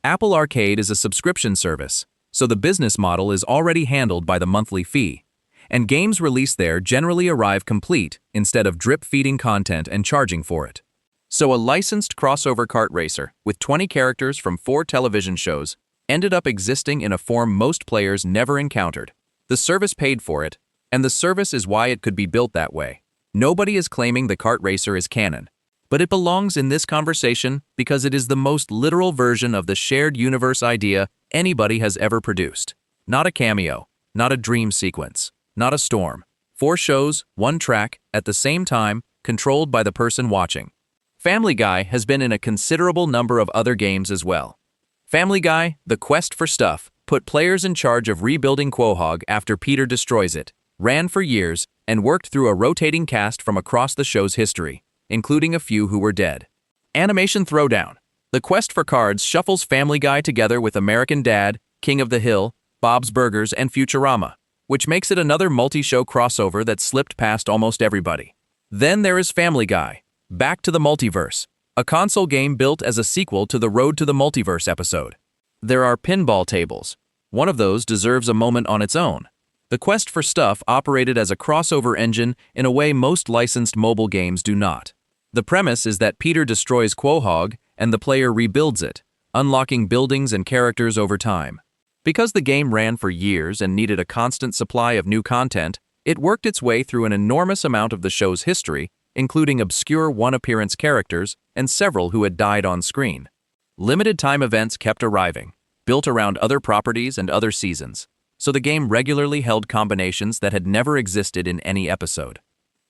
[SPEAKER 1] Apple Arcade is a subscription service, so the business model is already handled by the monthly fee, and games released there generally arrive complete instead of drip-feeding content and charging for it. So a licensed crossover kart racer with 20 characters from 4 television shows ended up existing in a form most players never encountered. The service paid for it, and the service is why it could be built that way. Nobody is claiming the kart racer is canon, but it belongs in this conversation because it is the most literal version of the shared universe idea anybody has ever produced. Not a cameo, not a dream sequence, not a storm. 4 shows, 1 track, at the same time, controlled by the person watching. Family Guy has been in a considerable number of other games as well. Family Guy, The Quest for Stuff, put players in charge of rebuilding Quahog after Peter destroys it, ran for years, and worked through a rotating cast from across the show's history, including a few who were dead. Animation Throwdown. The Quest for Cards shuffles Family Guy together with American Dad, King of the Hill, Bob's Burgers, and Futurama, which makes it another multi-show crossover that slipped past almost everybody. Then there is Family Guy, Back to the Multiverse, a console game built as a sequel to the Road to the Multiverse episode. There are pinball tables. One of those deserves a moment on its own. The Quest for Stuff operated as a crossover engine in a way most licensed mobile games do not. The premise is that Peter destroys Quahog and the player rebuilds it, unlocking buildings and characters over time. Because the game ran for years and needed a constant supply of new content, it worked its way through an enormous amount of the show's history, including obscure one-appearance characters and several who had died on screen. Limited-time events kept arriving, built around other properties and other seasons, so the game regularly held combinations that had never existed in any episode.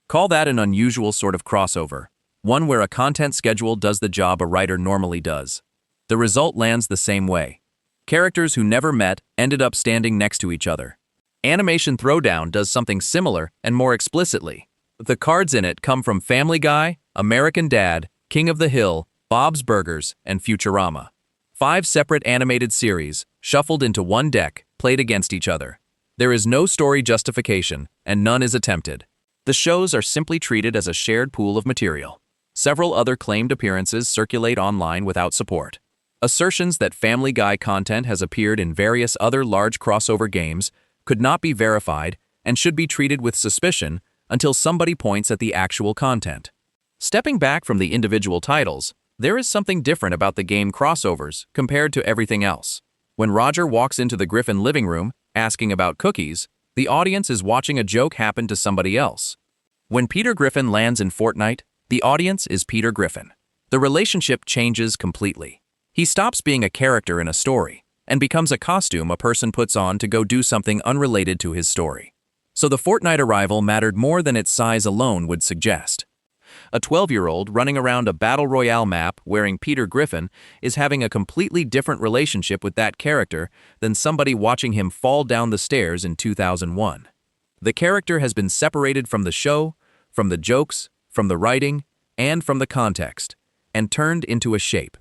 [SPEAKER 1] Call that an unusual sort of crossover, one where a content schedule does the job a writer normally does. The result lands the same way. Characters who never met ended up standing next to each other. Animation Throwdown does something similar and more explicitly. The cards in it come from Family Guy, American Dad, King of the Hill, Bob's Burgers, and Futurama. 5 separate animated series, shuffled into one deck, played against each other. There is no story justification, and none is attempted. The shows are simply treated as a shared pool of material. Several other claimed appearances circulate online without support. Assertions that Family Guy content has appeared in various other large crossover games could not be verified and should be treated with suspicion until somebody points at the actual content. Stepping back from the individual titles, there is something different about the game crossovers compared to everything else. When Roger walks into the Griffin living room, asking about cookies, the audience is watching a joke happen to somebody else. When Peter Griffin lands in Fortnite, the audience is Peter Griffin. The relationship changes completely. He stops being a character in a story and becomes a costume a person puts on to go do something unrelated to his story. So the Fortnite arrival mattered more than its size alone would suggest. A 12-year-old running around a Battle Royale map wearing Peter Griffin is having a completely different relationship with that character than somebody watching him fall down the stairs in 2001. The character has been separated from the show, from the jokes, from the writing, and from the context, and turned into a shape.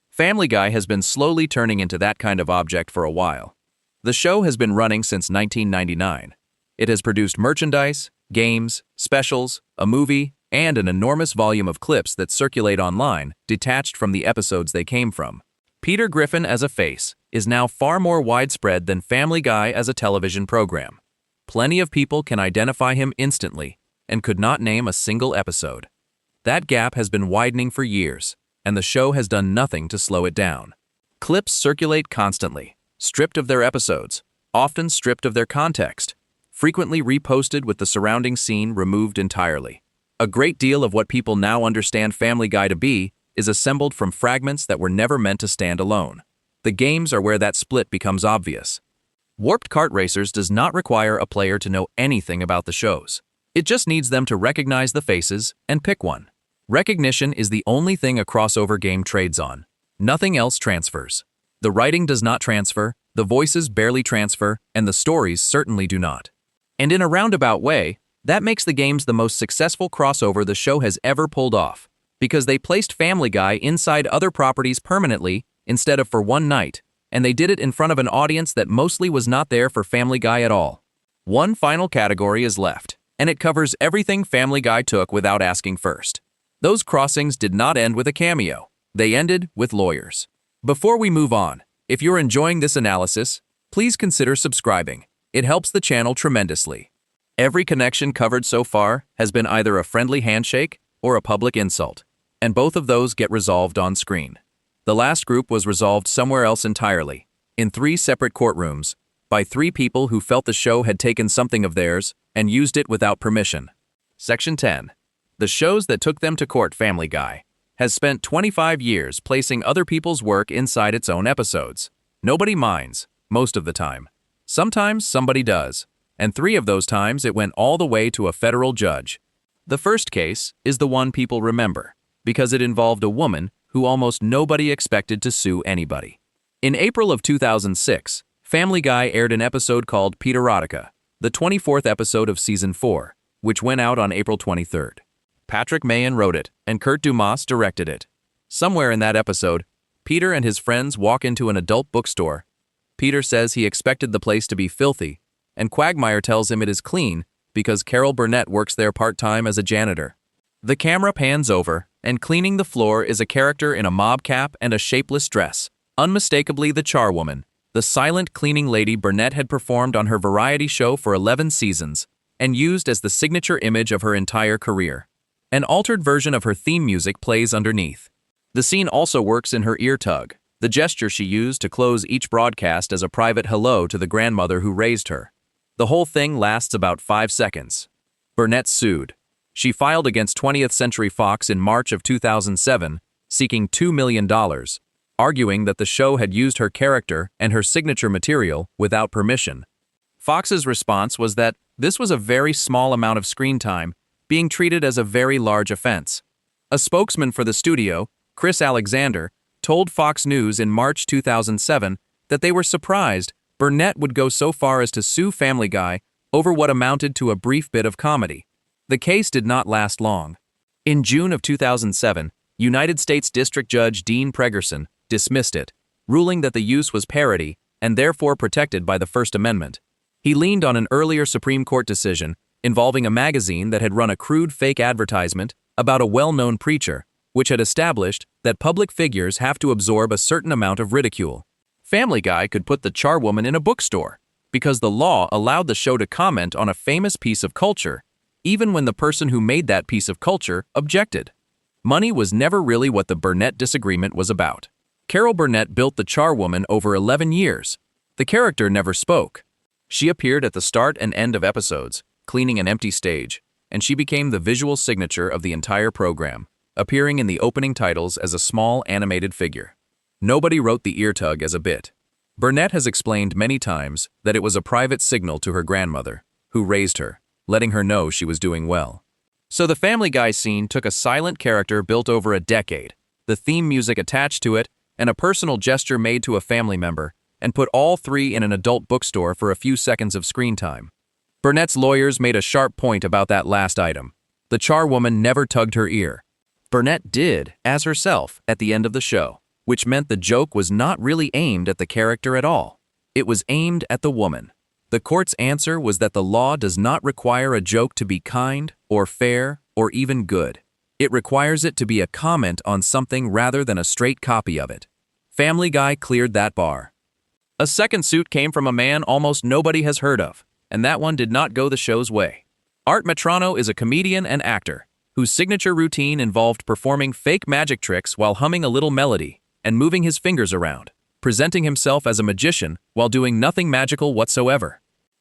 [SPEAKER 1] Family Guy has been slowly turning into that kind of object for a while. The show has been running since 1999. It has produced merchandise, games, specials, a movie, and an enormous volume of clips that circulate online, detached from the episodes they came from. Peter Griffin as a face is now far more widespread than Family Guy as a television program. Plenty of people can identify him instantly and could not name a single episode. That gap has been widening for years, and the show has done nothing to slow it down. Clips circulate constantly, stripped of their episodes, often stripped of their context, frequently reposted with the surrounding scene removed entirely. A great deal of what people now understand Family Guy to be is assembled from fragments that were never meant to stand alone. The games are where that split becomes obvious. Warped Kart Racers does not require a player to know anything about the shows. It just needs them to recognize the faces and pick one. Recognition is the only thing a crossover game trades on. Nothing else transfers. The writing does not transfer, the voices barely transfer, and the stories certainly do not. And in a roundabout way, that makes the games the most successful crossover the show has ever pulled off, because they placed Family Guy inside other properties permanently instead of for one night, and they did it in front of an audience that mostly was not there for Family Guy at all. One final category is left, and it covers everything Family Guy took without asking first. Those crossings did not end with a cameo. They ended with lawyers. Before we move on, if you're enjoying this analysis, please consider subscribing. It helps the channel tremendously. Every connection covered so far has been either a friendly handshake or a public insult, and both of those get resolved on screen. The last group was resolved somewhere else entirely, in 3 separate courtrooms, by 3 people who felt the show had taken something of theirs and used it without permission. Section 10. The shows that took them to court. Family Guy has spent 25 years placing other people's work inside its own episodes. Nobody minds, most of the time. Sometimes somebody does, and 3 of those times it went all the way to a federal judge. The first case is the one people remember, because it involved a woman who almost nobody expected to sue anybody. In April of 2006, Family Guy aired an episode called Peterotica, the 24th episode of Season 4, which went out on April 23rd. Patrick Mahan wrote it, and Kurt Dumas directed it. Somewhere in that episode, Peter and his friends walk into an adult bookstore. Peter says he expected the place to be filthy, and Quagmire tells him it is clean because Carol Burnett works there part-time as a janitor. The camera pans over, and cleaning the floor is a character in a mob cap and a shapeless dress, unmistakably the charwoman, the silent cleaning lady Burnett had performed on her variety show for 11 seasons, and used as the signature image of her entire career. An altered version of her theme music plays underneath. The scene also works in her ear tug, the gesture she used to close each broadcast as a private hello to the grandmother who raised her. The whole thing lasts about 5 seconds. Burnett sued. She filed against 20th Century Fox in March of 2007, seeking $2 million, arguing that the show had used her character and her signature material without permission. Fox's response was that this was a very small amount of screen time, being treated as a very large offense. A spokesman for the studio, Chris Alexander, told Fox News in March 2007 that they were surprised Burnett would go so far as to sue Family Guy over what amounted to a brief bit of comedy. The case did not last long. In June of 2007, United States District Judge Dean Pregerson dismissed it, ruling that the use was parody and therefore protected by the First Amendment. He leaned on an earlier Supreme Court decision involving a magazine that had run a crude fake advertisement about a well-known preacher, which had established that public figures have to absorb a certain amount of ridicule. Family Guy could put the charwoman in a bookstore because the law allowed the show to comment on a famous piece of culture, even when the person who made that piece of culture objected. Money was never really what the Burnett disagreement was about. Carol Burnett built the charwoman over 11 years. The character never spoke. She appeared at the start and end of episodes, cleaning an empty stage, and she became the visual signature of the entire program, appearing in the opening titles as a small animated figure. Nobody wrote the ear tug as a bit. Burnett has explained many times that it was a private signal to her grandmother, who raised her, letting her know she was doing well. So the Family Guy scene took a silent character built over a decade, the theme music attached to it, and a personal gesture made to a family member, and put all three in an adult bookstore for a few seconds of screen time. Burnett's lawyers made a sharp point about that last item. The charwoman never tugged her ear. Burnett did, as herself, at the end of the show, which meant the joke was not really aimed at the character at all. It was aimed at the woman. The court's answer was that the law does not require a joke to be kind, or fair, or even good. It requires it to be a comment on something rather than a straight copy of it. Family Guy cleared that bar. A second suit came from a man almost nobody has heard of, and that one did not go the show's way. Art Metrano is a comedian and actor, whose signature routine involved performing fake magic tricks while humming a little melody and moving his fingers around, presenting himself as a magician while doing nothing magical whatsoever.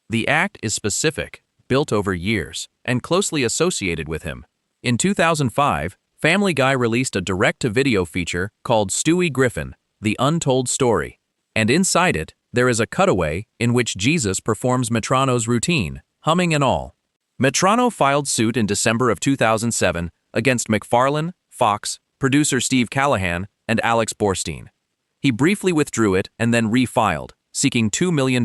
[SPEAKER 1] The act is specific, built over years, and closely associated with him. In 2005, Family Guy released a direct-to-video feature called Stewie Griffin, The Untold Story, and inside it, there is a cutaway in which Jesus performs Metrano's routine, humming and all. Metrano filed suit in December of 2007 against McFarlane, Fox, producer Steve Callahan, and Alex Borstein. He briefly withdrew it and then refiled, seeking $2 million.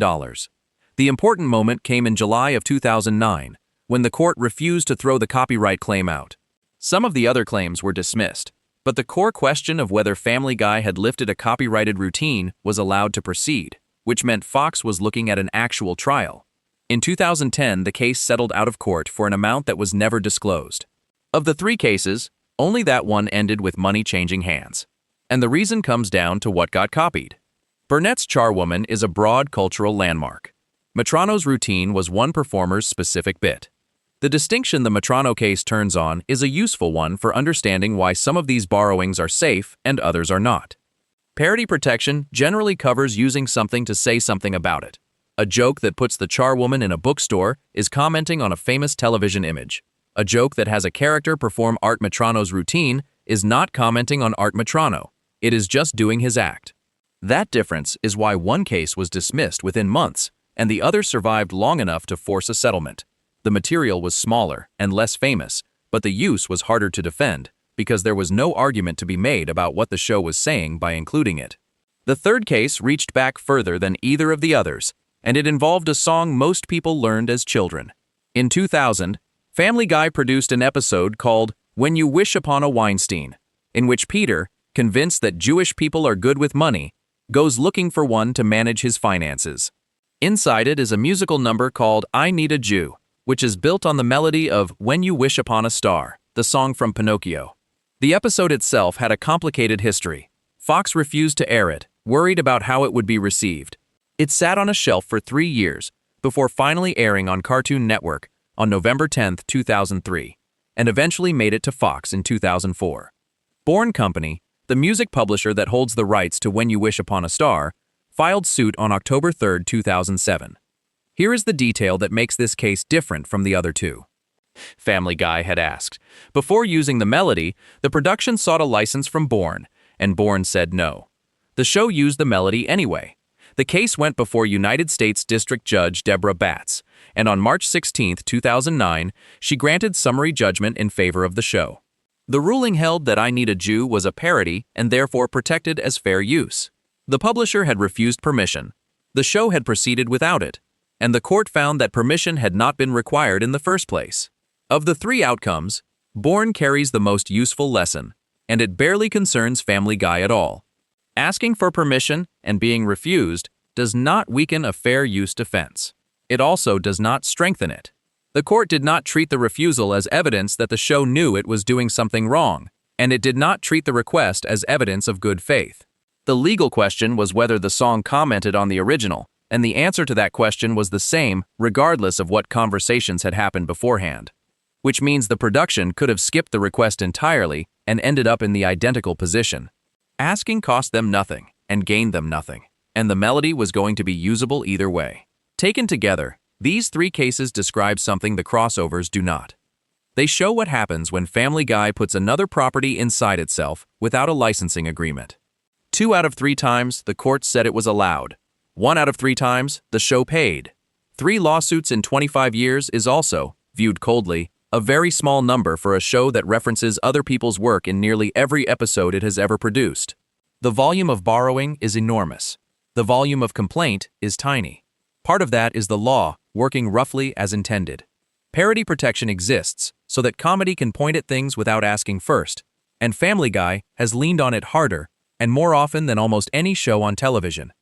[SPEAKER 1] The important moment came in July of 2009, when the court refused to throw the copyright claim out. Some of the other claims were dismissed, but the core question of whether Family Guy had lifted a copyrighted routine was allowed to proceed, which meant Fox was looking at an actual trial. In 2010, the case settled out of court for an amount that was never disclosed. Of the three cases, only that one ended with money changing hands. And the reason comes down to what got copied. Burnett's charwoman is a broad cultural landmark. Metrano's routine was one performer's specific bit. The distinction the Metrano case turns on is a useful one for understanding why some of these borrowings are safe and others are not. Parody protection generally covers using something to say something about it. A joke that puts the charwoman in a bookstore is commenting on a famous television image. A joke that has a character perform Art Metrano's routine is not commenting on Art Metrano. It is just doing his act. That difference is why one case was dismissed within months, and the other survived long enough to force a settlement. The material was smaller and less famous, but the use was harder to defend, because there was no argument to be made about what the show was saying by including it. The third case reached back further than either of the others, and it involved a song most people learned as children. In 2000, Family Guy produced an episode called When You Wish Upon a Weinstein, in which Peter, convinced that Jewish people are good with money, goes looking for one to manage his finances. Inside it is a musical number called I Need a Jew, which is built on the melody of When You Wish Upon a Star, the song from Pinocchio. The episode itself had a complicated history. Fox refused to air it, worried about how it would be received. It sat on a shelf for 3 years before finally airing on Cartoon Network on November 10, 2003, and eventually made it to Fox in 2004. Bourne Company, the music publisher that holds the rights to When You Wish Upon a Star, filed suit on October 3, 2007. Here is the detail that makes this case different from the other two. Family Guy had asked. Before using the melody, the production sought a license from Bourne, and Bourne said no. The show used the melody anyway. The case went before United States District Judge Deborah Batts, and on March 16, 2009, she granted summary judgment in favor of the show. The ruling held that I Need a Jew was a parody and therefore protected as fair use. The publisher had refused permission. The show had proceeded without it, and the court found that permission had not been required in the first place. Of the three outcomes, Bourne carries the most useful lesson. and it barely concerns Family Guy at all. Asking for permission and being refused does not weaken a fair use defense. It also does not strengthen it. The court did not treat the refusal as evidence that the show knew it was doing something wrong, and it did not treat the request as evidence of good faith. The legal question was whether the song commented on the original, and the answer to that question was the same regardless of what conversations had happened beforehand. Which means the production could have skipped the request entirely and ended up in the identical position. Asking cost them nothing and gained them nothing, and the melody was going to be usable either way. Taken together, these three cases describe something the crossovers do not. They show what happens when Family Guy puts another property inside itself without a licensing agreement. 2 out of 3 times, the court said it was allowed. 1 out of 3 times, the show paid. 3 lawsuits in 25 years is also, viewed coldly, a very small number for a show that references other people's work in nearly every episode it has ever produced. The volume of borrowing is enormous. The volume of complaint is tiny. Part of that is the law working roughly as intended. Parody protection exists so that comedy can point at things without asking first, and Family Guy has leaned on it harder and more often than almost any show on television.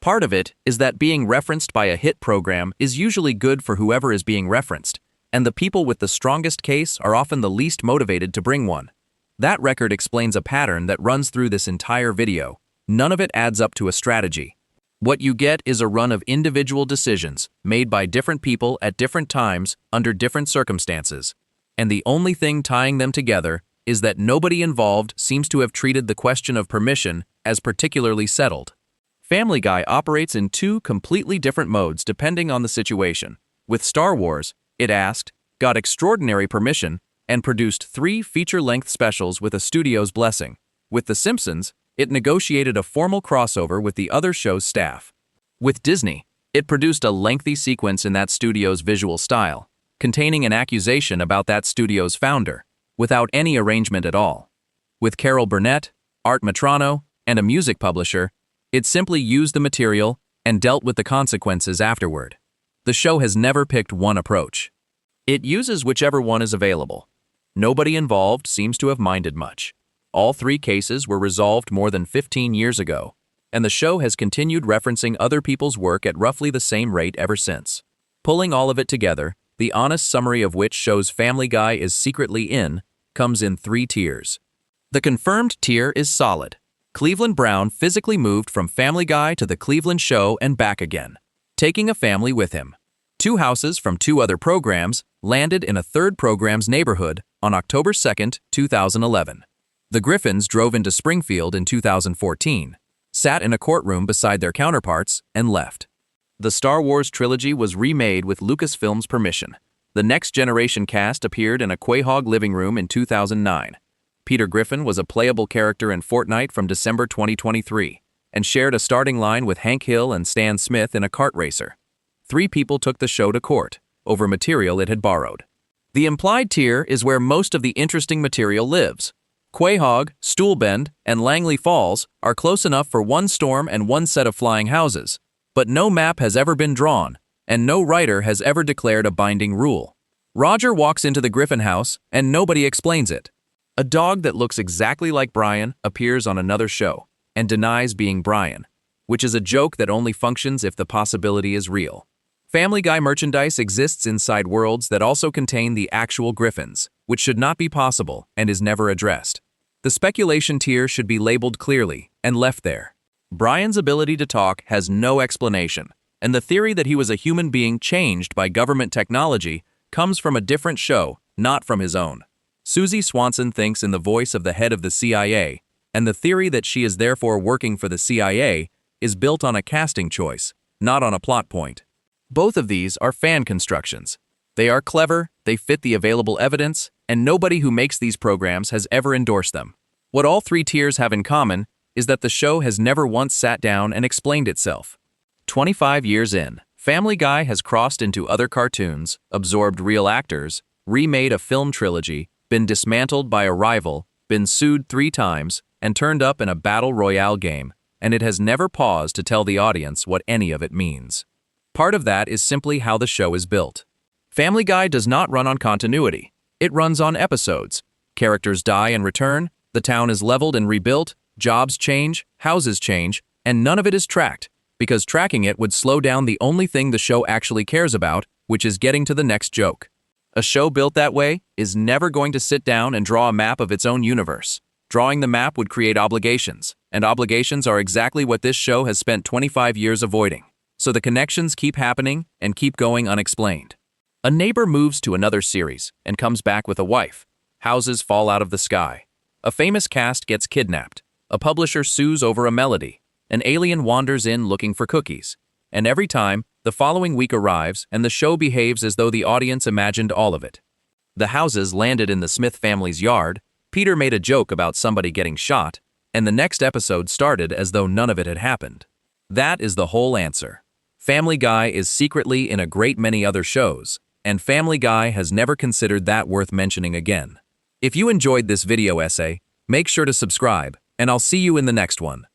[SPEAKER 1] Part of it is that being referenced by a hit program is usually good for whoever is being referenced, and the people with the strongest case are often the least motivated to bring one. That record explains a pattern that runs through this entire video. None of it adds up to a strategy. What you get is a run of individual decisions made by different people at different times under different circumstances, and the only thing tying them together is that nobody involved seems to have treated the question of permission as particularly settled. Family Guy operates in 2 completely different modes depending on the situation. With Star Wars, it asked, got extraordinary permission, and produced 3 feature-length specials with a studio's blessing. With The Simpsons, it negotiated a formal crossover with the other show's staff. With Disney, it produced a lengthy sequence in that studio's visual style, containing an accusation about that studio's founder, without any arrangement at all. With Carol Burnett, Art Matrano, and a music publisher, it simply used the material and dealt with the consequences afterward. The show has never picked one approach. It uses whichever one is available. Nobody involved seems to have minded much. All 3 cases were resolved more than 15 years ago, and the show has continued referencing other people's work at roughly the same rate ever since. Pulling all of it together, the honest summary of which shows Family Guy is secretly in, comes in 3 tiers. The confirmed tier is solid. Cleveland Brown physically moved from Family Guy to the Cleveland show and back again, taking a family with him. 2 houses from 2 other programs landed in a 3rd program's neighborhood on October 2, 2011. The Griffins drove into Springfield in 2014, sat in a courtroom beside their counterparts, and left. The Star Wars trilogy was remade with Lucasfilm's permission. The Next Generation cast appeared in a Quahog living room in 2009. Peter Griffin was a playable character in Fortnite from December 2023, and shared a starting line with Hank Hill and Stan Smith in a kart racer. 3 people took the show to court over material it had borrowed. The implied tier is where most of the interesting material lives. Quahog, Stoolbend, and Langley Falls are close enough for 1 storm and 1 set of flying houses, but no map has ever been drawn, and no writer has ever declared a binding rule. Roger walks into the Griffin house, and nobody explains it. A dog that looks exactly like Brian appears on another show, and denies being Brian, which is a joke that only functions if the possibility is real. Family Guy merchandise exists inside worlds that also contain the actual Griffins, which should not be possible and is never addressed. The speculation tier should be labeled clearly and left there. Brian's ability to talk has no explanation, and the theory that he was a human being changed by government technology comes from a different show, not from his own. Susie Swanson thinks in the voice of the head of the CIA, and the theory that she is therefore working for the CIA is built on a casting choice, not on a plot point. Both of these are fan constructions. They are clever, they fit the available evidence, and nobody who makes these programs has ever endorsed them. What all 3 tiers have in common is that the show has never once sat down and explained itself. 25 years in, Family Guy has crossed into other cartoons, absorbed real actors, remade a film trilogy, been dismantled by a rival, been sued 3 times, and turned up in a battle royale game, and it has never paused to tell the audience what any of it means. Part of that is simply how the show is built. Family Guy does not run on continuity. It runs on episodes. Characters die and return, The town is leveled and rebuilt, jobs change, houses change, and none of it is tracked, because tracking it would slow down the only thing the show actually cares about, which is getting to the next joke. A show built that way is never going to sit down and draw a map of its own universe. Drawing the map would create obligations, and obligations are exactly what this show has spent 25 years avoiding. So the connections keep happening and keep going unexplained. A neighbor moves to another series and comes back with a wife. Houses fall out of the sky. A famous cast gets kidnapped. A publisher sues over a melody. An alien wanders in looking for cookies. And every time, the following week arrives and the show behaves as though the audience imagined all of it. The houses landed in the Smith family's yard, Peter made a joke about somebody getting shot, and the next episode started as though none of it had happened. That is the whole answer. Family Guy is secretly in a great many other shows, and Family Guy has never considered that worth mentioning again. If you enjoyed this video essay, make sure to subscribe, and I'll see you in the next one.